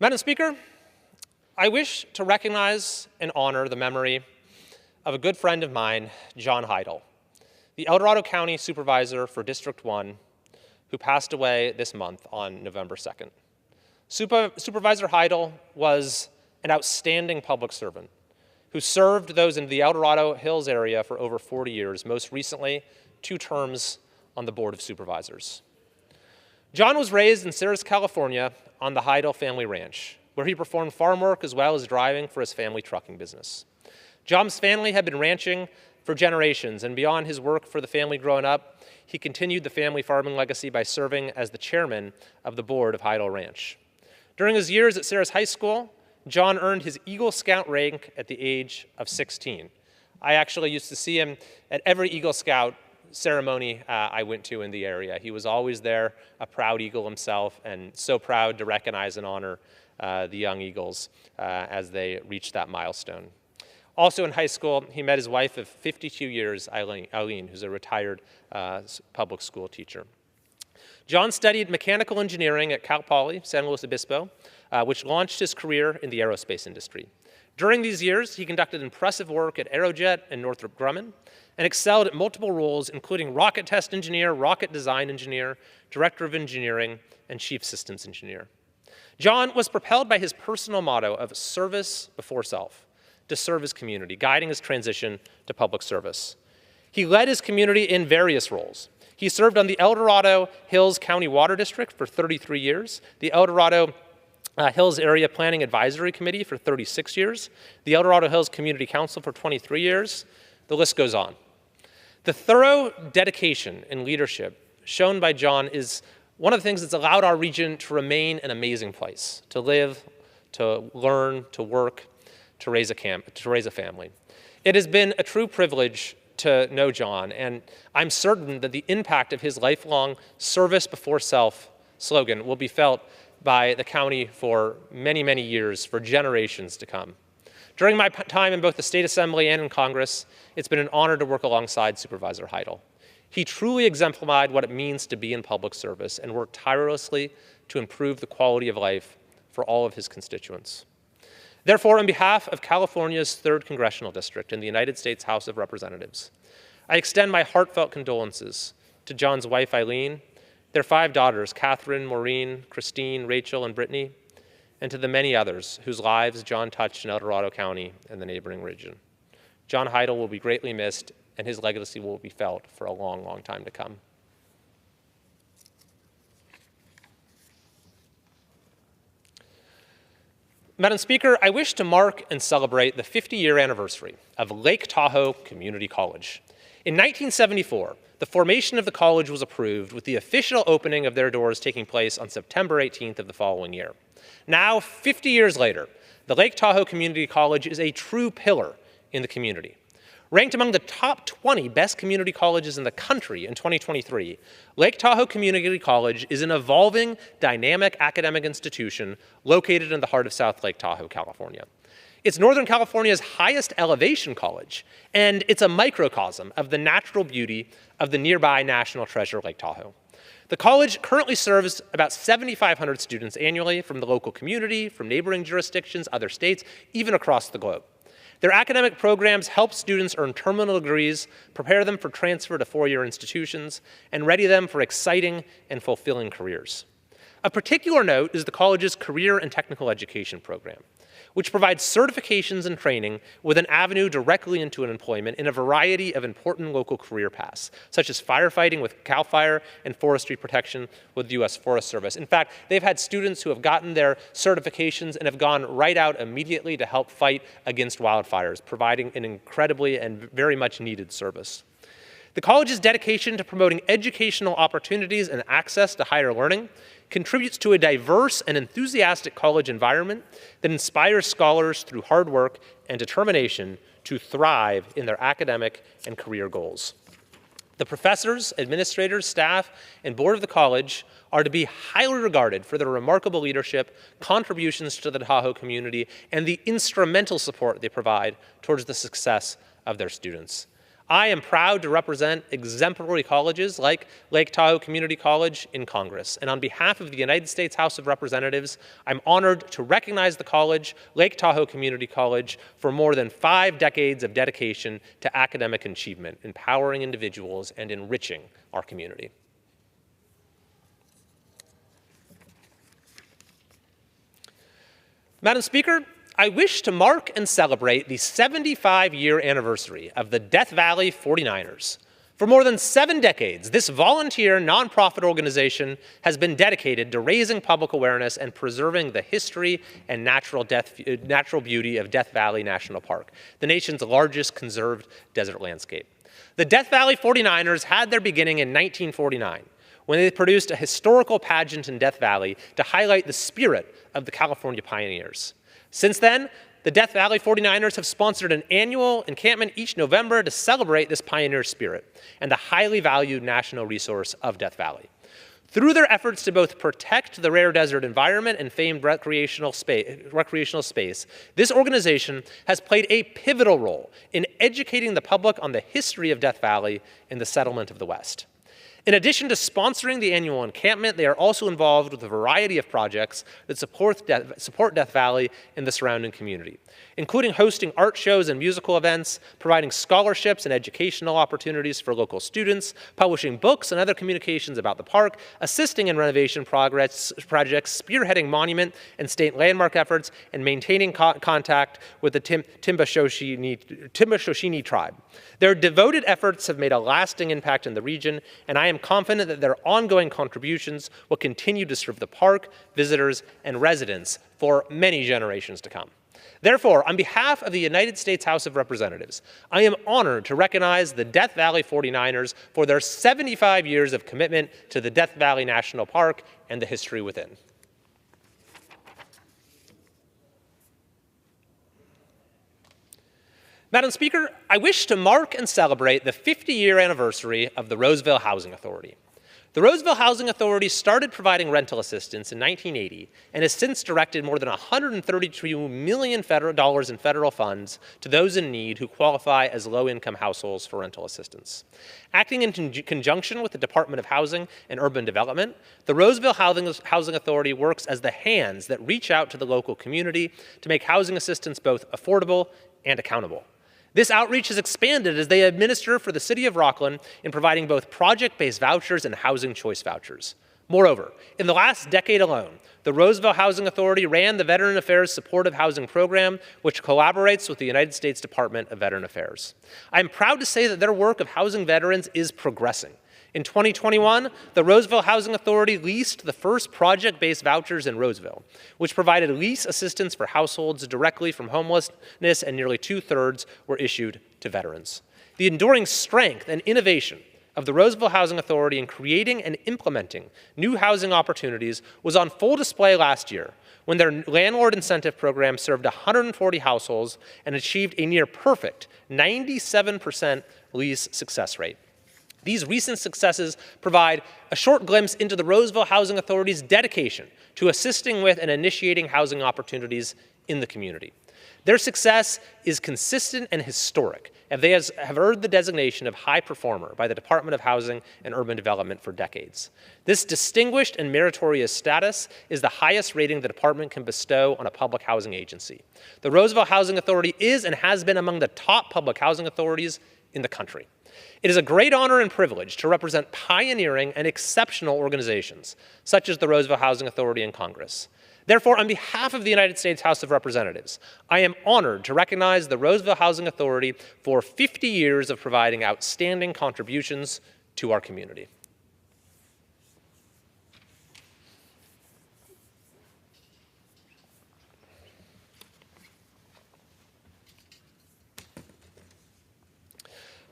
Madam Speaker, I wish to recognize and honor the memory of a good friend of mine, John Heidel, the El Dorado County Supervisor for District 1, who passed away this month on November 2nd. Supervisor Heidel was an outstanding public servant who served those in the El Dorado Hills area for over 40 years, most recently 2 terms on the Board of Supervisors. John was raised in Ceres, California on the Heidel family ranch, where he performed farm work as well as driving for his family trucking business. John's family had been ranching for generations, and beyond his work for the family growing up, he continued the family farming legacy by serving as the chairman of the board of Heidel Ranch. During his years at Ceres High School, John earned his Eagle Scout rank at the age of 16. I actually used to see him at every Eagle Scout ceremony I went to in the area. He was always there, a proud Eagle himself, and so proud to recognize and honor the young Eagles as they reached that milestone. Also in high school, he met his wife of 52 years, Eileen, who's a retired public school teacher. John studied mechanical engineering at Cal Poly, San Luis Obispo, which launched his career in the aerospace industry. During these years, he conducted impressive work at Aerojet and Northrop Grumman and excelled at multiple roles, including rocket test engineer, rocket design engineer, director of engineering, and chief systems engineer. John was propelled by his personal motto of service before self to serve his community, guiding his transition to public service. He led his community in various roles. He served on the El Dorado Hills County Water District for 33 years, the El Dorado Hills Area Planning Advisory Committee for 36 years, the El Dorado Hills Community Council for 23 years. The list goes on. The thorough dedication and leadership shown by John is one of the things that's allowed our region to remain an amazing place, to live, to learn, to work, to raise a family. It has been a true privilege to know John, and I'm certain that the impact of his lifelong service before self slogan will be felt by the county for many, many years, for generations to come. During my time in both the State Assembly and in Congress, it's been an honor to work alongside Supervisor Heidel. He truly exemplified what it means to be in public service and worked tirelessly to improve the quality of life for all of his constituents. Therefore, on behalf of California's 3rd Congressional District in the United States House of Representatives, I extend my heartfelt condolences to John's wife, Eileen, their 5 daughters, Catherine, Maureen, Christine, Rachel, and Brittany, and to the many others whose lives John touched in El Dorado County and the neighboring region. John Heidel will be greatly missed, and his legacy will be felt for a long, long time to come. Madam Speaker, I wish to mark and celebrate the 50-year anniversary of Lake Tahoe Community College. In 1974, the formation of the college was approved, with the official opening of their doors taking place on September 18th of the following year. Now, 50 years later, the Lake Tahoe Community College is a true pillar in the community. Ranked among the top 20 best community colleges in the country in 2023, Lake Tahoe Community College is an evolving, dynamic academic institution located in the heart of South Lake Tahoe, California. It's Northern California's highest elevation college, and it's a microcosm of the natural beauty of the nearby national treasure, Lake Tahoe. The college currently serves about 7,500 students annually from the local community, from neighboring jurisdictions, other states, even across the globe. Their academic programs help students earn terminal degrees, prepare them for transfer to 4-year institutions, and ready them for exciting and fulfilling careers. Of particular note is the college's Career and Technical Education program, which provides certifications and training with an avenue directly into an employment in a variety of important local career paths, such as firefighting with CAL FIRE and forestry protection with the U.S. Forest Service. In fact, they've had students who have gotten their certifications and have gone right out immediately to help fight against wildfires, providing an incredibly and very much needed service. The college's dedication to promoting educational opportunities and access to higher learning contributes to a diverse and enthusiastic college environment that inspires scholars through hard work and determination to thrive in their academic and career goals. The professors, administrators, staff, and board of the college are to be highly regarded for their remarkable leadership, contributions to the Tahoe community, and the instrumental support they provide towards the success of their students. I am proud to represent exemplary colleges like Lake Tahoe Community College in Congress. And on behalf of the United States House of Representatives, I'm honored to recognize the college, Lake Tahoe Community College, for more than 5 decades of dedication to academic achievement, empowering individuals, and enriching our community. Madam Speaker, I wish to mark and celebrate the 75-year anniversary of the Death Valley 49ers. For more than 7 decades, this volunteer nonprofit organization has been dedicated to raising public awareness and preserving the history and natural beauty of Death Valley National Park, the nation's largest conserved desert landscape. The Death Valley 49ers had their beginning in 1949, when they produced a historical pageant in Death Valley to highlight the spirit of the California pioneers. Since then, the Death Valley 49ers have sponsored an annual encampment each November to celebrate this pioneer spirit and the highly valued national resource of Death Valley. Through their efforts to both protect the rare desert environment and famed recreational space, this organization has played a pivotal role in educating the public on the history of Death Valley and the settlement of the West. In addition to sponsoring the annual encampment, they are also involved with a variety of projects that support Death Valley and the surrounding community, including hosting art shows and musical events, providing scholarships and educational opportunities for local students, publishing books and other communications about the park, assisting in renovation projects, spearheading monument and state landmark efforts, and maintaining contact with the Timbashoshini tribe. Their devoted efforts have made a lasting impact in the region, and I am am confident that their ongoing contributions will continue to serve the park, visitors, and residents for many generations to come. Therefore, on behalf of the United States House of Representatives, I am honored to recognize the Death Valley 49ers for their 75 years of commitment to the Death Valley National Park and the history within. Madam Speaker, I wish to mark and celebrate the 50-year anniversary of the Roseville Housing Authority. The Roseville Housing Authority started providing rental assistance in 1980 and has since directed more than $132 million in federal funds to those in need who qualify as low-income households for rental assistance. Acting in conjunction with the Department of Housing and Urban Development, the Roseville Housing Authority works as the hands that reach out to the local community to make housing assistance both affordable and accountable. This outreach has expanded as they administer for the City of Rockland in providing both project-based vouchers and housing choice vouchers. Moreover, in the last decade alone, the Roseville Housing Authority ran the Veteran Affairs Supportive Housing Program, which collaborates with the United States Department of Veteran Affairs. I am proud to say that their work of housing veterans is progressing. In 2021, the Roseville Housing Authority leased the first project-based vouchers in Roseville, which provided lease assistance for households directly from homelessness, and nearly 2/3 were issued to veterans. The enduring strength and innovation of the Roseville Housing Authority in creating and implementing new housing opportunities was on full display last year when their landlord incentive program served 140 households and achieved a near perfect 97% lease success rate. These recent successes provide a short glimpse into the Roseville Housing Authority's dedication to assisting with and initiating housing opportunities in the community. Their success is consistent and historic, and they have earned the designation of high performer by the Department of Housing and Urban Development for decades. This distinguished and meritorious status is the highest rating the department can bestow on a public housing agency. The Roseville Housing Authority is and has been among the top public housing authorities in the country. It is a great honor and privilege to represent pioneering and exceptional organizations, such as the Roseville Housing Authority in Congress. Therefore, on behalf of the United States House of Representatives, I am honored to recognize the Roseville Housing Authority for 50 years of providing outstanding contributions to our community.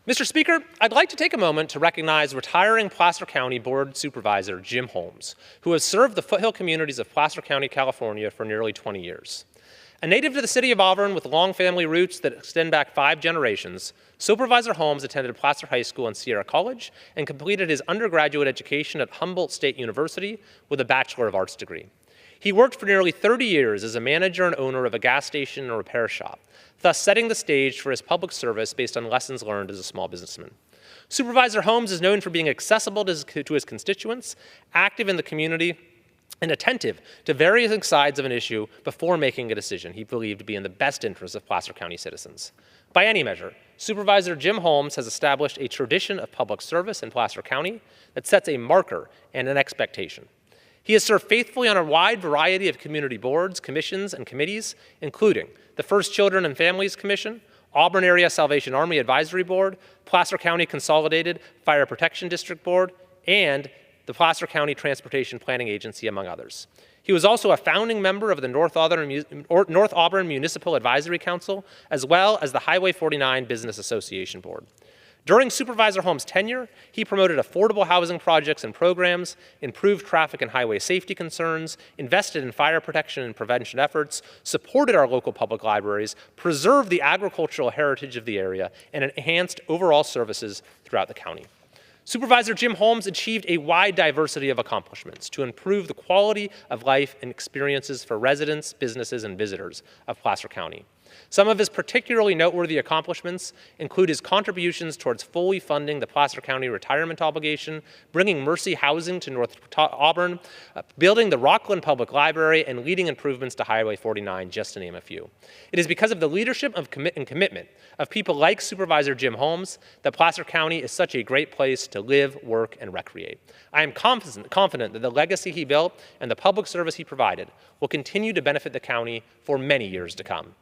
Mr. Speaker, I'd like to take a moment to recognize retiring Placer County Board Supervisor Jim Holmes, who has served the foothill communities of Placer County, California for nearly 20 years. A native to the city of Auburn with long family roots that extend back 5 generations, Supervisor Holmes attended Placer High School and Sierra College and completed his undergraduate education at Humboldt State University with a Bachelor of Arts degree. He worked for nearly 30 years as a manager and owner of a gas station and repair shop, thus setting the stage for his public service based on lessons learned as a small businessman. Supervisor Holmes is known for being accessible to his constituents, active in the community, and attentive to various sides of an issue before making a decision he believed to be in the best interest of Placer County citizens. By any measure, Supervisor Jim Holmes has established a tradition of public service in Placer County that sets a marker and an expectation. He has served faithfully on a wide variety of community boards, commissions, and committees, including the First Children and Families Commission, Auburn Area Salvation Army Advisory Board, Placer County Consolidated Fire Protection District Board, and the Placer County Transportation Planning Agency, among others. He was also a founding member of the North Auburn Municipal Advisory Council, as well as the Highway 49 Business Association Board. During Supervisor Holmes' tenure, he promoted affordable housing projects and programs, improved traffic and highway safety concerns, invested in fire protection and prevention efforts, supported our local public libraries, preserved the agricultural heritage of the area, and enhanced overall services throughout the county. Supervisor Jim Holmes achieved a wide diversity of accomplishments to improve the quality of life and experiences for residents, businesses, and visitors of Placer County. Some of his particularly noteworthy accomplishments include his contributions towards fully funding the Placer County retirement obligation, bringing Mercy Housing to North Auburn, building the Rockland Public Library, and leading improvements to Highway 49, just to name a few. It is because of the leadership and commitment of people like Supervisor Jim Holmes that Placer County is such a great place to live, work, and recreate. I am confident that the legacy he built and the public service he provided will continue to benefit the county for many years to come.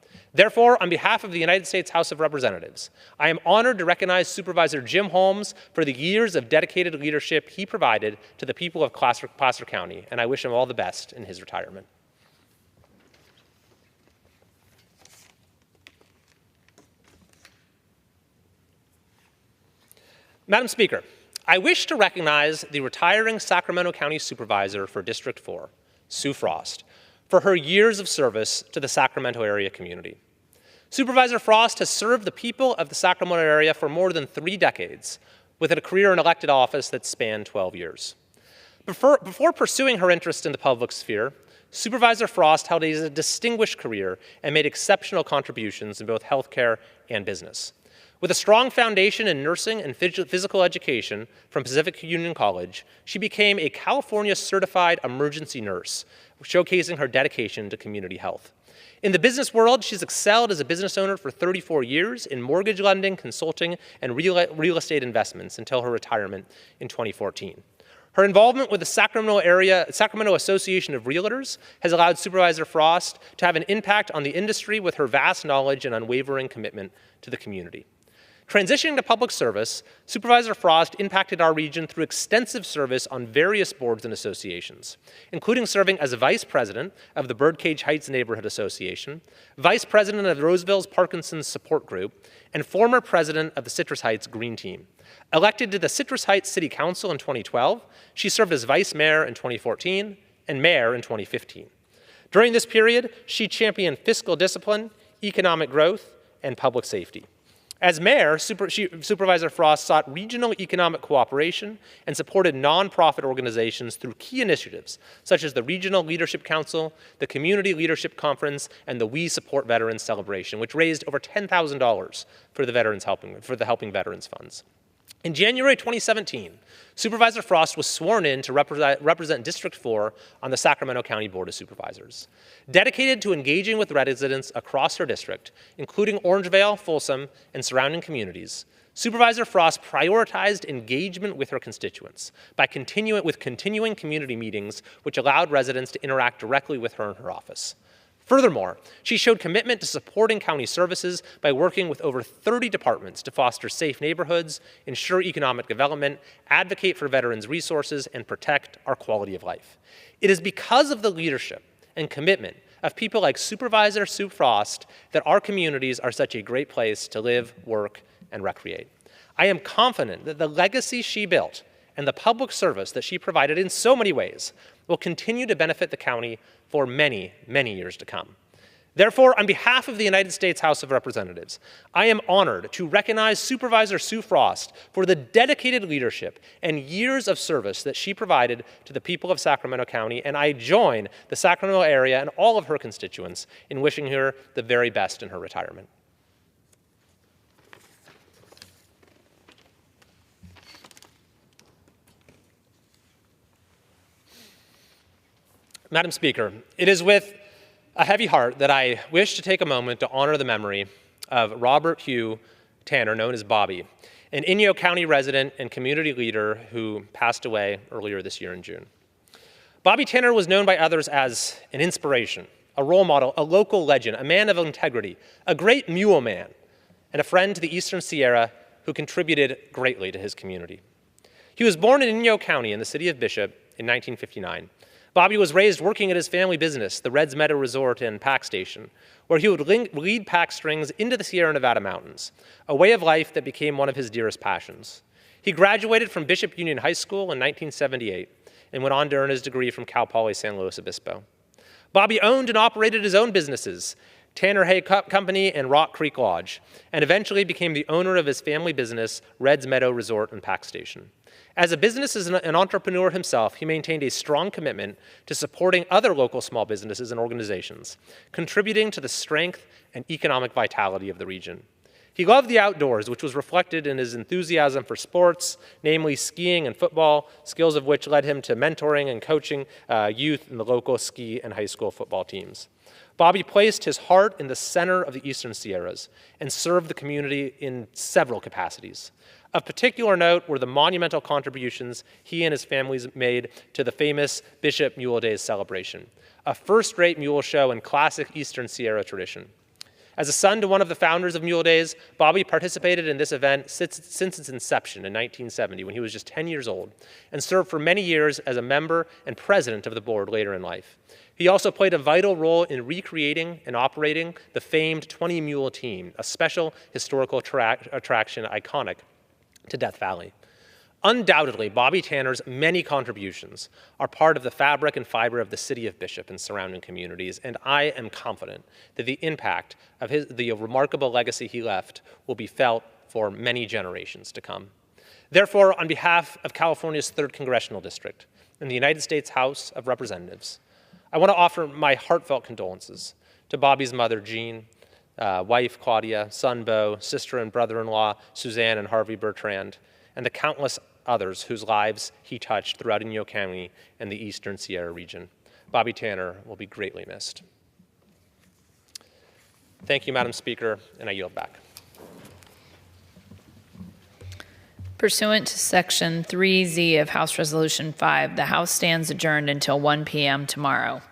Therefore, on behalf of the United States House of Representatives, I am honored to recognize Supervisor Jim Holmes for the years of dedicated leadership he provided to the people of Placer County, and I wish him all the best in his retirement. Madam Speaker, I wish to recognize the retiring Sacramento County Supervisor for District 4, Sue Frost, for her years of service to the Sacramento area community. Supervisor Frost has served the people of the Sacramento area for more than 3 decades, with a career in elected office that spanned 12 years. Before pursuing her interest in the public sphere, Supervisor Frost held a distinguished career and made exceptional contributions in both healthcare and business. With a strong foundation in nursing and physical education from Pacific Union College, she became a California certified emergency nurse, showcasing her dedication to community health. In the business world, she's excelled as a business owner for 34 years in mortgage lending, consulting, and real estate investments until her retirement in 2014. Her involvement with the Sacramento Association of Realtors has allowed Supervisor Frost to have an impact on the industry with her vast knowledge and unwavering commitment to the community. Transitioning to public service, Supervisor Frost impacted our region through extensive service on various boards and associations, including serving as a vice president of the Birdcage Heights Neighborhood Association, vice president of Roseville's Parkinson's Support Group, and former president of the Citrus Heights Green Team. Elected to the Citrus Heights City Council in 2012, she served as vice mayor in 2014 and mayor in 2015. During this period, she championed fiscal discipline, economic growth, and public safety. As mayor, Supervisor Frost sought regional economic cooperation and supported nonprofit organizations through key initiatives, such as the Regional Leadership Council, the Community Leadership Conference, and the We Support Veterans celebration, which raised over $10,000 for the Helping Veterans Funds. In January 2017, Supervisor Frost was sworn in to represent District 4 on the Sacramento County Board of Supervisors. Dedicated to engaging with residents across her district, including Orangevale, Folsom, and surrounding communities, Supervisor Frost prioritized engagement with her constituents by continuing community meetings, which allowed residents to interact directly with her in her office. Furthermore, she showed commitment to supporting county services by working with over 30 departments to foster safe neighborhoods, ensure economic development, advocate for veterans' resources, and protect our quality of life. It is because of the leadership and commitment of people like Supervisor Sue Frost that our communities are such a great place to live, work, and recreate. I am confident that the legacy she built and the public service that she provided in so many ways will continue to benefit the county for many, many years to come. Therefore, on behalf of the United States House of Representatives, I am honored to recognize Supervisor Sue Frost for the dedicated leadership and years of service that she provided to the people of Sacramento County, and I join the Sacramento area and all of her constituents in wishing her the very best in her retirement. Madam Speaker, it is with a heavy heart that I wish to take a moment to honor the memory of Robert Hugh Tanner, known as Bobby, an Inyo County resident and community leader who passed away earlier this year in June. Bobby Tanner was known by others as an inspiration, a role model, a local legend, a man of integrity, a great mule man, and a friend to the Eastern Sierra who contributed greatly to his community. He was born in Inyo County in the city of Bishop in 1959. Bobby was raised working at his family business, the Reds Meadow Resort and Pack Station, where he would lead pack strings into the Sierra Nevada mountains, a way of life that became one of his dearest passions. He graduated from Bishop Union High School in 1978 and went on to earn his degree from Cal Poly San Luis Obispo. Bobby owned and operated his own businesses, Tanner Hay Company and Rock Creek Lodge, and eventually became the owner of his family business, Reds Meadow Resort and Pack Station. As a business and an entrepreneur himself, he maintained a strong commitment to supporting other local small businesses and organizations, contributing to the strength and economic vitality of the region. He loved the outdoors, which was reflected in his enthusiasm for sports, namely skiing and football, skills of which led him to mentoring and coaching youth in the local ski and high school football teams. Bobby placed his heart in the center of the Eastern Sierras and served the community in several capacities. Of particular note were the monumental contributions he and his families made to the famous Bishop Mule Days celebration, a first-rate mule show in classic Eastern Sierra tradition. As a son to one of the founders of Mule Days, Bobby participated in this event since its inception in 1970 when he was just 10 years old, and served for many years as a member and president of the board later in life. He also played a vital role in recreating and operating the famed 20 Mule Team, a special historical attraction iconic to Death Valley. Undoubtedly, Bobby Tanner's many contributions are part of the fabric and fiber of the city of Bishop and surrounding communities, and I am confident that the impact of the remarkable legacy he left will be felt for many generations to come. Therefore, on behalf of California's 3rd Congressional District and the United States House of Representatives, I want to offer my heartfelt condolences to Bobby's mother, Jean, wife, Claudia, son, Bo, sister and brother-in-law, Suzanne and Harvey Bertrand, and the countless others whose lives he touched throughout Inyo County and the Eastern Sierra region. Bobby Tanner will be greatly missed. Thank you, Madam Speaker, and I yield back. Pursuant to Section 3Z of House Resolution 5, the House stands adjourned until 1 p.m. tomorrow.